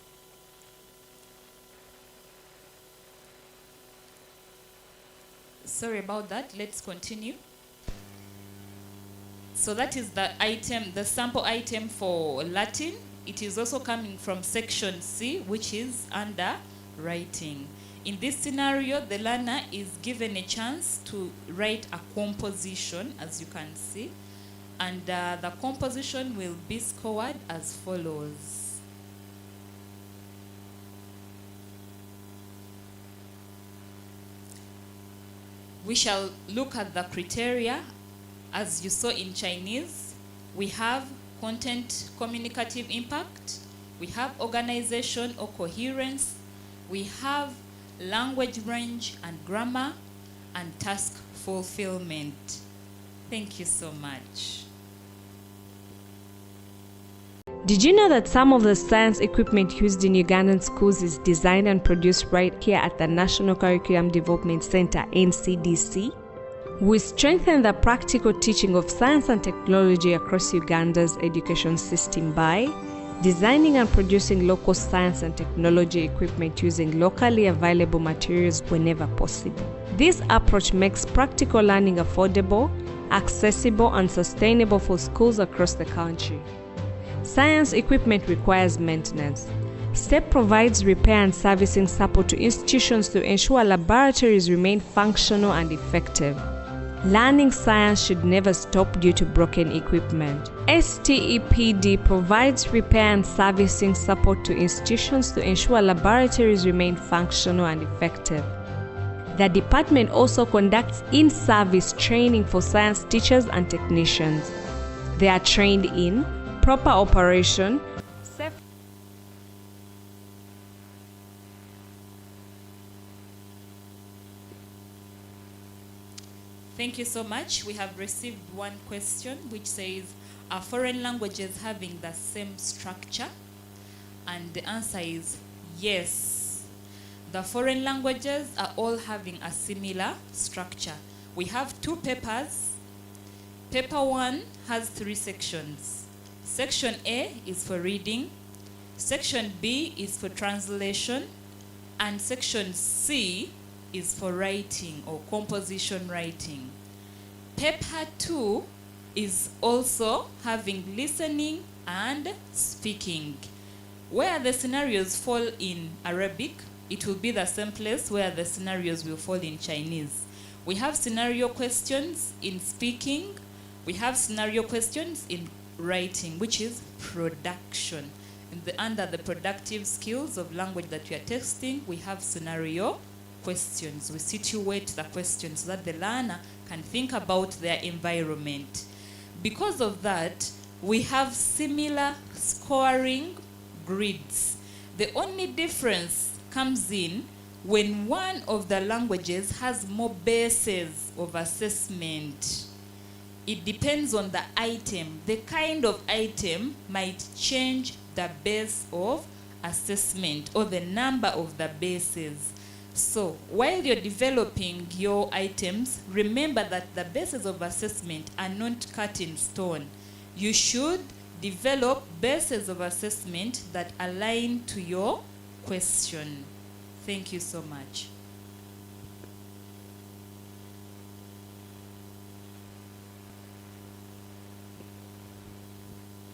F: Sorry about that. Let's continue. So that is the item, the sample item for Latin. It is also coming from section C, which is under writing. In this scenario, the learner is given a chance to write a composition, as you can see, and the composition will be scored as follows. We shall look at the criteria. As you saw in Chinese, we have content communicative impact, we have organization or coherence, we have language range and grammar, and task fulfillment. Thank you so much.
B: Did you know that some of the science equipment used in Ugandan schools is designed and produced right here at the National Curriculum Development Center, NCDC? We strengthen the practical teaching of science and technology across Uganda's education system by designing and producing local science and technology equipment using locally available materials whenever possible. This approach makes practical learning affordable, accessible, and sustainable for schools across the country. Science equipment requires maintenance. STEP provides repair and servicing support to institutions to ensure laboratories remain functional and effective. Learning science should never stop due to broken equipment. STEPD provides repair and servicing support to institutions to ensure laboratories remain functional and effective. The department also conducts in-service training for science teachers and technicians. They are trained in proper operation,
F: Thank you so much. We have received one question which says, are foreign languages having the same structure? And the answer is yes. The foreign languages are all having a similar structure. We have two papers. Paper 1 has 3 sections. Section A is for reading, Section B is for translation, and Section C is for writing or composition writing. Paper 2 is also having listening and speaking. Where the scenarios fall in Arabic, it will be the same place where the scenarios will fall in Chinese. We have scenario questions in speaking, we have scenario questions in writing, which is production. And under the productive skills of language that we are testing, we have scenario questions. We situate the questions so that the learner can think about their environment. Because of that, we have similar scoring grids. The only difference comes in when one of the languages has more bases of assessment. it depends on the item. The kind of item might change the base of assessment or the number of the bases. So while you're developing your items, remember that the bases of assessment are not cut in stone. You should develop bases of assessment that align to your question. Thank you so much.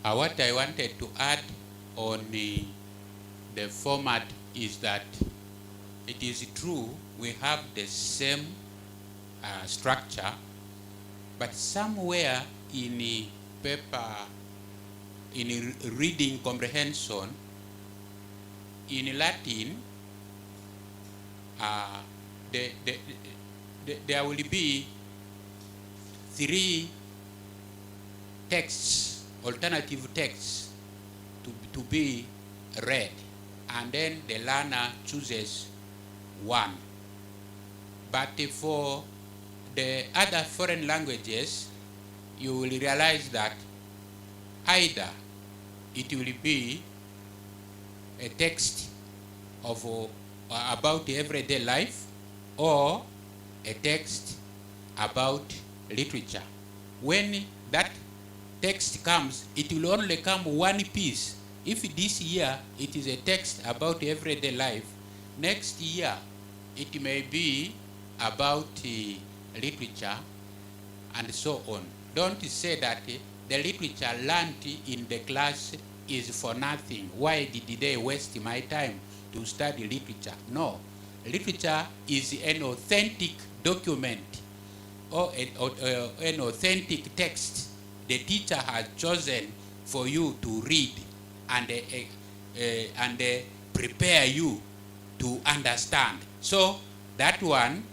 E: What I wanted to add on the format is that it is true we have the same structure, but somewhere in the paper, in reading comprehension, in Latin, there will be 3 texts, alternative texts to be read, and then the learner chooses one. But for the other foreign languages, you will realize that either it will be a text of about everyday life or a text about literature. When that text comes, it will only come one piece. If this year it is a text about everyday life, next year it may be about literature and so on. Don't say that the literature learned in the class is for nothing. Why did they waste my time to study literature? No. Literature is an authentic document or an authentic text the teacher has chosen for you to read and prepare you to understand. So that one,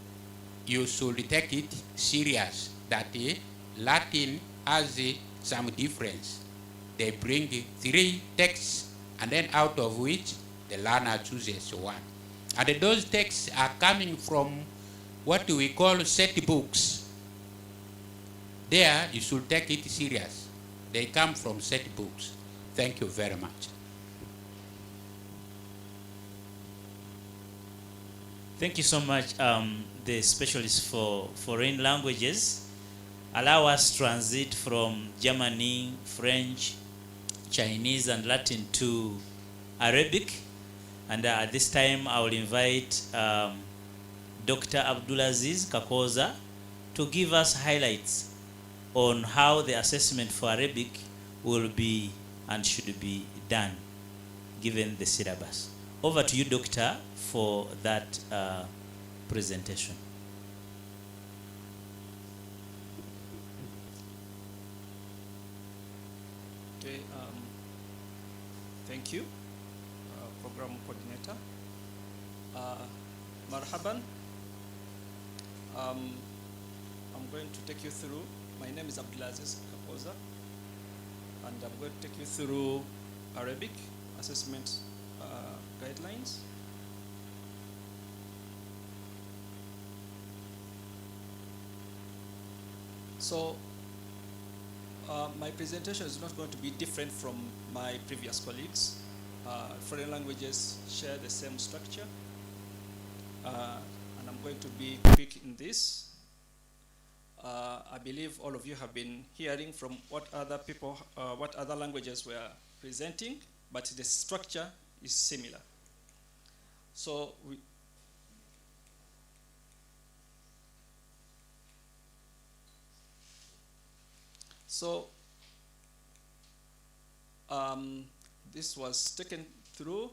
E: you should take it serious, that Latin has some difference. They bring 3 texts, and then out of which the learner chooses one. And those texts are coming from what we call set books. There, you should take it serious. They come from set books. Thank you very much.
A: Thank you so much, the specialist for foreign languages. Allow us to transit from Germany, French, Chinese, and Latin to Arabic. And at this time, I will invite Dr. Abdulaziz Kakoza to give us highlights on how the assessment for Arabic will be and should be done, given the syllabus. Over to you, Doctor, for that presentation.
G: Okay, thank you, Program Coordinator. Marhaban. I'm going to take you through, my name is Abdulaziz Kakoza, and I'm going to take you through Arabic assessment guidelines. So my presentation is not going to be different from my previous colleagues. Foreign languages share the same structure, and I'm going to be quick in this. I believe all of you have been hearing from what other people, what other languages were presenting, but the structure is similar. So this was taken through,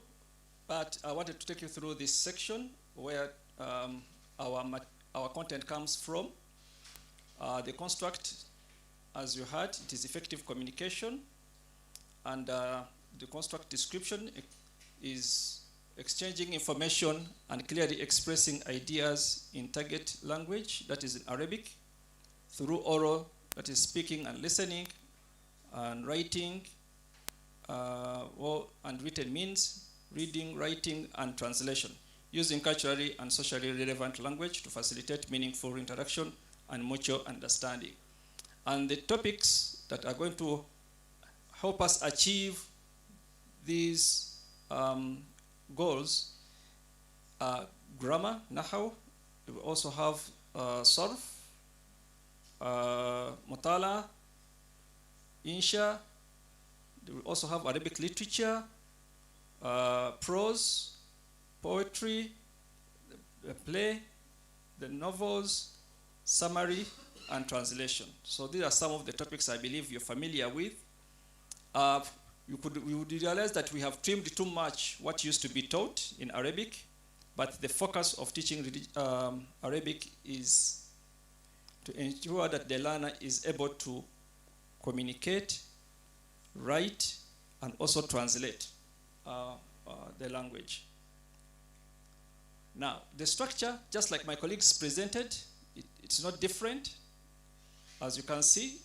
G: but I wanted to take you through this section where our content comes from. The construct, as you heard, it is effective communication, and the construct description is exchanging information and clearly expressing ideas in target language, that is in Arabic, through oral, that is speaking and listening, and writing, and written means reading, writing, and translation, using culturally and socially relevant language to facilitate meaningful interaction and mutual understanding. And the topics that are going to help us achieve these goals are grammar, nahaw. We also have sarf, mutala, insha. We also have Arabic literature, prose, poetry, the play, the novels, summary, and translation. So these are some of the topics I believe you're familiar with. You would realize that we have trimmed too much what used to be taught in Arabic, but the focus of teaching Arabic is to ensure that the learner is able to communicate, write, and also translate the language. Now, the structure, just like my colleagues presented, it's not different. As you can see,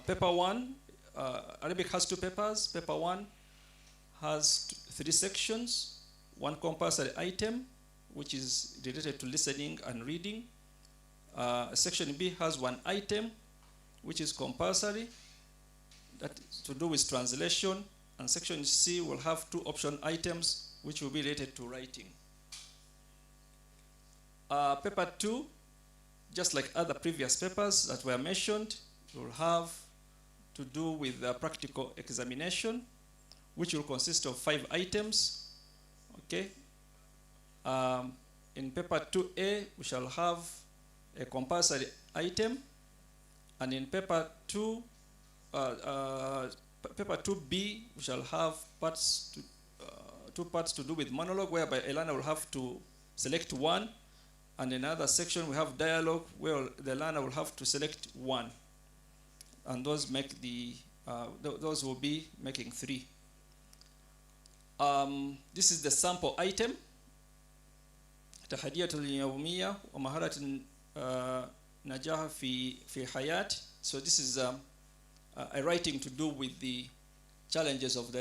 G: paper 1, Arabic has 2 papers. Paper 1 has 3 sections, 1 compulsory item, which is related to listening and reading. Section B has 1 item, which is compulsory, that is to do with translation. And section C will have 2 option items, which will be related to writing. Paper 2, just like other previous papers that were mentioned, will have to do with the practical examination, which will consist of 5 items. Okay. In paper 2A, we shall have a compulsory item, and in paper 2, paper 2B, we shall have parts 2 parts to do with monologue, whereby a learner will have to select 1, and in another section we have dialogue, where the learner will have to select 1. And those make the those will be making 3. This is the sample item. تحديات اليومية ومهارة نجاح في حياة. So this is a writing to do with the challenges of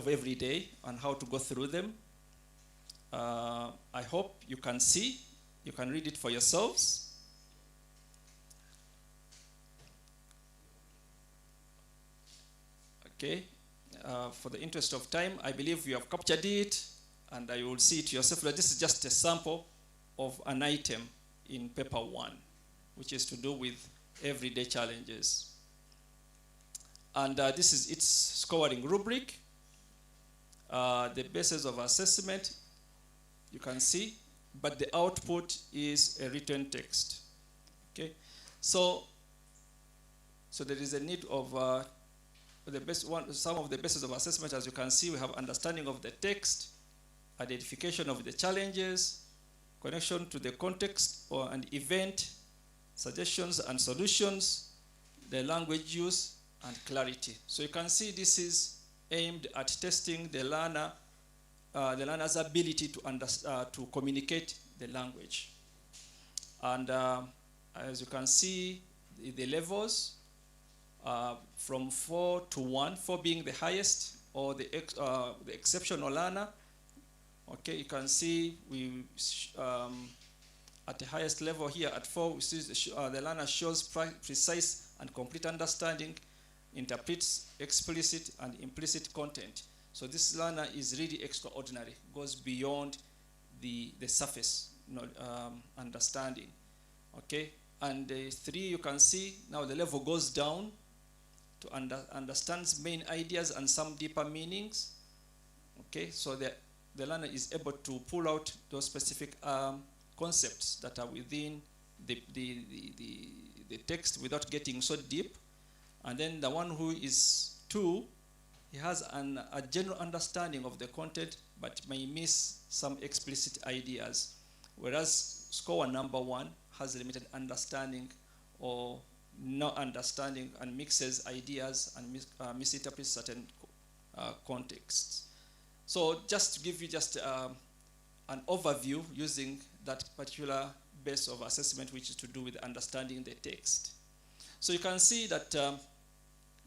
G: every day and how to go through them. I hope you can see, you can read it for yourselves. Okay, for the interest of time, I believe you have captured it, and I will see it yourself. This is just a sample of an item in paper 1, which is to do with everyday challenges. And this is its scoring rubric. The basis of assessment, you can see, but the output is a written text. Okay, so there is a need of some of the basis of assessment. As you can see, we have understanding of the text, identification of the challenges, connection to the context or an event, suggestions and solutions, the language use, and clarity. So you can see this is aimed at testing the learner's ability to communicate the language. And as you can see, the levels from 4 to 1, 4 being the highest or the exceptional learner. Okay, you can see we at the highest level here at 4, we see the learner shows precise and complete understanding, interprets explicit and implicit content. So this learner is really extraordinary, goes beyond the surface understanding. Okay, and 3, you can see now the level goes down to understands main ideas and some deeper meanings. Okay, so the learner is able to pull out those specific concepts that are within the text without getting so deep. And then the one who is 2, he has a general understanding of the content but may miss some explicit ideas, whereas score number 1 has limited understanding or no understanding and mixes ideas and misinterprets certain contexts. So just to give you just an overview using that particular base of assessment, which is to do with understanding the text. So you can see that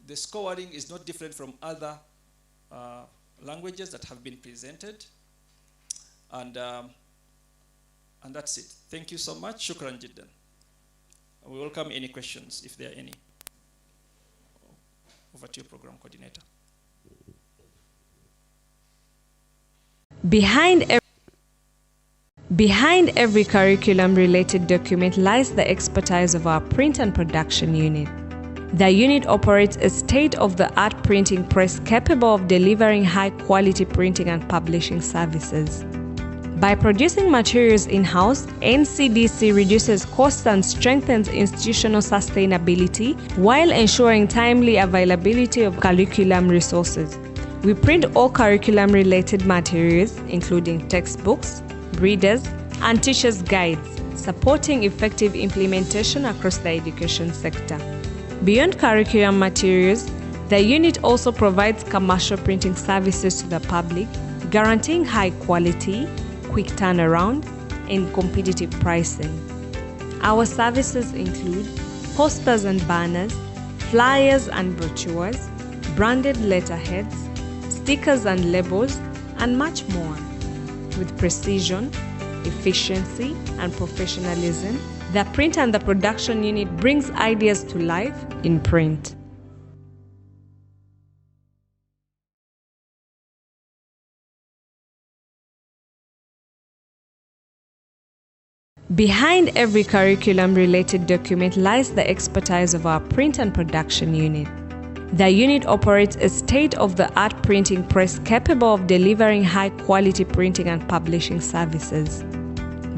G: the scoring is not different from other languages that have been presented. And that's it. Thank you so much. Shukran jiddan. We welcome any questions if there are any. Over to you, Program Coordinator.
B: Behind every curriculum-related document lies the expertise of our print and production unit. The unit operates a state-of-the-art printing press capable of delivering high-quality printing and publishing services. By producing materials in-house, NCDC reduces costs and strengthens institutional sustainability while ensuring timely availability of curriculum resources. We print all curriculum-related materials, including textbooks, readers, and teachers' guides, supporting effective implementation across the education sector. Beyond curriculum materials, the unit also provides commercial printing services to the public, guaranteeing high quality, quick turnaround, and competitive pricing. Our services include posters and banners, flyers and brochures, branded letterheads, stickers and labels, and much more. With precision, efficiency, and professionalism, the print and the production unit brings ideas to life in print. Behind every curriculum-related document lies the expertise of our print and production unit. The unit operates a state-of-the-art printing press capable of delivering high-quality printing and publishing services.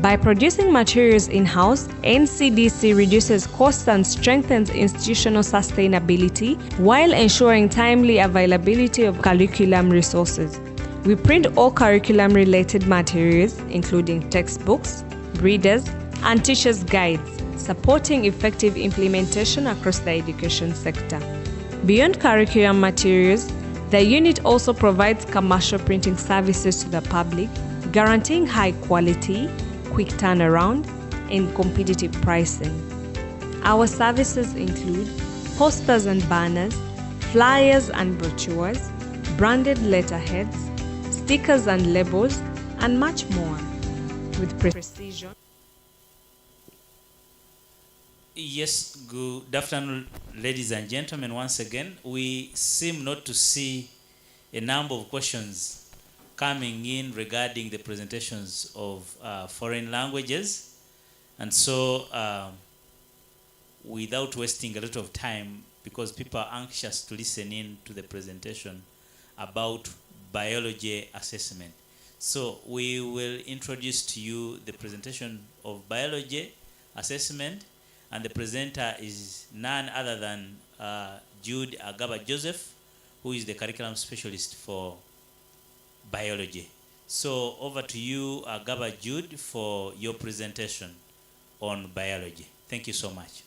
B: By producing materials in-house, NCDC reduces costs and strengthens institutional sustainability while ensuring timely availability of curriculum resources. We print all curriculum-related materials, including textbooks, readers, and teachers' guides, supporting effective implementation across the education sector. Beyond curriculum materials, the unit also provides commercial printing services to the public, guaranteeing high quality, quick turnaround, and competitive pricing. Our services include posters and banners, flyers and brochures, branded letterheads, stickers and labels, and much more. With precision.
A: Yes, good afternoon, ladies and gentlemen. Once again, we seem not to see a number of questions coming in regarding the presentations of foreign languages. And so, without wasting a lot of time, because people are anxious to listen in to the presentation about biology assessment. So we will introduce to you the presentation of biology assessment, and the presenter is none other than Jude Agaba Joseph, who is the curriculum specialist for biology. So over to you, Agaba Jude, for your presentation on biology. Thank you so much.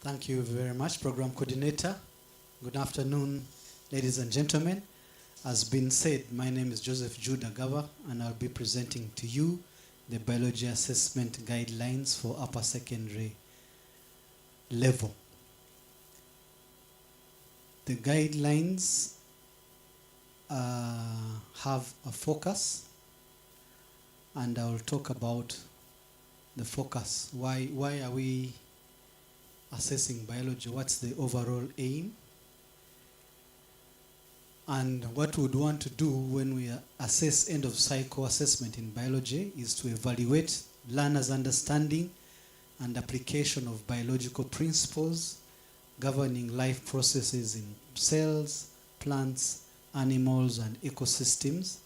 H: Thank you very much, Program Coordinator. Good afternoon, ladies and gentlemen. As been said, my name is Joseph Jude Agaba, and I'll be presenting to you the biology assessment guidelines for upper secondary level. The guidelines have a focus, and I will talk about the focus. Why are we assessing biology? What's the overall aim? And what we would want to do when we assess end of cycle assessment in biology is to evaluate learners' understanding and application of biological principles governing life processes in cells, plants, animals, and ecosystems,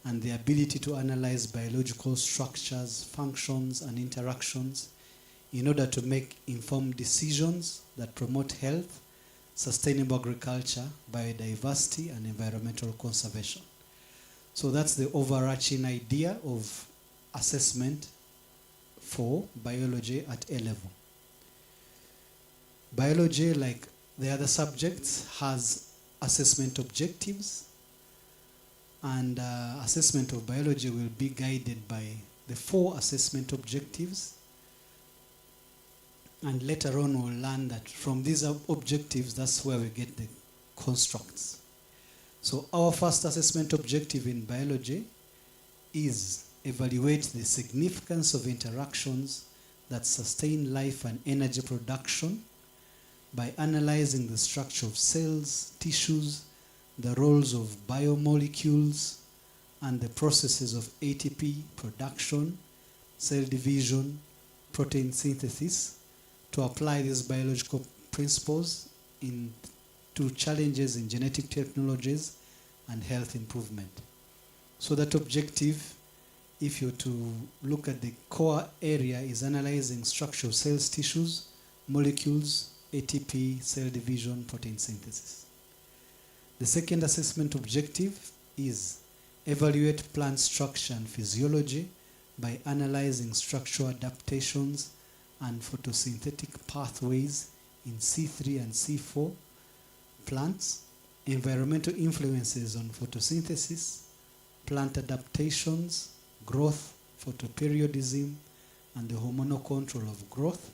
H: and the ability to analyze biological structures, functions, and interactions in order to make informed decisions that promote health, sustainable agriculture, biodiversity, and environmental conservation. So that's the overarching idea of assessment for biology at A level. Biology, like the other subjects, has assessment objectives, and assessment of biology will be guided by the 4 assessment objectives. And later on we'll learn that from these objectives, that's where we get the constructs. So our first assessment objective in biology is evaluate the significance of interactions that sustain life and energy production by analyzing the structure of cells, tissues, the roles of biomolecules, and the processes of ATP production, cell division, protein synthesis, to apply these biological principles to challenges in genetic technologies and health improvement. So that objective, if you're to look at the core area, is analyzing structure of cells, tissues, molecules, ATP, cell division, protein synthesis. The second assessment objective is evaluate plant structure and physiology by analyzing structural adaptations and photosynthetic pathways in C3 and C4 plants, environmental influences on photosynthesis, plant adaptations, growth, photoperiodism, and the hormonal control of growth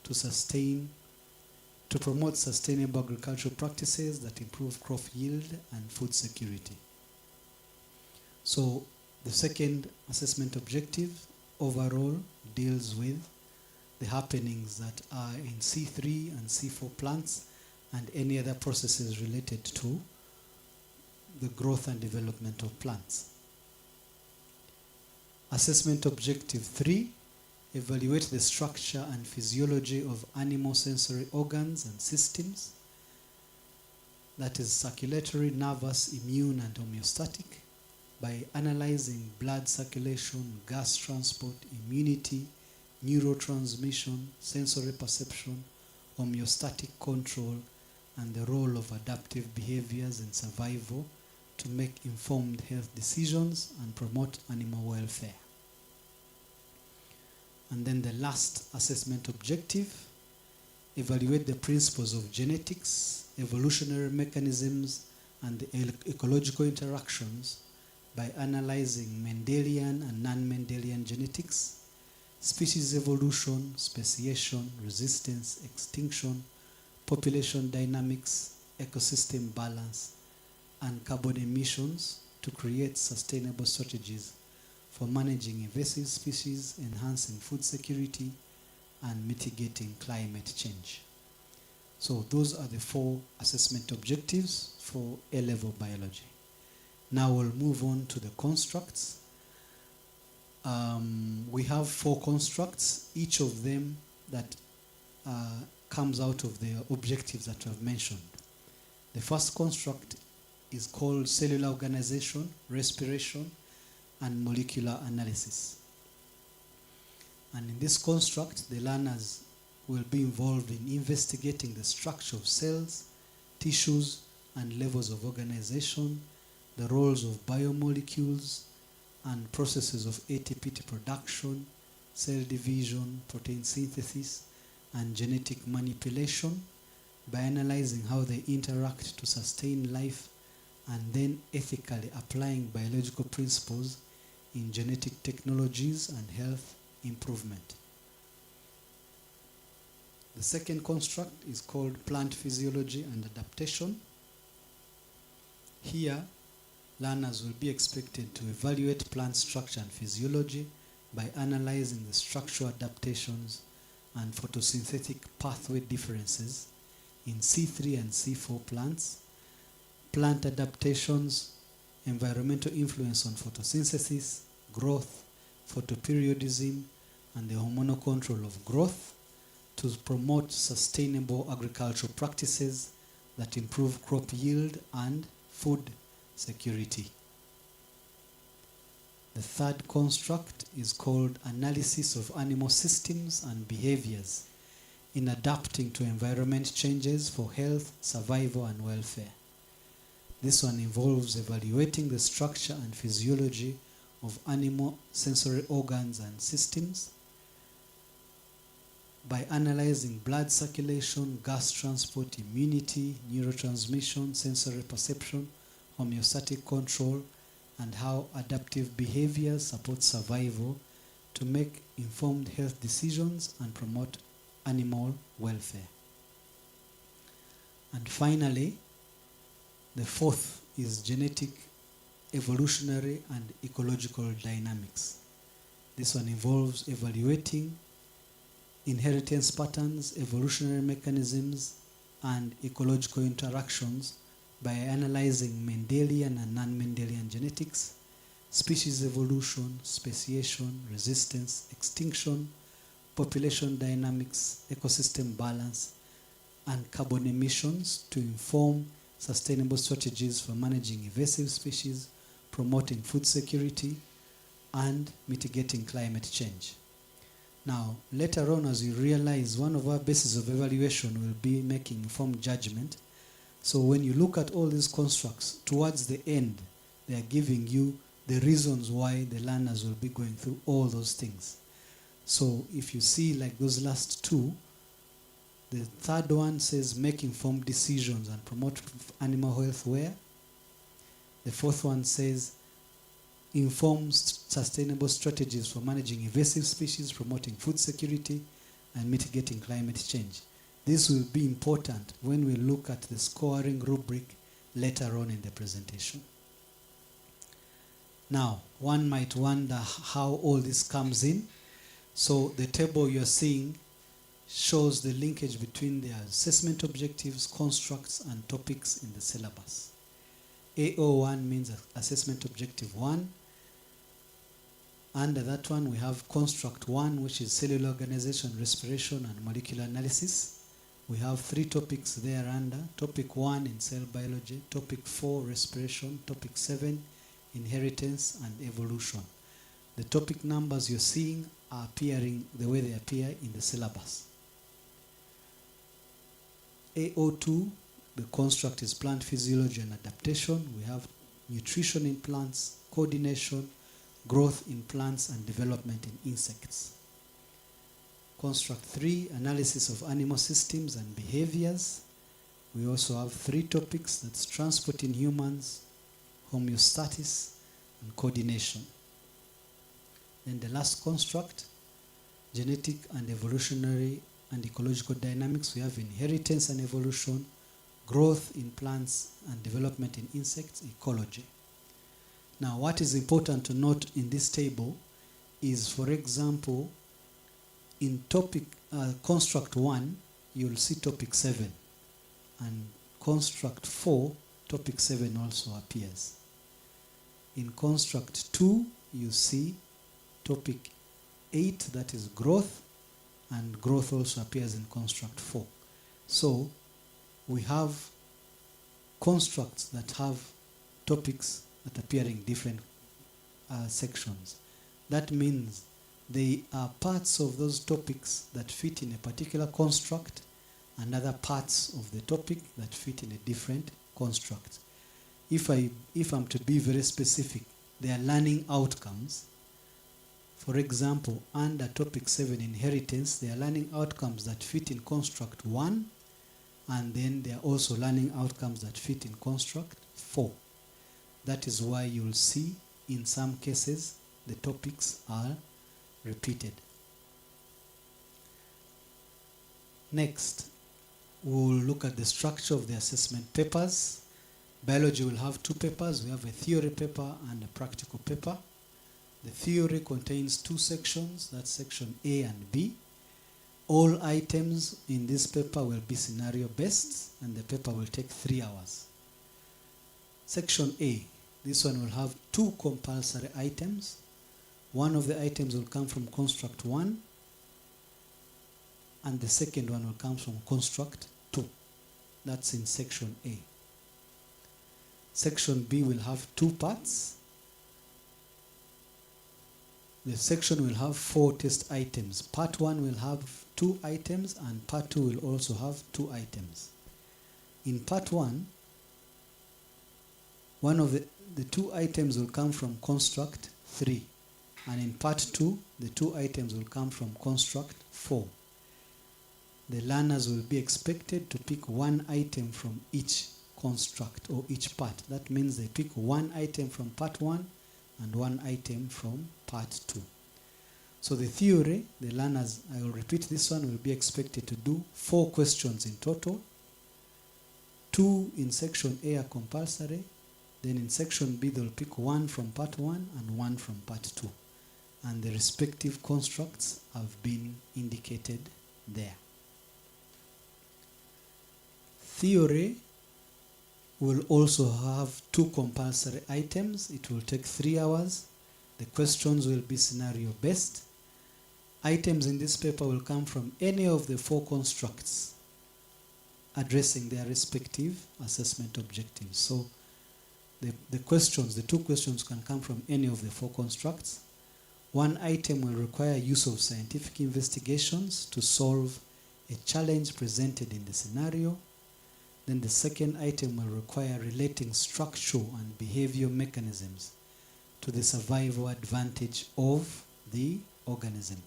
H: to promote sustainable agricultural practices that improve crop yield and food security. So the second assessment objective overall deals with the happenings that are in C3 and C4 plants and any other processes related to the growth and development of plants. Assessment objective 3, evaluate the structure and physiology of animal sensory organs and systems, that is circulatory, nervous, immune, and homeostatic, by analyzing blood circulation, gas transport, immunity, neurotransmission, sensory perception, homeostatic control, and the role of adaptive behaviors in survival to make informed health decisions and promote animal welfare. And then the last assessment objective, evaluate the principles of genetics, evolutionary mechanisms, and the ecological interactions by analyzing Mendelian and non-Mendelian genetics, species evolution, speciation, resistance, extinction, population dynamics, ecosystem balance, and carbon emissions to create sustainable strategies for managing invasive species, enhancing food security, and mitigating climate change. So those are the 4 assessment objectives for A-level biology. Now we'll move on to the constructs. We have 4 constructs, each of them that comes out of the objectives that I've mentioned. The first construct is called cellular organization, respiration, and molecular analysis. And in this construct, the learners will be involved in investigating the structure of cells, tissues, and levels of organization, the roles of biomolecules, and processes of ATP production, cell division, protein synthesis, and genetic manipulation by analyzing how they interact to sustain life and then ethically applying biological principles in genetic technologies and health improvement. The second construct is called plant physiology and adaptation. Here, learners will be expected to evaluate plant structure and physiology by analyzing the structural adaptations and photosynthetic pathway differences in C3 and C4 plants, plant adaptations, environmental influence on photosynthesis, growth, photoperiodism, and the hormonal control of growth to promote sustainable agricultural practices that improve crop yield and food security. The third construct is called analysis of animal systems and behaviors in adapting to environment changes for health, survival, and welfare. This one involves evaluating the structure and physiology of animal sensory organs and systems by analyzing blood circulation, gas transport, immunity, neurotransmission, sensory perception, homeostatic control, and how adaptive behaviors support survival to make informed health decisions and promote animal welfare. And finally, the fourth is genetic, evolutionary, and ecological dynamics. This one involves evaluating inheritance patterns, evolutionary mechanisms, and ecological interactions by analyzing Mendelian and non-Mendelian genetics, species evolution, speciation, resistance, extinction, population dynamics, ecosystem balance, and carbon emissions to inform sustainable strategies for managing invasive species, promoting food security, and mitigating climate change. Now, later on, as you realize, one of our bases of evaluation will be making informed judgment. So when you look at all these constructs, towards the end, they are giving you the reasons why the learners will be going through all those things. So if you see like those last two, the third one says make informed decisions and promote animal health where. The fourth one says inform sustainable strategies for managing invasive species, promoting food security, and mitigating climate change. This will be important when we look at the scoring rubric later on in the presentation. Now, one might wonder how all this comes in. So the table you're seeing shows the linkage between the assessment objectives, constructs, and topics in the syllabus. AO1 means assessment objective 1. Under that one, we have construct 1, which is cellular organization, respiration, and molecular analysis. We have 3 topics there under. Topic 1 in cell biology, topic 4 respiration, topic 7 inheritance and evolution. The topic numbers you're seeing are appearing the way they appear in the syllabus. AO2, the construct is plant physiology and adaptation. We have nutrition in plants, coordination, growth in plants, and development in insects. Construct 3, analysis of animal systems and behaviors. We also have 3 topics, that's transport in humans, homeostasis, and coordination. Then the last construct, genetic and evolutionary and ecological dynamics. We have inheritance and evolution, growth in plants, and development in insects, ecology. Now, what is important to note in this table is, for example, in topic construct 1, you'll see topic 7, and construct 4, topic 7 also appears. In construct 2, you see topic 8, that is growth, and growth also appears in construct 4. So we have constructs that have topics that appear in different sections. That means they are parts of those topics that fit in a particular construct and other parts of the topic that fit in a different construct. If I'm to be very specific, they are learning outcomes. For example, under topic 7, inheritance, they are learning outcomes that fit in construct 1, and then they are also learning outcomes that fit in construct 4. That is why you'll see in some cases the topics are repeated. Next, we'll look at the structure of the assessment papers. Biology will have 2 papers. We have a theory paper and a practical paper. The theory contains 2 sections, that's section A and B. All items in this paper will be scenario based, and the paper will take 3 hours. Section A, this one will have 2 compulsory items. One of the items will come from construct 1, and the second one will come from construct 2. That's in section A. Section B will have 2 parts. The section will have 4 test items. Part 1 will have 2 items, and part 2 will also have 2 items. In part 1, one of the 2 items will come from construct 3. And in part 2, the 2 items will come from construct 4. The learners will be expected to pick 1 item from each construct or each part. That means they pick 1 item from part 1 and 1 item from part 2. So the theory, the learners, I will repeat this one, will be expected to do 4 questions in total. 2 in section A are compulsory. Then in section B, they'll pick 1 from part 1 and 1 from part 2. And the respective constructs have been indicated there. Theory will also have 2 compulsory items. It will take 3 hours. The questions will be scenario based. Items in this paper will come from any of the 4 constructs addressing their respective assessment objectives. So the questions, the 2 questions can come from any of the 4 constructs. 1 item will require use of scientific investigations to solve a challenge presented in the scenario. Then the second item will require relating structural and behavioral mechanisms to the survival advantage of the organism.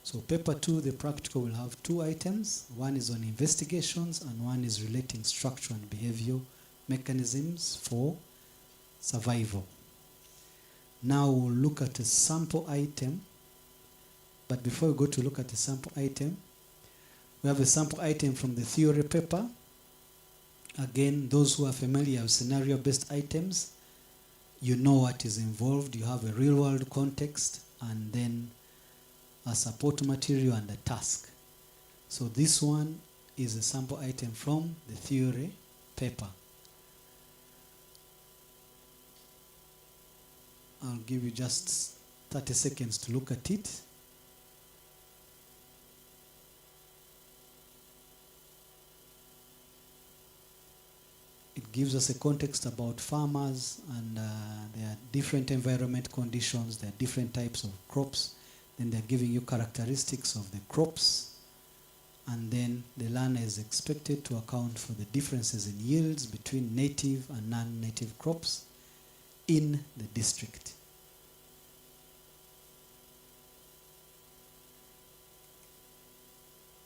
H: So paper 2, the practical, will have 2 items. 1 is on investigations and 1 is relating structural and behavioral mechanisms for survival. Now we'll look at a sample item. But before we go to look at the sample item, we have a sample item from the theory paper. Again, those who are familiar with scenario-based items, you know what is involved. You have a real-world context and then a support material and a task. So this one is a sample item from the theory paper. I'll give you just 30 seconds to look at it. It gives us a context about farmers and there are different environment conditions, there are different types of crops. Then they're giving you characteristics of the crops. And then the learner is expected to account for the differences in yields between native and non-native crops in the district.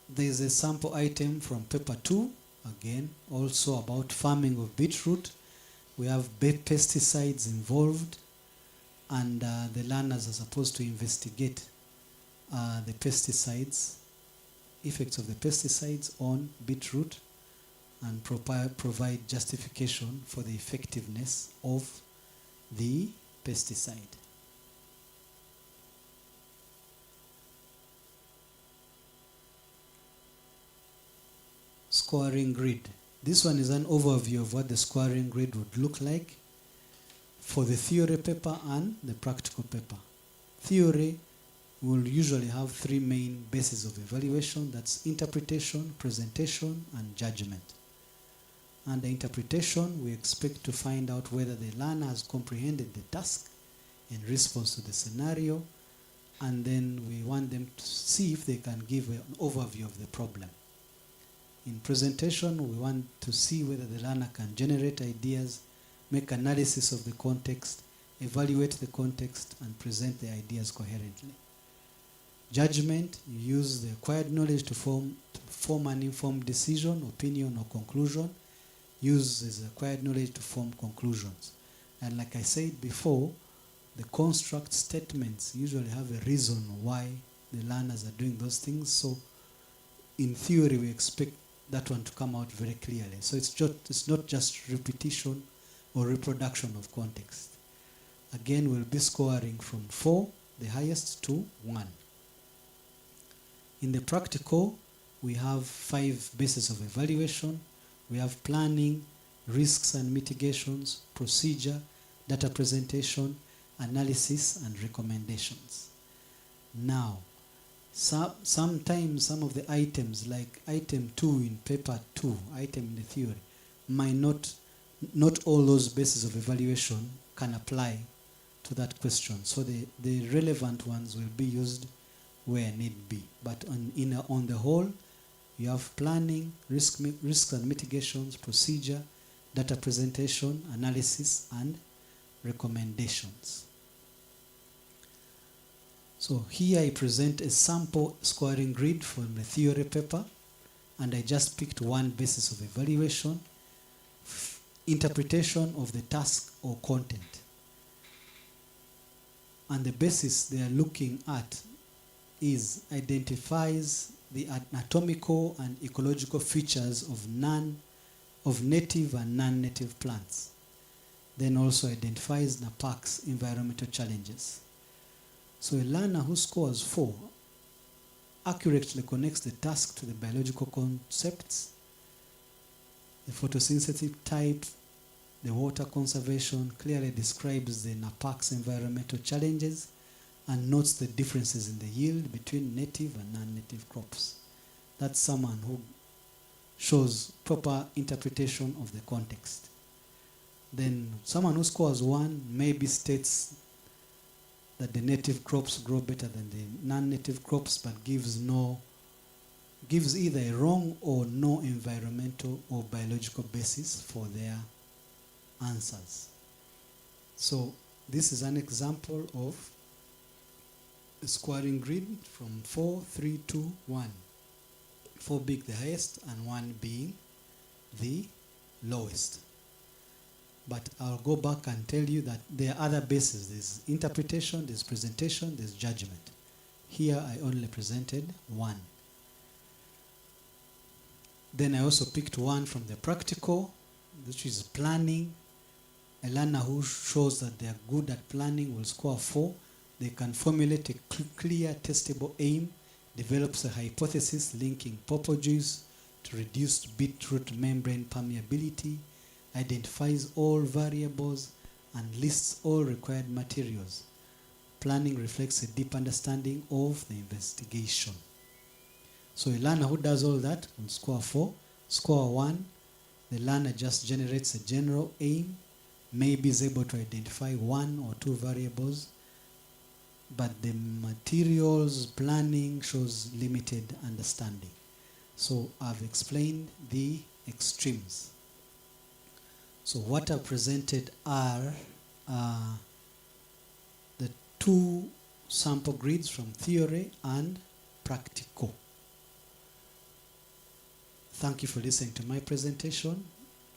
H: There is a sample item from paper 2, again, also about farming of beetroot. We have pesticides involved, and the learners are supposed to investigate the pesticides, effects of the pesticides on beetroot, and provide justification for the effectiveness of the pesticide. Scoring grid. This one is an overview of what the scoring grid would look like for the theory paper and the practical paper. Theory will usually have 3 main bases of evaluation. That's interpretation, presentation, and judgment. Under interpretation, we expect to find out whether the learner has comprehended the task in response to the scenario, and then we want them to see if they can give an overview of the problem. In presentation, we want to see whether the learner can generate ideas, make analysis of the context, evaluate the context, and present the ideas coherently. Judgment, you use the acquired knowledge to form an informed decision, opinion, or conclusion. Uses acquired knowledge to form conclusions. And like I said before, the construct statements usually have a reason why the learners are doing those things. So in theory, we expect that one to come out very clearly. So it's not just repetition or reproduction of context. Again, we'll be scoring from 4, the highest, to 1. In the practical, we have 5 bases of evaluation. We have planning, risks and mitigations, procedure, data presentation, analysis, and recommendations. Now, sometimes some of the items, like item 2 in paper 2, item in the theory, might not all those bases of evaluation can apply to that question. So the relevant ones will be used where need be. But on the whole, you have planning, risks and mitigations, procedure, data presentation, analysis, and recommendations. So here I present a sample scoring grid from the theory paper, and I just picked 1 basis of evaluation, interpretation of the task or content. And the basis they are looking at is identifies the anatomical and ecological features of native and non-native plants. Then also identifies NAPAC's environmental challenges. So a learner who scores 4 accurately connects the task to the biological concepts, the photosynthetic type, the water conservation, clearly describes the NAPAC's environmental challenges and notes the differences in the yield between native and non-native crops. That's someone who shows proper interpretation of the context. Then someone who scores 1 maybe states that the native crops grow better than the non-native crops, but gives either a wrong or no environmental or biological basis for their answers. So this is an example of a scoring grid from 4, 3, 2, 1. 4 being the highest and 1 being the lowest. But I'll go back and tell you that there are other bases. There's interpretation, there's presentation, there's judgment. Here I only presented 1. Then I also picked 1 from the practical, which is planning. A learner who shows that they are good at planning will score 4. They can formulate a clear, testable aim, develops a hypothesis linking purple juice to reduced beetroot membrane permeability, identifies all variables, and lists all required materials. Planning reflects a deep understanding of the investigation. So a learner who does all that will score 4. Score 1, the learner just generates a general aim, maybe is able to identify 1 or 2 variables, but the materials planning shows limited understanding. So I've explained the extremes. So what I've presented are the 2 sample grids from theory and practical. Thank you for listening to my presentation.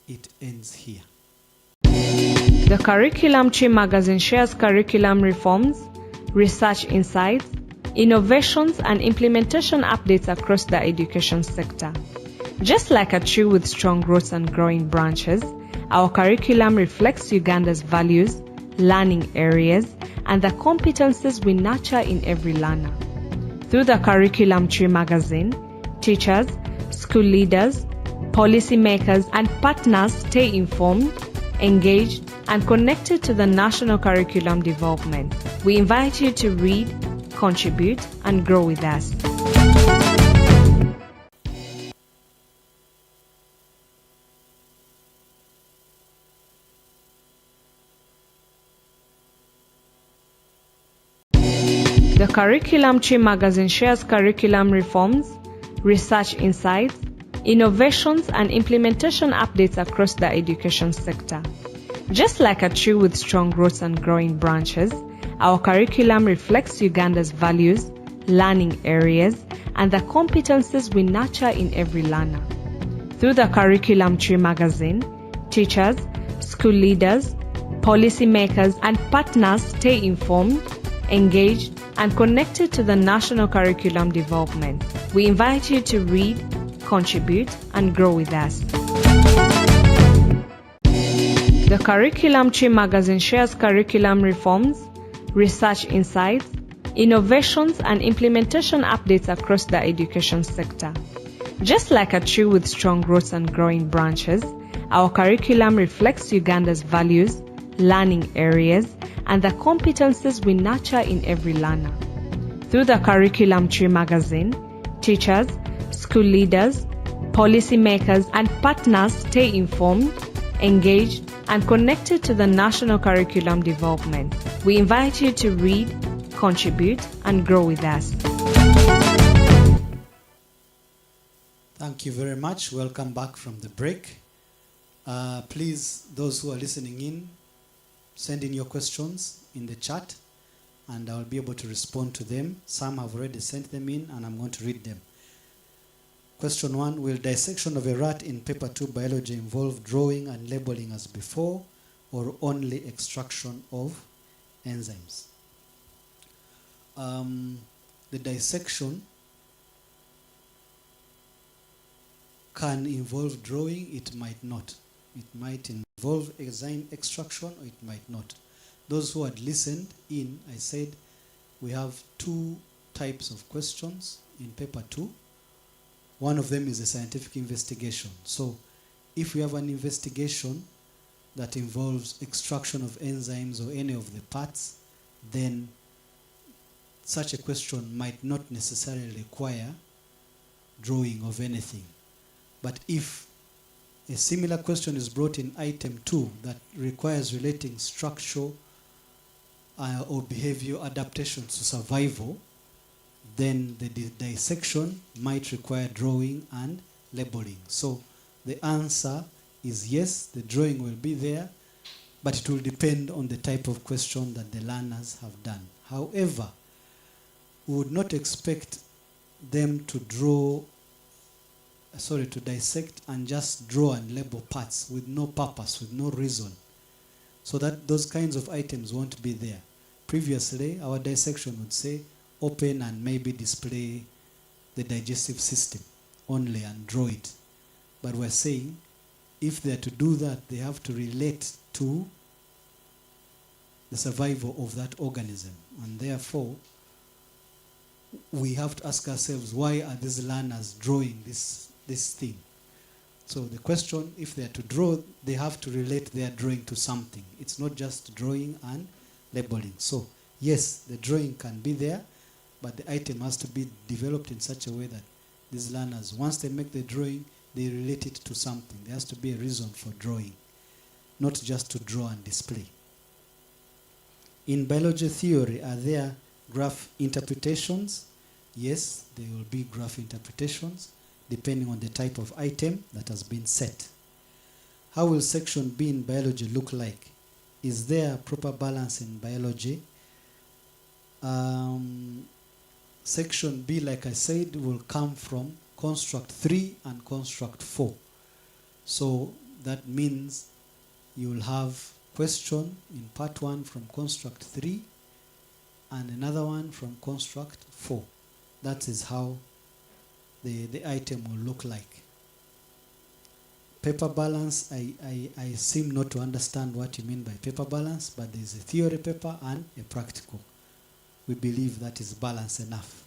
H: It ends here.
B: The Curriculum Tree magazine shares curriculum reforms, research insights, innovations, and implementation updates across the education sector. Just like a tree with strong roots and growing branches, our curriculum reflects Uganda's values, learning areas, and the competencies we nurture in every learner. Through the Curriculum Tree magazine, teachers, school leaders, policymakers, and partners stay informed, engaged, and connected to the national curriculum development. We invite you to read, contribute, and grow with us. The Curriculum Tree magazine shares curriculum reforms, research insights, innovations, and implementation updates across the education sector. Just like a tree with strong roots and growing branches, our curriculum reflects Uganda's values, learning areas, and the competencies we nurture in every learner. Through the Curriculum Tree magazine, teachers, school leaders, policymakers, and partners stay informed, engaged, and connected to the national curriculum development. We invite you to read, contribute, and grow with us. The Curriculum Tree magazine shares curriculum reforms, research insights, innovations, and implementation updates across the education sector. Just like a tree with strong roots and growing branches, our curriculum reflects Uganda's values, learning areas, and the competencies we nurture in every learner. Through the Curriculum Tree magazine, teachers, school leaders, policymakers, and partners stay informed, engaged, and connected to the national curriculum development. We invite you to read, contribute, and grow with us.
H: Thank you very much. Welcome back from the break. Please, those who are listening in, send in your questions in the chat and I'll be able to respond to them. Some have already sent them in and I'm going to read them. Question 1, will dissection of a rat in paper 2 biology involve drawing and labeling as before or only extraction of enzymes? the dissection can involve drawing, it might not. It might involve enzyme extraction, or it might not. Those who had listened in, I said we have two types of questions in paper 2. One of them is a scientific investigation. So if we have an investigation that involves extraction of enzymes or any of the parts, then such a question might not necessarily require drawing of anything. But if a similar question is brought in item 2 that requires relating structural or behavioral adaptations to survival, then the dissection might require drawing and labeling. So the answer is yes, the drawing will be there, but it will depend on the type of question that the learners have done. However, we would not expect them to to dissect and just draw and label parts with no purpose, with no reason. So that those kinds of items won't be there. Previously, our dissection would say open and maybe display the digestive system only and draw it. But we're saying if they're to do that, they have to relate to the survival of that organism. And therefore, we have to ask ourselves, why are these learners drawing this thing? So the question, if they're to draw, they have to relate their drawing to something. It's not just drawing and labeling. So yes, the drawing can be there, but the item has to be developed in such a way that these learners, once they make the drawing, they relate it to something. There has to be a reason for drawing, not just to draw and display. In biology theory, are there graph interpretations? Yes, there will be graph interpretations depending on the type of item that has been set. How will section B in biology look like? Is there a proper balance in biology? Section B, like I said, will come from construct 3 and construct 4. So that means you will have question in part 1 from construct 3 and another one from construct 4. That is how the item will look like. Paper balance, I seem not to understand what you mean by paper balance, but there is a theory paper and a practical. We believe that is balance enough.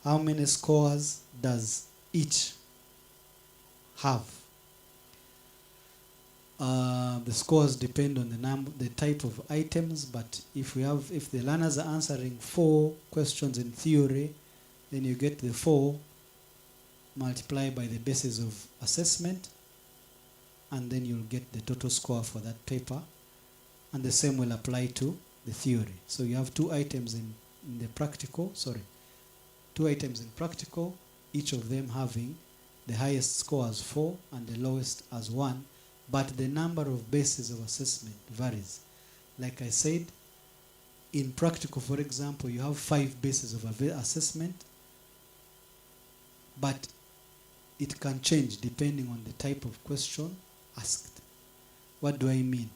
H: How many scores does each have? The scores depend on the type of items, but if the learners are answering 4 questions in theory, then you get the 4 multiplied by the basis of assessment, and then you'll get the total score for that paper, and the same will apply to the theory. So you have 2 items in the practical, 2 items in practical, each of them having the highest score as 4 and the lowest as 1, but the number of bases of assessment varies. Like I said, in practical, for example, you have 5 bases of assessment, but it can change depending on the type of question asked. What do I mean?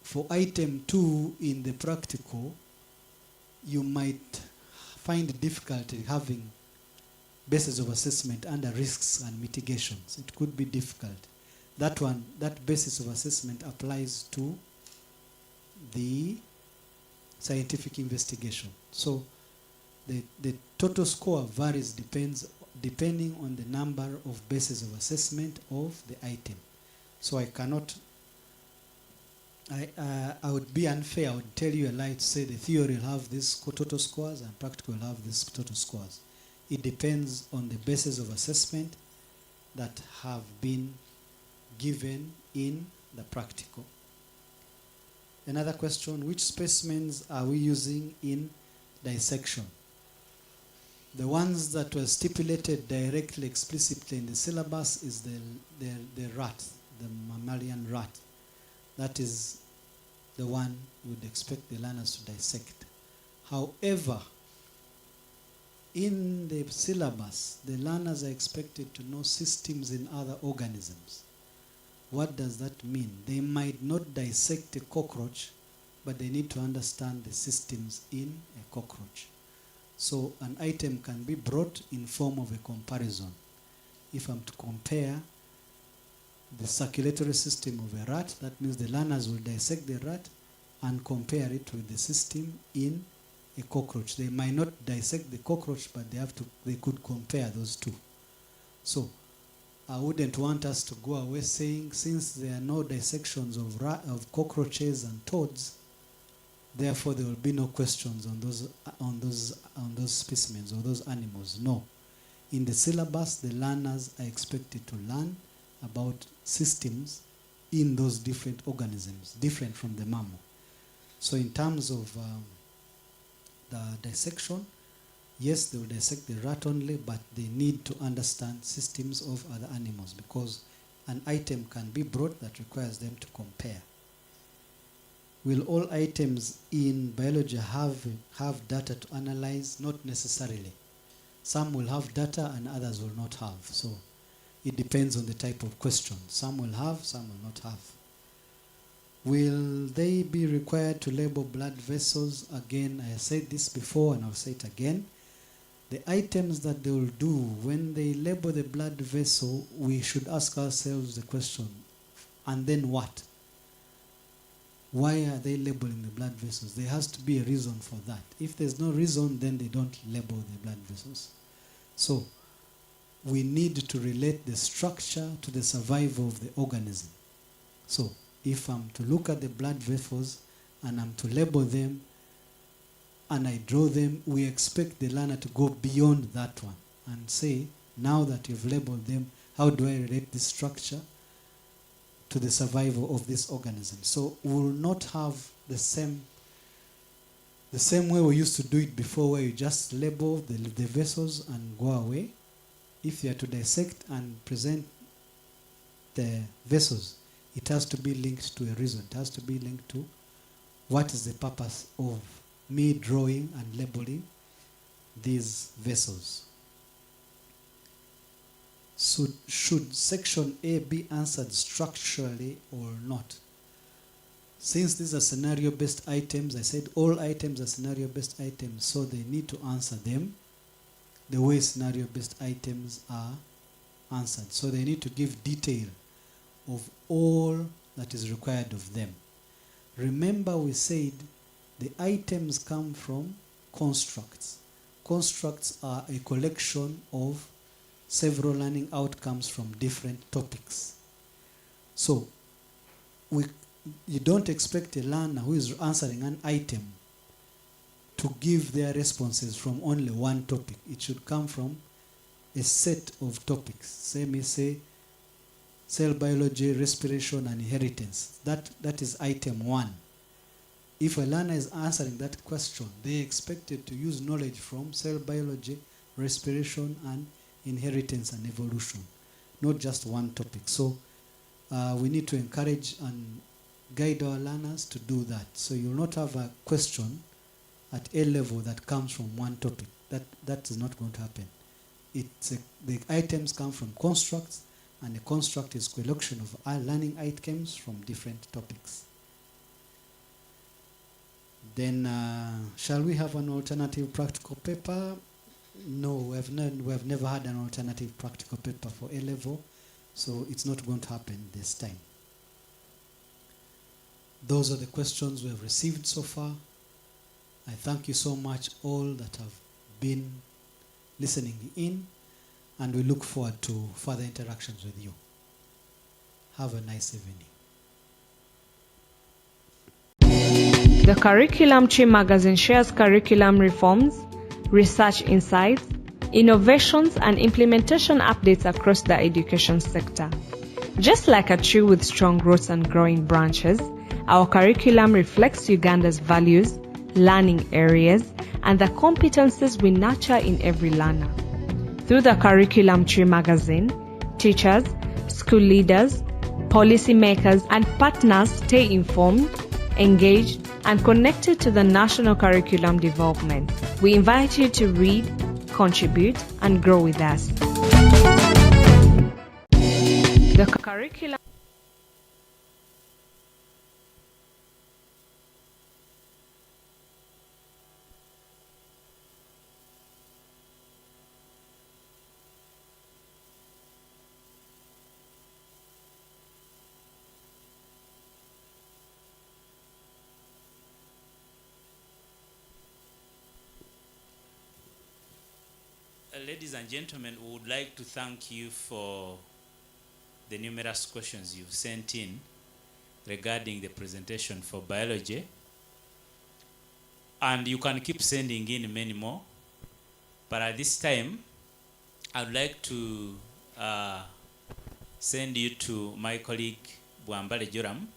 H: For item 2 in the practical, you might find difficulty having basis of assessment under risks and mitigations. It could be difficult. That basis of assessment applies to the scientific investigation. So the total score varies depending on the number of bases of assessment of the item. So I cannot, I would be unfair, I would tell you a lie to say the theory will have these total scores and practical will have these total scores. It depends on the basis of assessment that have been given in the practical. Another question, which specimens are we using in dissection? The ones that were stipulated directly, explicitly in the syllabus is the rat, the mammalian rat. That is the one you would expect the learners to dissect. However, in the syllabus, the learners are expected to know systems in other organisms. What does that mean? They might not dissect a cockroach, but they need to understand the systems in a cockroach. So an item can be brought in form of a comparison. If I'm to compare the circulatory system of a rat, that means the learners will dissect the rat and compare it with the system in a cockroach. They might not dissect the cockroach, but they could compare those two. So I wouldn't want us to go away saying, since there are no dissections of cockroaches and toads, therefore there will be no questions on those specimens or those animals. No. In the syllabus, the learners are expected to learn about systems in those different organisms, different from the mammal. So in terms of the dissection, yes, they will dissect the rat only, but they need to understand systems of other animals, because an item can be brought that requires them to compare. Will all items in biology have data to analyze? Not necessarily. Some will have data and others will not have. So it depends on the type of question. Some will have, some will not have. Will they be required to label blood vessels? Again, I said this before and I'll say it again. The items that they will do when they label the blood vessel, we should ask ourselves the question, and then what? Why are they labeling the blood vessels? There has to be a reason for that. If there's no reason, then they don't label the blood vessels. So we need to relate the structure to the survival of the organism. So if I'm to look at the blood vessels and I'm to label them and I draw them, we expect the learner to go beyond that one and say, now that you've labeled them, how do I relate this structure to the survival of this organism? So we will not have the same way we used to do it before, where you just label the vessels and go away. If you are to dissect and present the vessels, it has to be linked to a reason. It has to be linked to what is the purpose of me drawing and labeling these vessels. So should section A be answered structurally or not? Since these are scenario-based items, I said all items are scenario-based items, so they need to answer them the way scenario-based items are answered. So they need to give detail of all that is required of them. Remember, we said the items come from constructs. Constructs are a collection of several learning outcomes from different topics. So you don't expect a learner who is answering an item to give their responses from only one topic. It should come from a set of topics. Say me say cell biology, respiration, and inheritance. That is item 1. If a learner is answering that question, they are expected to use knowledge from cell biology, respiration, and inheritance and evolution, not just one topic. So we need to encourage and guide our learners to do that. So you'll not have a question at A level that comes from one topic. That is not going to happen. The items come from constructs, and a construct is a collection of learning items from different topics. Then, shall we have an alternative practical paper? No, we have never had an alternative practical paper for A level, so it's not going to happen this time. Those are the questions we have received so far. I thank you so much, all that have been listening in, and we look forward to further interactions with you. Have a nice evening.
B: The Curriculum Tree magazine shares curriculum reforms, research insights, innovations, and implementation updates across the education sector. Just like a tree with strong roots and growing branches, our curriculum reflects Uganda's values, learning areas, and the competencies we nurture in every learner. Through the Curriculum Tree magazine, teachers, school leaders, policymakers, and partners stay informed, engaged, and connected to the national curriculum development. We invite you to read, contribute, and grow with us. The curriculum
A: ladies and gentlemen, we would like to thank you for the numerous questions you've sent in regarding the presentation for biology. And you can keep sending in many more. But at this time, I'd like to send you to my colleague, Bwambale Joram,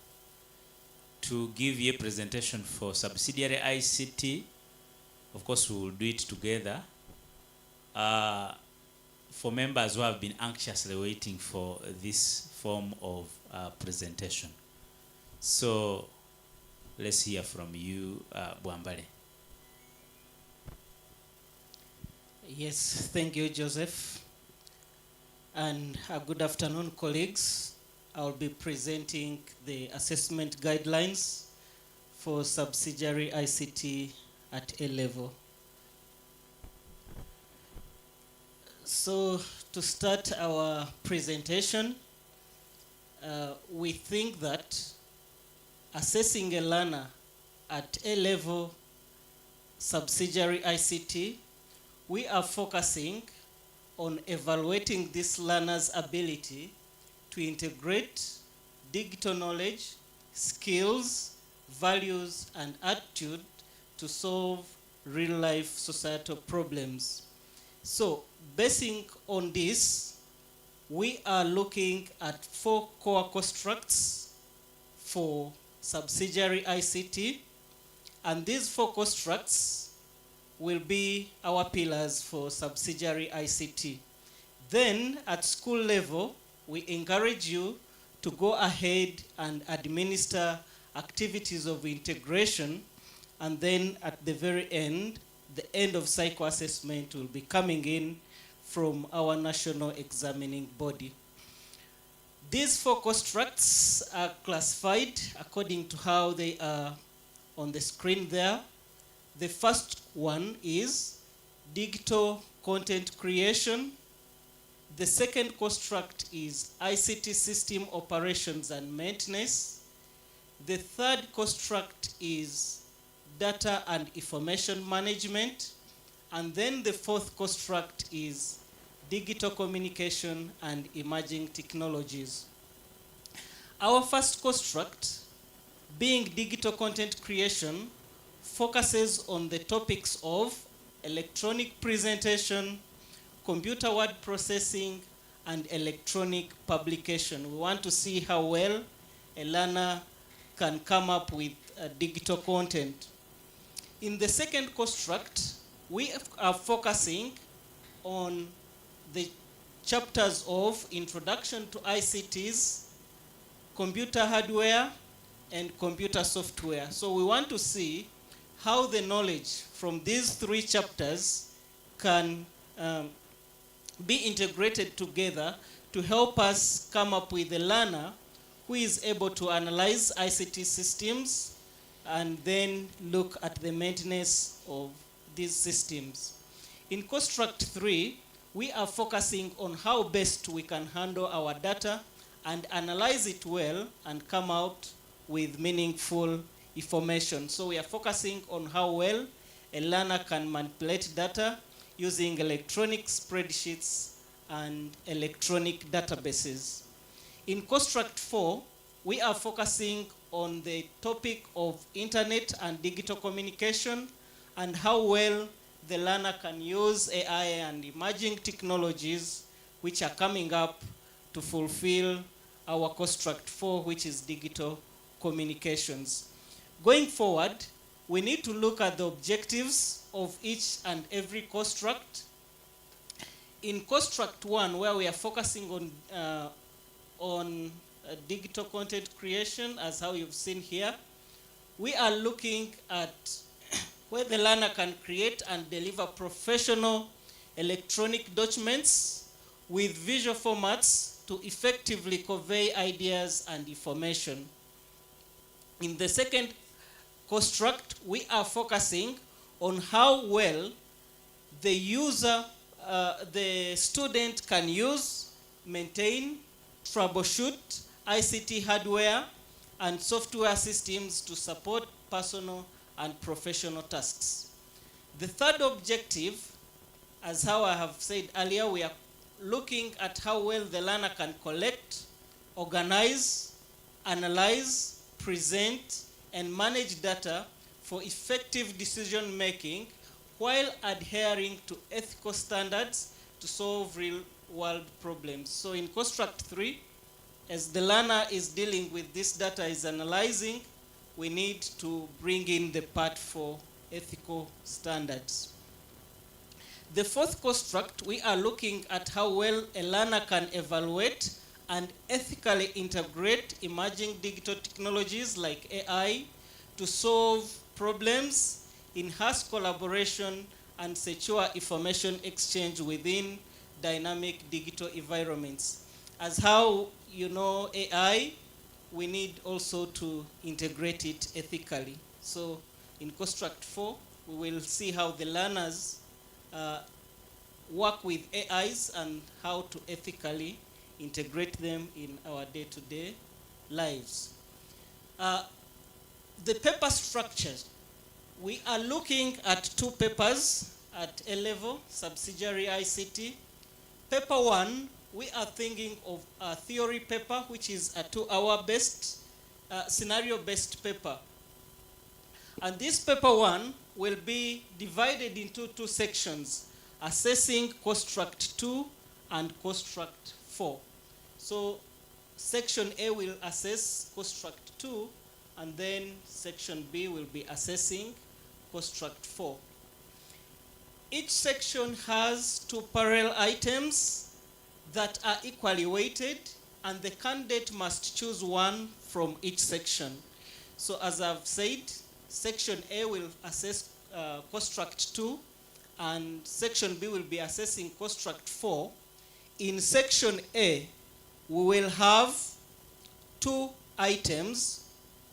A: to give you a presentation for subsidiary ICT. Of course, we will do it together. For members who have been anxiously waiting for this form of presentation. So let's hear from you, Bwambale.
I: Yes, thank you, Joseph. And good afternoon, colleagues. I'll be presenting the assessment guidelines for subsidiary ICT at A level. So to start our presentation, we think that assessing a learner at A level subsidiary ICT, we are focusing on evaluating this learner's ability to integrate digital knowledge, skills, values, and attitude to solve real-life societal problems. So, basing on this, we are looking at 4 core constructs for subsidiary ICT, and these 4 constructs will be our pillars for subsidiary ICT. Then, at school level, we encourage you to go ahead and administer activities of integration, and then at the very end, the end of psycho-assessment will be coming in from our national examining body. These 4 constructs are classified according to how they are on the screen there. The first one is digital content creation. The second construct is ICT system operations and maintenance. The third construct is data and information management. And then the 4th construct is digital communication and emerging technologies. Our first construct, being digital content creation, focuses on the topics of electronic presentation, computer word processing, and electronic publication. We want to see how well a learner can come up with digital content. In the second construct, we are focusing on the chapters of Introduction to ICTs, computer hardware, and computer software. So we want to see how the knowledge from these 3 chapters can be integrated together to help us come up with a learner who is able to analyze ICT systems and then look at the maintenance of these systems. In construct 3, we are focusing on how best we can handle our data and analyze it well and come out with meaningful information. So we are focusing on how well a learner can manipulate data using electronic spreadsheets and electronic databases. In construct 4, we are focusing on the topic of internet and digital communication and how well the learner can use AI and emerging technologies which are coming up to fulfill our construct 4, which is digital communications. Going forward, we need to look at the objectives of each and every construct. In construct 1, where we are focusing on digital content creation, as how you've seen here, we are looking at where the learner can create and deliver professional electronic documents with visual formats to effectively convey ideas and information. In the second construct, we are focusing on how well the user, the student can use, maintain, troubleshoot ICT hardware and software systems to support personal and professional tasks. The third objective, as how I have said earlier, we are looking at how well the learner can collect, organize, analyze, present, and manage data for effective decision making while adhering to ethical standards to solve real-world problems. So in construct 3, as the learner is dealing with this data, is analyzing, we need to bring in the part for ethical standards. The fourth construct, we are looking at how well a learner can evaluate and ethically integrate emerging digital technologies like AI to solve problems, enhance collaboration, and secure information exchange within dynamic digital environments. As how you know AI, we need also to integrate it ethically. So in construct 4, we will see how the learners work with AIs and how to ethically integrate them in our day-to-day lives. The paper structures. We are looking at 2 papers at A level, Subsidiary ICT. Paper 1, we are thinking of a theory paper, which is a 2-hour-based, scenario-based paper. And this paper 1 will be divided into 2 sections, assessing construct 2 and construct 4. So section A will assess construct 2, and then section B will be assessing construct 4. Each section has 2 parallel items that are equally weighted, and the candidate must choose one from each section. So as I've said, section A will assess construct 2, and section B will be assessing construct 4. In section A, we will have 2 items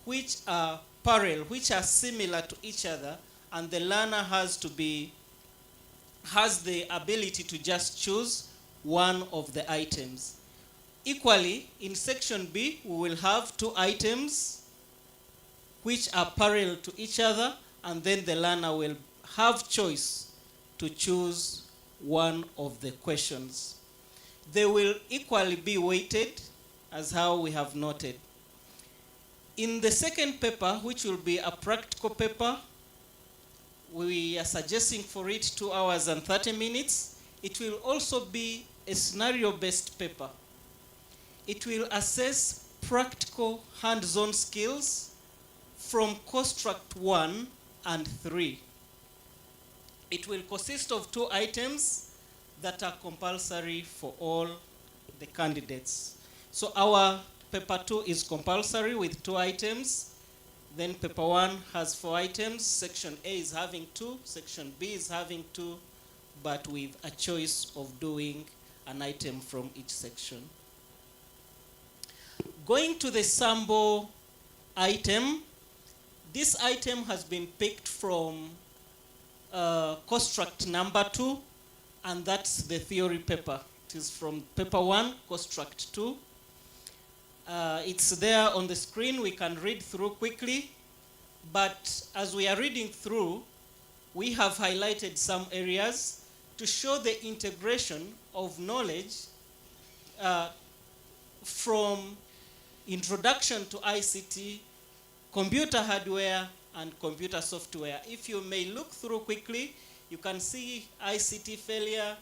I: which are parallel, which are similar to each other, and the learner has the ability to just choose one of the items. Equally, in section B, we will have 2 items which are parallel to each other, and then the learner will have choice to choose one of the questions. They will equally be weighted, as how we have noted. In the second paper, which will be a practical paper, we are suggesting for it 2 hours and 30 minutes. It will also be a scenario-based paper. It will assess practical hands-on skills from construct 1 and 3. It will consist of 2 items that are compulsory for all the candidates. So our paper 2 is compulsory with 2 items. Then paper 1 has 4 items. Section A is having 2. Section B is having 2, but with a choice of doing an item from each section. Going to the sample item, this item has been picked from construct number 2, and that's the theory paper. It is from paper 1, construct 2. It's there on the screen. We can read through quickly, but as we are reading through, we have highlighted some areas to show the integration of knowledge from introduction to ICT, computer hardware, and computer software. If you may look through quickly, you can see ICT failure,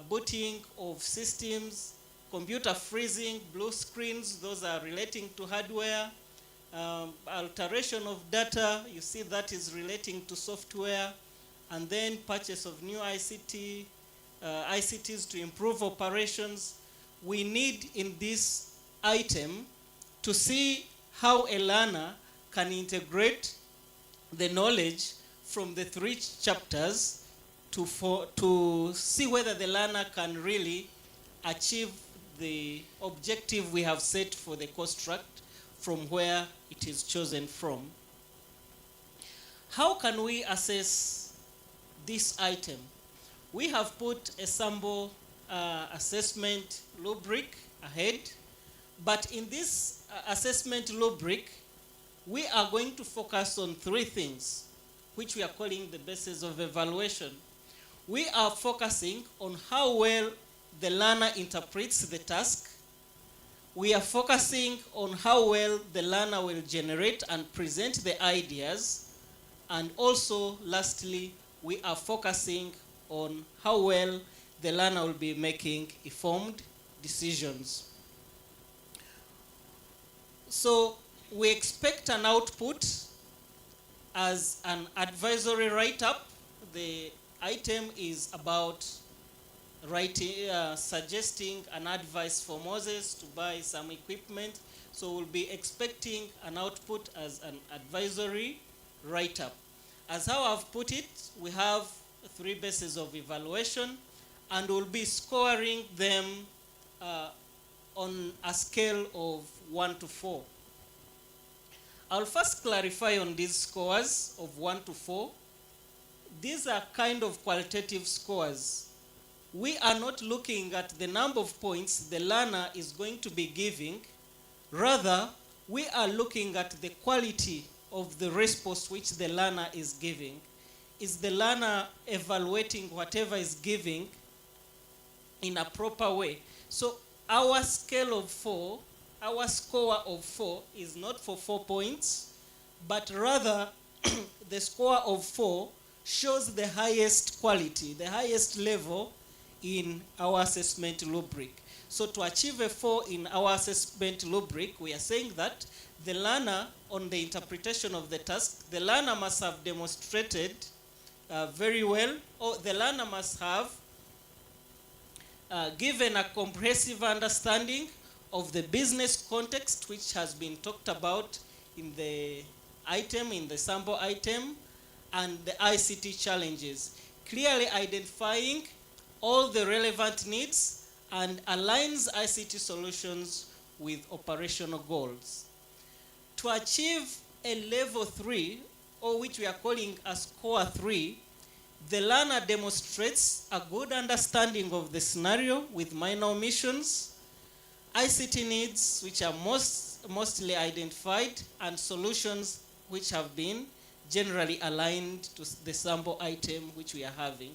I: booting of systems, computer freezing, blue screens, those are relating to hardware, alteration of data, you see that is relating to software, and then purchase of new ICT, ICTs to improve operations. We need in this item to see how a learner can integrate the knowledge from the 3 chapters to see whether the learner can really achieve the objective we have set for the construct from where it is chosen from. How can we assess this item? We have put a sample assessment rubric ahead, but in this assessment rubric, we are going to focus on 3 things, which we are calling the basis of evaluation. we are focusing on how well the learner interprets the task. We are focusing on how well the learner will generate and present the ideas. And also, lastly, we are focusing on how well the learner will be making informed decisions. So we expect an output as an advisory write-up. The item is about writing, suggesting an advice for Moses to buy some equipment. So we'll be expecting an output as an advisory write-up. As how I've put it, we have 3 bases of evaluation, and we'll be scoring them on a scale of 1 to 4. I'll first clarify on these scores of 1 to 4. These are kind of qualitative scores. We are not looking at the number of points the learner is going to be giving. Rather, we are looking at the quality of the response which the learner is giving. Is the learner evaluating whatever is giving in a proper way? So our scale of 4, our score of 4 is not for 4 points, but rather the score of 4 shows the highest quality, the highest level in our assessment rubric. So to achieve a 4 in our assessment rubric, we are saying that the learner, on the interpretation of the task, the learner must have demonstrated very well, or the learner must have given a comprehensive understanding of the business context which has been talked about in the item, in the sample item, and the ICT challenges, clearly identifying all the relevant needs and aligns ICT solutions with operational goals. To achieve a level 3, or which we are calling a score 3, the learner demonstrates a good understanding of the scenario with minor omissions, ICT needs which are mostly identified, and solutions which have been generally aligned to the sample item which we are having.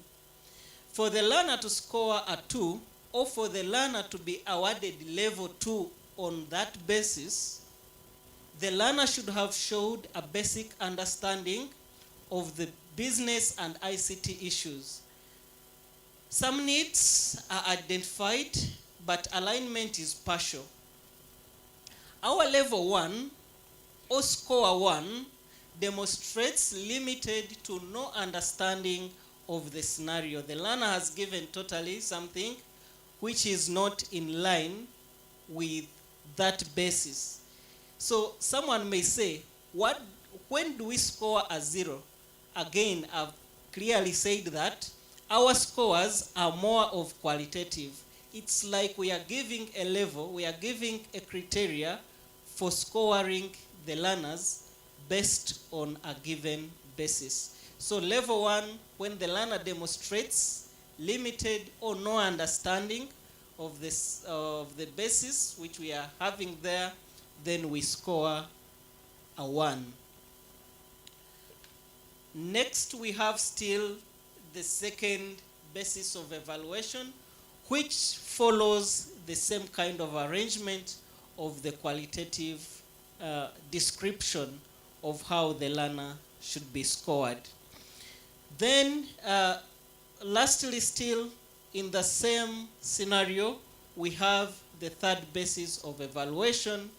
I: For the learner to score a 2, or for the learner to be awarded level 2 on that basis, the learner should have showed a basic understanding of the business and ICT issues. Some needs are identified, but alignment is partial. Our level 1, or score 1, demonstrates limited to no understanding of the scenario. The learner has given totally something which is not in line with that basis. So someone may say, when do we score a 0? Again, I've clearly said that our scores are more of qualitative. It's like we are giving a level, we are giving a criteria for scoring the learners based on a given basis. So level 1, when the learner demonstrates limited or no understanding of the basis which we are having there, then we score a 1. Next, we have still the second basis of evaluation, which follows the same kind of arrangement of the qualitative description of how the learner should be scored. Then, lastly, still in the same scenario, we have the third basis of evaluation,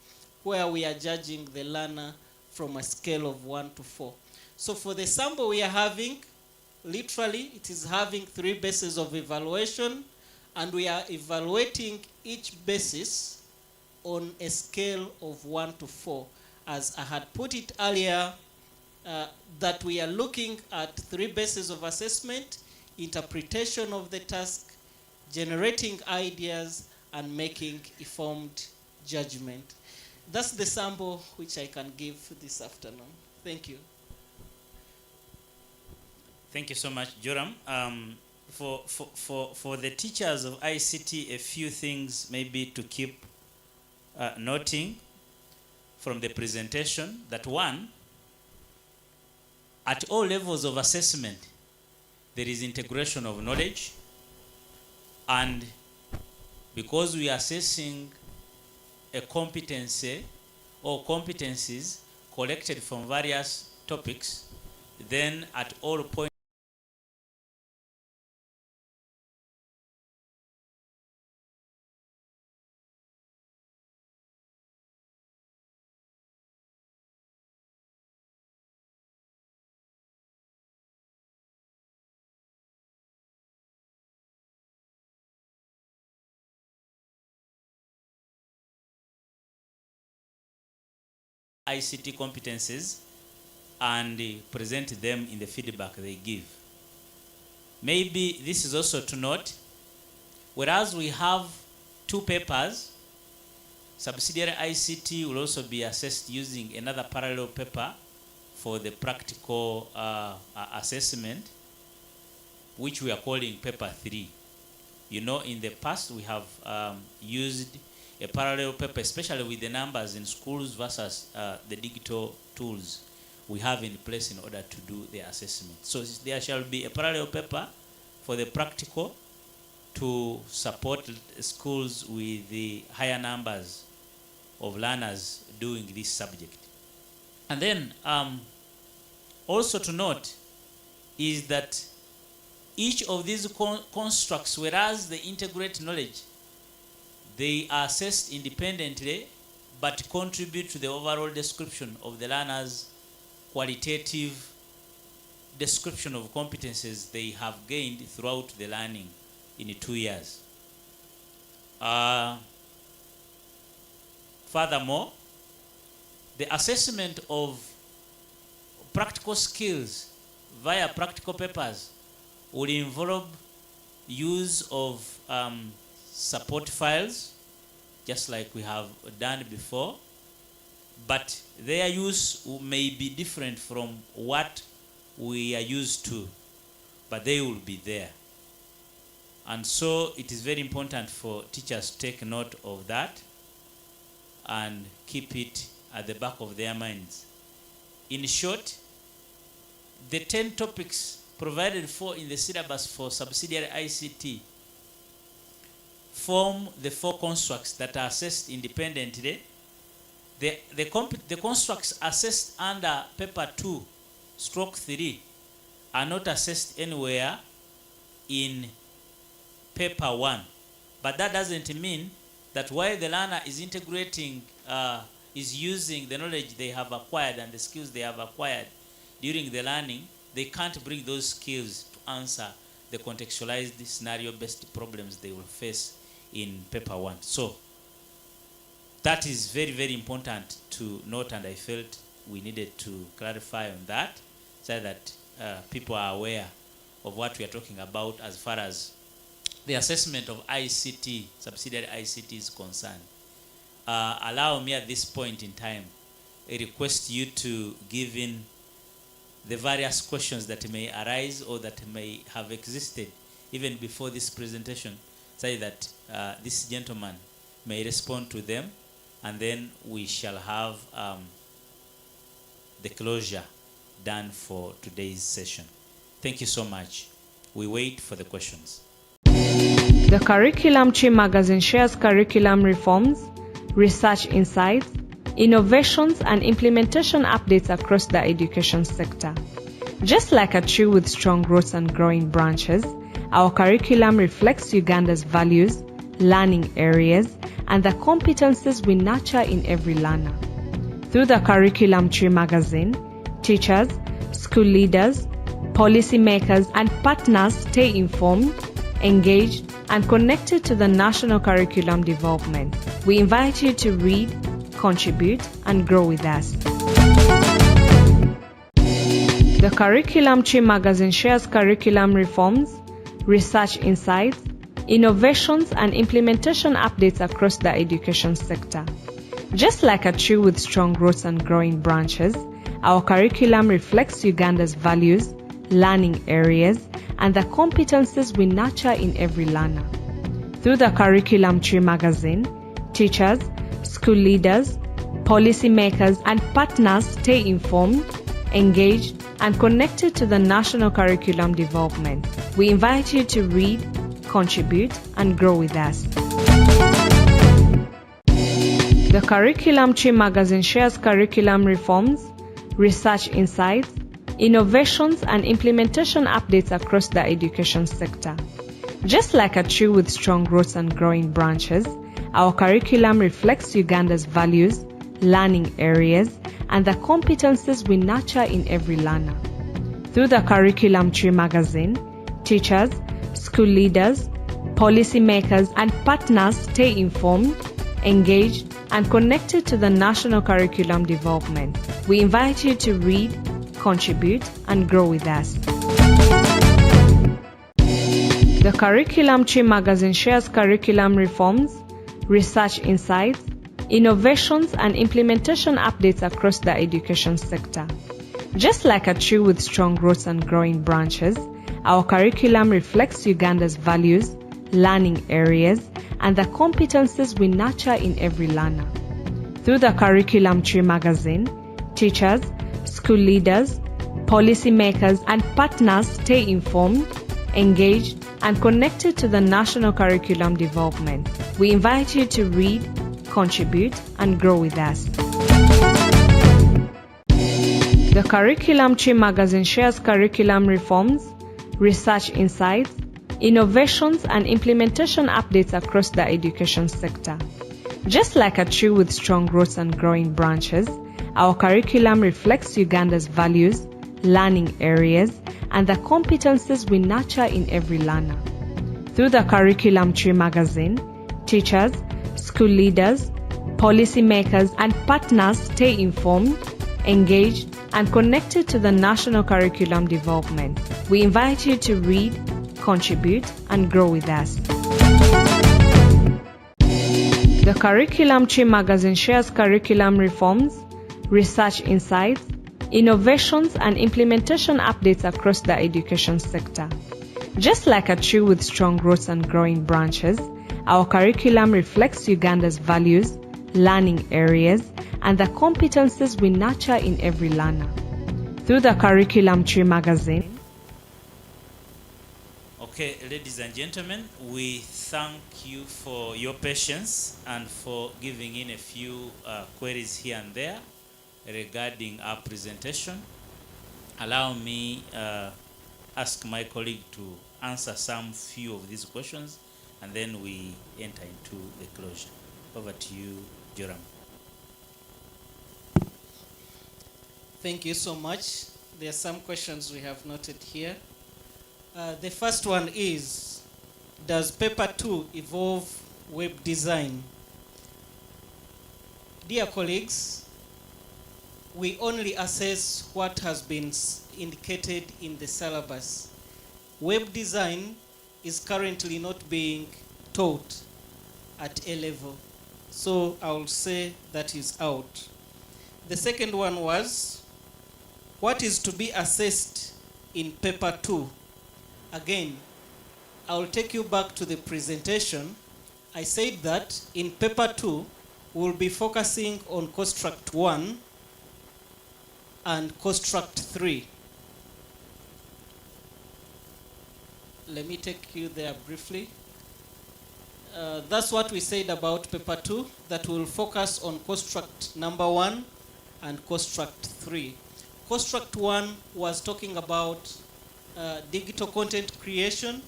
I: where we are judging the learner from a scale of 1 to 4. So for the sample we are having, literally, it is having 3 bases of evaluation, and we are evaluating each basis on a scale of 1 to 4. As I had put it earlier, that we are looking at 3 bases of assessment: interpretation of the task, generating ideas, and making informed judgment. That's the sample which I can give this afternoon. Thank you.
A: Thank you so much, Joram. For the teachers of ICT, a few things maybe to keep noting from the presentation. That one, at all levels of assessment, there is integration of knowledge, and because we are assessing a competency or competencies collected from various topics, then at all points ICT competencies and present them in the feedback they give. Maybe this is also to note, whereas we have 2 papers, Subsidiary ICT will also be assessed using another parallel paper for the practical assessment, which we are calling paper 3. You know, in the past we have used a parallel paper, especially with the numbers in schools versus the digital tools we have in place in order to do the assessment. So there shall be a parallel paper for the practical to support schools with the higher numbers of learners doing this subject. And then also to note is that each of these constructs, whereas they integrate knowledge, they are assessed independently but contribute to the overall description of the learner's qualitative description of competencies they have gained throughout the learning in 2 years. Furthermore, the assessment of practical skills via practical papers will involve use of support files, just like we have done before, but their use may be different from what we are used to, but they will be there. And so it is very important for teachers to take note of that and keep it at the back of their minds. In short, the 10 topics provided for in the syllabus for Subsidiary ICT form the 4 constructs that are assessed independently. The constructs assessed under paper 2/3 are not assessed anywhere in paper 1. But that doesn't mean that while the learner is integrating, is using the knowledge they have acquired and the skills they have acquired during the learning, they can't bring those skills to answer the contextualized scenario-based problems they will face in paper 1. So that is very, very important to note, and I felt we needed to clarify on that so that people are aware of what we are talking about as far as the assessment of ICT, subsidiary ICT is concerned. Allow me at this point in time, I request you to give in the various questions that may arise or that may have existed even before this presentation, so that this gentleman may respond to them, and then we shall have the closure done for today's session. Thank you so much. We wait for the questions.
B: The Curriculum Tree magazine shares curriculum reforms, research insights, innovations, and implementation updates across the education sector. Just like a tree with strong roots and growing branches, our curriculum reflects Uganda's values, learning areas, and the competencies we nurture in every learner. Through the Curriculum Tree magazine, teachers, school leaders, policymakers, and partners stay informed, engaged, and connected to the national curriculum development. We invite you to read, contribute, and grow with us. The Curriculum Tree magazine shares curriculum reforms, research insights, innovations, and implementation updates across the education sector. Just like a tree with strong roots and growing branches, our curriculum reflects Uganda's values, learning areas, and the competencies we nurture in every learner. Through the Curriculum Tree magazine, teachers, school leaders, policymakers, and partners stay informed, engaged, and connected to the national curriculum development. We invite you to read, contribute, and grow with us. The Curriculum Tree magazine shares curriculum reforms, research insights, innovations, and implementation updates across the education sector. Just like a tree with strong roots and growing branches, our curriculum reflects Uganda's values, learning areas, and the competencies we nurture in every learner. Through the Curriculum Tree magazine, teachers, school leaders, policymakers, and partners stay informed, engaged, and connected to the national curriculum development. We invite you to read, contribute, and grow with us. The Curriculum Tree magazine shares curriculum reforms, research insights, innovations, and implementation updates across the education sector. Just like a tree with strong roots and growing branches, our curriculum reflects Uganda's values, learning areas, and the competencies we nurture in every learner. Through the Curriculum Tree magazine, teachers, school leaders, policymakers, and partners stay informed, engaged, and connected to the national curriculum development. We invite you to read, contribute, and grow with us. The Curriculum Tree magazine shares curriculum reforms, research insights, innovations, and implementation updates across the education sector. Just like a tree with strong roots and growing branches, our curriculum reflects Uganda's values, learning areas, and the competencies we nurture in every learner. Through the Curriculum Tree magazine, teachers, school leaders, policymakers, and partners stay informed, engaged, and connected to the national curriculum development. We invite you to read, contribute, and grow with us. The Curriculum Tree magazine shares curriculum reforms, research insights, innovations, and implementation updates across the education sector. Just like a tree with strong roots and growing branches, our curriculum reflects Uganda's values, learning areas, and the competencies we nurture in every learner. Through the Curriculum Tree magazine.
A: Okay, ladies and gentlemen, we thank you for your patience and for giving in a few queries here and there regarding our presentation. Allow me ask my colleague to answer some few of these questions, and then we enter into the closure. Over to you, Joram.
I: Thank you so much. There are some questions we have noted here. The first one is, does paper 2 involve web design? Dear colleagues, we only assess what has been indicated in the syllabus. Web design is currently not being taught at A level, so I will say that is out. The second one was, what is to be assessed in paper 2? Again, I will take you back to the presentation. I said that in paper 2, we'll be focusing on construct 1 and construct 3. Let me take you there briefly. That's what we said about paper 2, that we'll focus on construct number 1 and construct 3. Construct 1 was talking about digital content creation,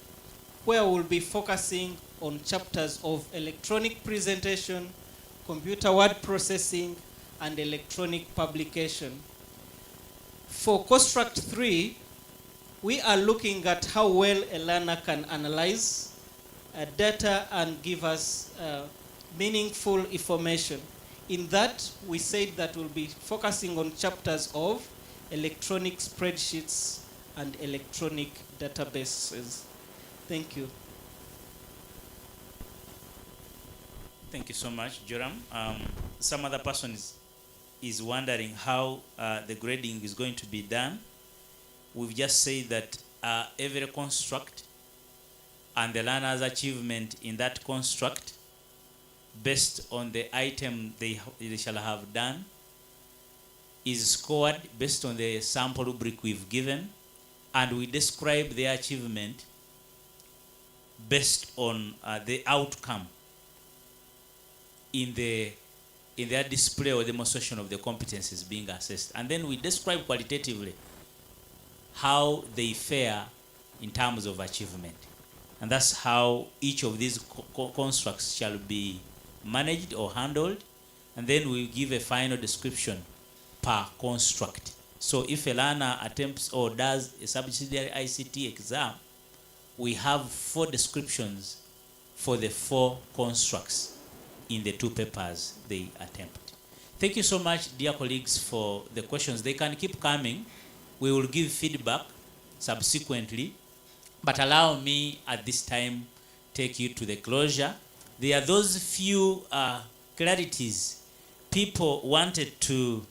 I: where we'll be focusing on chapters of electronic presentation, computer word processing, and electronic publication. For construct 3, we are looking at how well a learner can analyze data and give us meaningful information. In that, we said that we'll be focusing on chapters of electronic spreadsheets and electronic databases. Thank you.
A: Thank you so much, Joram. Some other person is wondering how the grading is going to be done. We've just said that every construct and the learner's achievement in that construct, based on the item they shall have done, is scored based on the sample rubric we've given, and we describe their achievement based on the outcome in their display or demonstration of the competencies being assessed. And then we describe qualitatively how they fare in terms of achievement. And that's how each of these constructs shall be managed or handled. And then we give a final description per construct. So if a learner attempts or does a subsidiary ICT exam, we have 4 descriptions for the 4 constructs in the 2 papers they attempt. Thank you so much, dear colleagues, for the questions. They can keep coming. We will give feedback subsequently, but allow me at this time take you to the closure. There are those few clarities people wanted to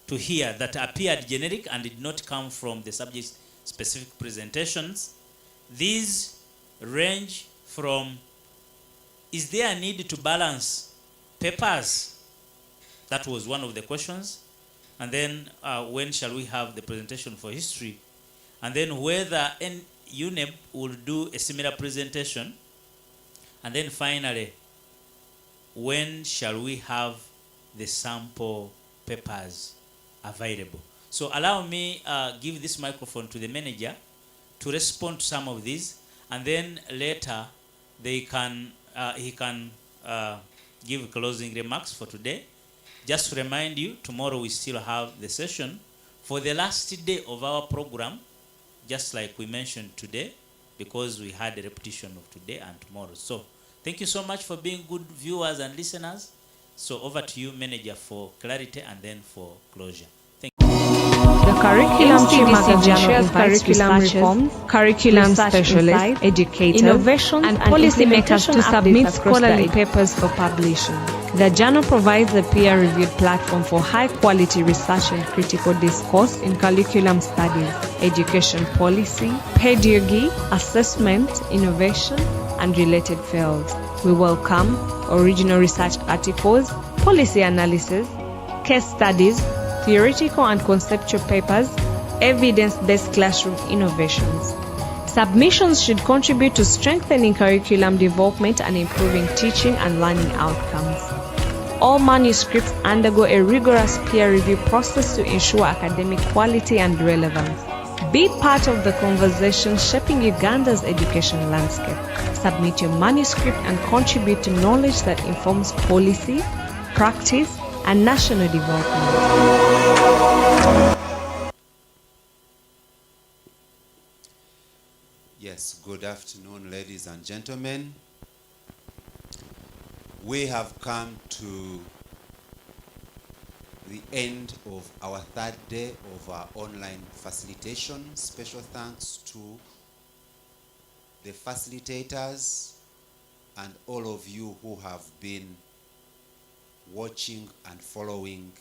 A: hear that appeared generic and did not come from the subject-specific presentations. These range from, is there a need to balance papers? That was one of the questions. And then when shall we have the presentation for history? And then whether UNEP will do a similar presentation. And then finally, when shall we have the sample papers available? So allow me give this microphone to the manager to respond to some of these, and then later he can give closing remarks for today. Just to remind you, tomorrow we still have the session for the last day of our program, just like we mentioned today, because we had a repetition of today and tomorrow. So thank you so much for being good viewers and listeners. So over to you, manager, for clarity and then for closure. Thank you.
B: The curriculum NCDC shares curriculum reforms, curriculum specialists, educators, innovation, and policymakers to submit scholarly papers for publishing. The journal provides a peer-reviewed platform for high-quality research and critical discourse in curriculum studies, education policy, pedagogy, assessment, innovation, and related fields. We welcome original research articles, policy analysis, case studies, theoretical and conceptual papers, evidence-based classroom innovations. Submissions should contribute to strengthening curriculum development and improving teaching and learning outcomes. All manuscripts undergo a rigorous peer review process to ensure academic quality and relevance. Be part of the conversation shaping Uganda's education landscape. Submit your manuscript and contribute to knowledge that informs policy, practice, and national development.
D: Yes, good afternoon, ladies and gentlemen. We have come to the end of our 3rd day of our online facilitation. Special thanks to the facilitators and all of you who have been watching and following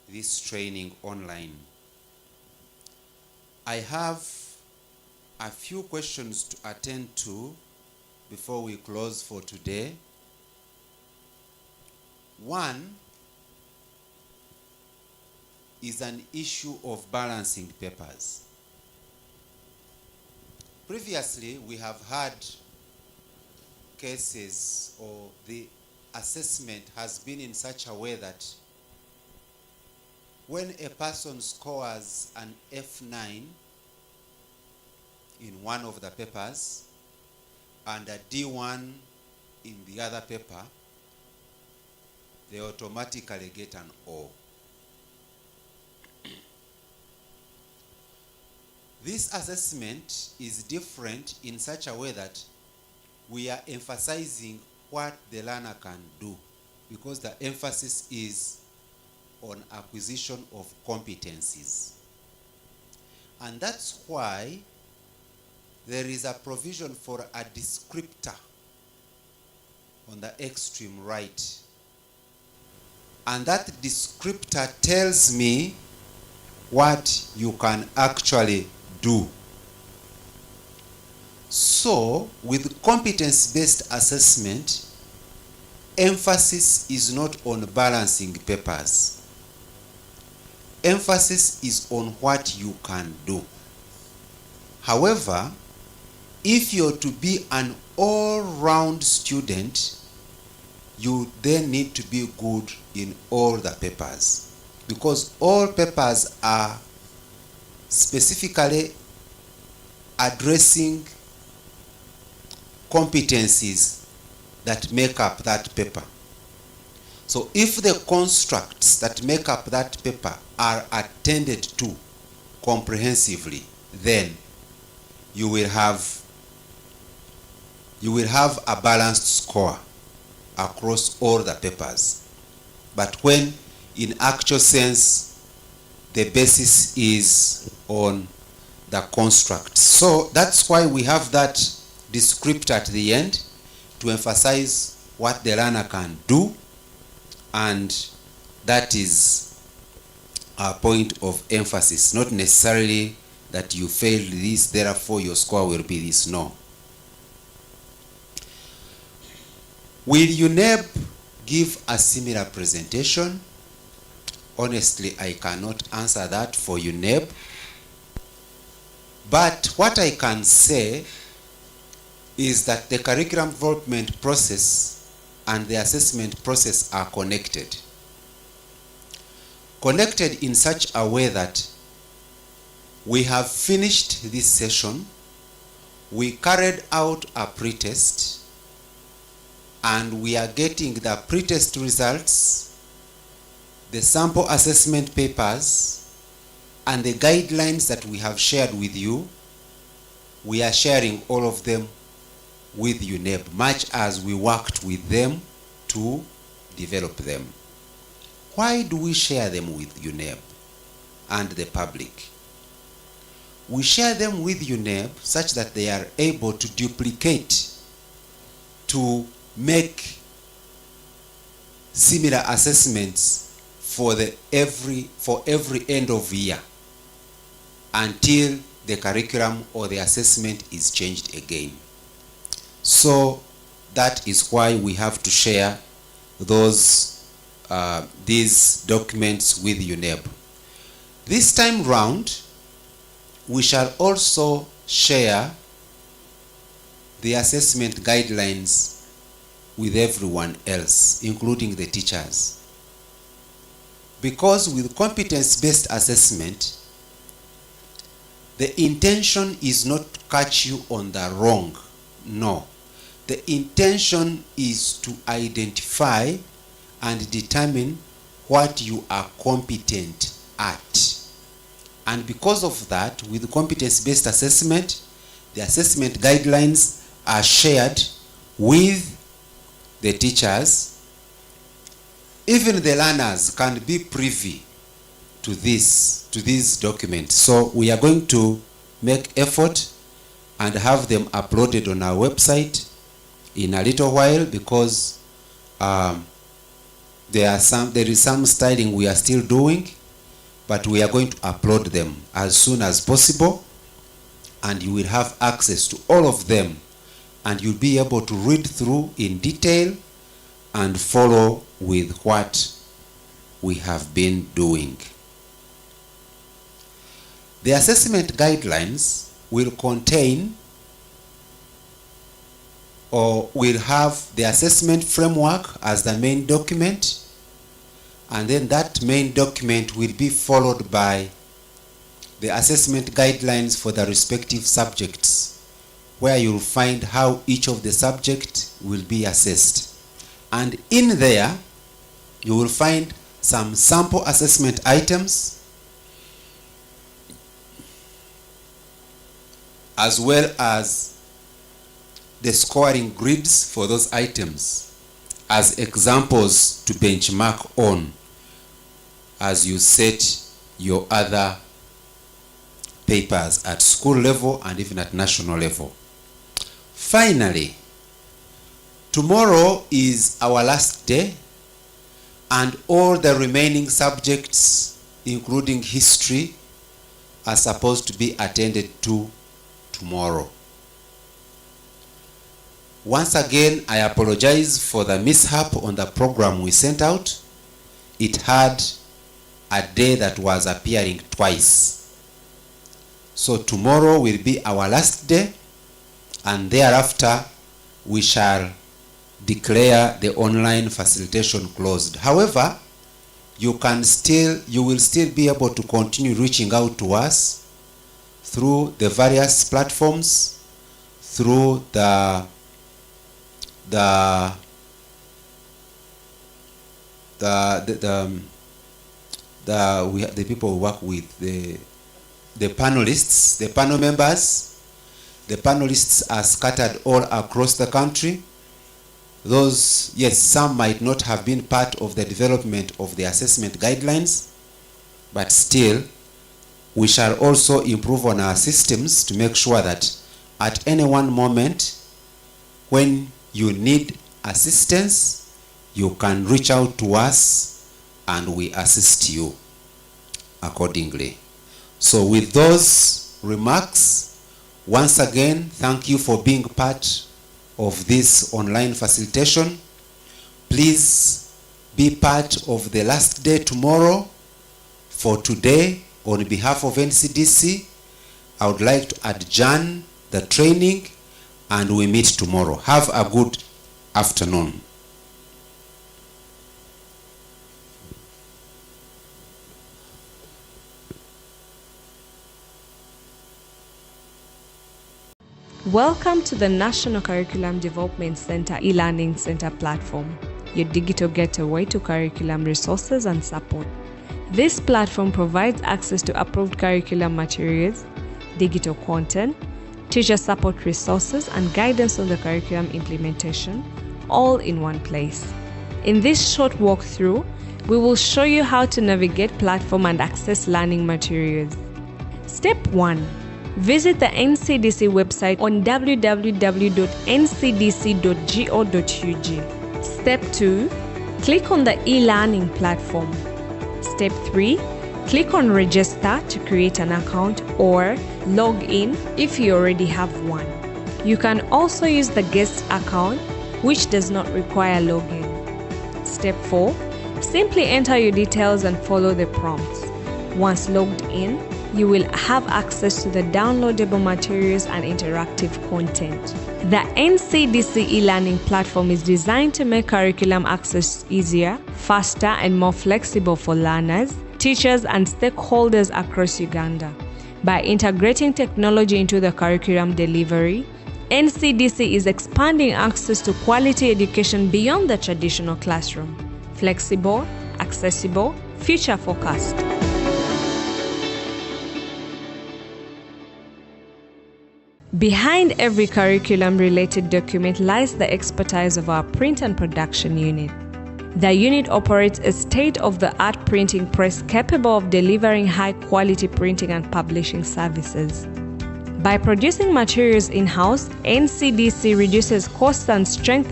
D: this training online. I have a few questions to attend to before we close for today. One is an issue of balancing papers. Previously, we have had cases, or the assessment has been in such a way that when a person scores an F9 in one of the papers and a D1 in the other paper, they automatically get an O. This assessment is different in such a way that we are emphasizing what the learner can do, because the emphasis is on acquisition of competencies. And that's why there is a provision for a descriptor on the extreme right. And that descriptor tells me what you can actually do. So, with competence-based assessment, emphasis is not on balancing papers. emphasis is on what you can do. However, if you're to be an all-round student, you then need to be good in all the papers, because all papers are specifically addressing competencies that make up that paper. So if the constructs that make up that paper are attended to comprehensively, then you will have a balanced score across all the papers. But when in actual sense the basis is on the construct. So that's why we have that descriptor at the end to emphasize what the learner can do, and that is a point of emphasis, not necessarily that you failed this, therefore your score will be this. No. Will UNEB give a similar presentation? Honestly, I cannot answer that for UNEB. But what I can say is that the curriculum development process and the assessment process are connected. Connected in such a way that we have finished this session, we carried out a pretest, and we are getting the pretest results, the sample assessment papers, and the guidelines that we have shared with you. We are sharing all of them with UNEB, much as we worked with them to develop them. Why do we share them with UNEB and the public? We share them with UNEB such that they are able to duplicate, to make similar assessments for every end of year until the curriculum or the assessment is changed again. So that is why we have to share these documents with UNEB. This time round, we shall also share the assessment guidelines with everyone else, including the teachers. Because with competence-based assessment, the intention is not to catch you on the wrong. No. The intention is to identify and determine what you are competent at. And because of that, with competence-based assessment, the assessment guidelines are shared with the teachers. Even the learners can be privy to these documents. So we are going to make effort and have them uploaded on our website in a little while, because there is some styling we are still doing, but we are going to upload them as soon as possible, and you will have access to all of them, and you'll be able to read through in detail and follow with what we have been doing. The assessment guidelines will contain or will have the assessment framework as the main document, and then that main document will be followed by the assessment guidelines for the respective subjects, where you'll find how each of the subjects will be assessed. And in there, you will find some sample assessment items, as well as the scoring grids for those items as examples to benchmark on as you set your other papers at school level and even at national level. Finally, tomorrow is our last day, and all the remaining subjects, including history, are supposed to be attended to tomorrow. Once again, I apologize for the mishap on the program we sent out. It had
J: a day that was appearing twice. So tomorrow will be our last day, and thereafter we shall declare the online facilitation closed. However, you will still be able to continue reaching out to us through the various platforms, through the people we work with, the panelists, the panel members. The panelists are scattered all across the country. Those, yes, some might not have been part of the development of the assessment guidelines, but still, we shall also improve on our systems to make sure that at any one moment, when you need assistance, you can reach out to us and we assist you accordingly. So with those remarks, once again, thank you for being part of this online facilitation. Please be part of the last day tomorrow. For today, on behalf of NCDC, I would like to adjourn the training and we meet tomorrow. Have a good afternoon.
B: Welcome to the National Curriculum Development Center e-learning center platform, your digital getaway to curriculum resources and support. This platform provides access to approved curriculum materials, digital content, teacher support resources, and guidance on the curriculum implementation, all in one place. In this short walkthrough, we will show you how to navigate platform and access learning materials. Step 1. Visit the NCDC website on www.ncdc.go.ug. Step 2. Click on the e-learning platform. Step 3. Click on Register to create an account or log in if you already have one. You can also use the guest account, which does not require login. Step 4. Simply enter your details and follow the prompts. Once logged in, you will have access to the downloadable materials and interactive content. The NCDC e-learning platform is designed to make curriculum access easier, faster, and more flexible for learners, teachers, and stakeholders across Uganda. By integrating technology into the curriculum delivery, NCDC is expanding access to quality education beyond the traditional classroom. Flexible, accessible, future-focused. Behind every curriculum-related document lies the expertise of our print and production unit. The unit operates a state-of-the-art printing press capable of delivering high-quality printing and publishing services. By producing materials in-house, NCDC reduces costs and strengthens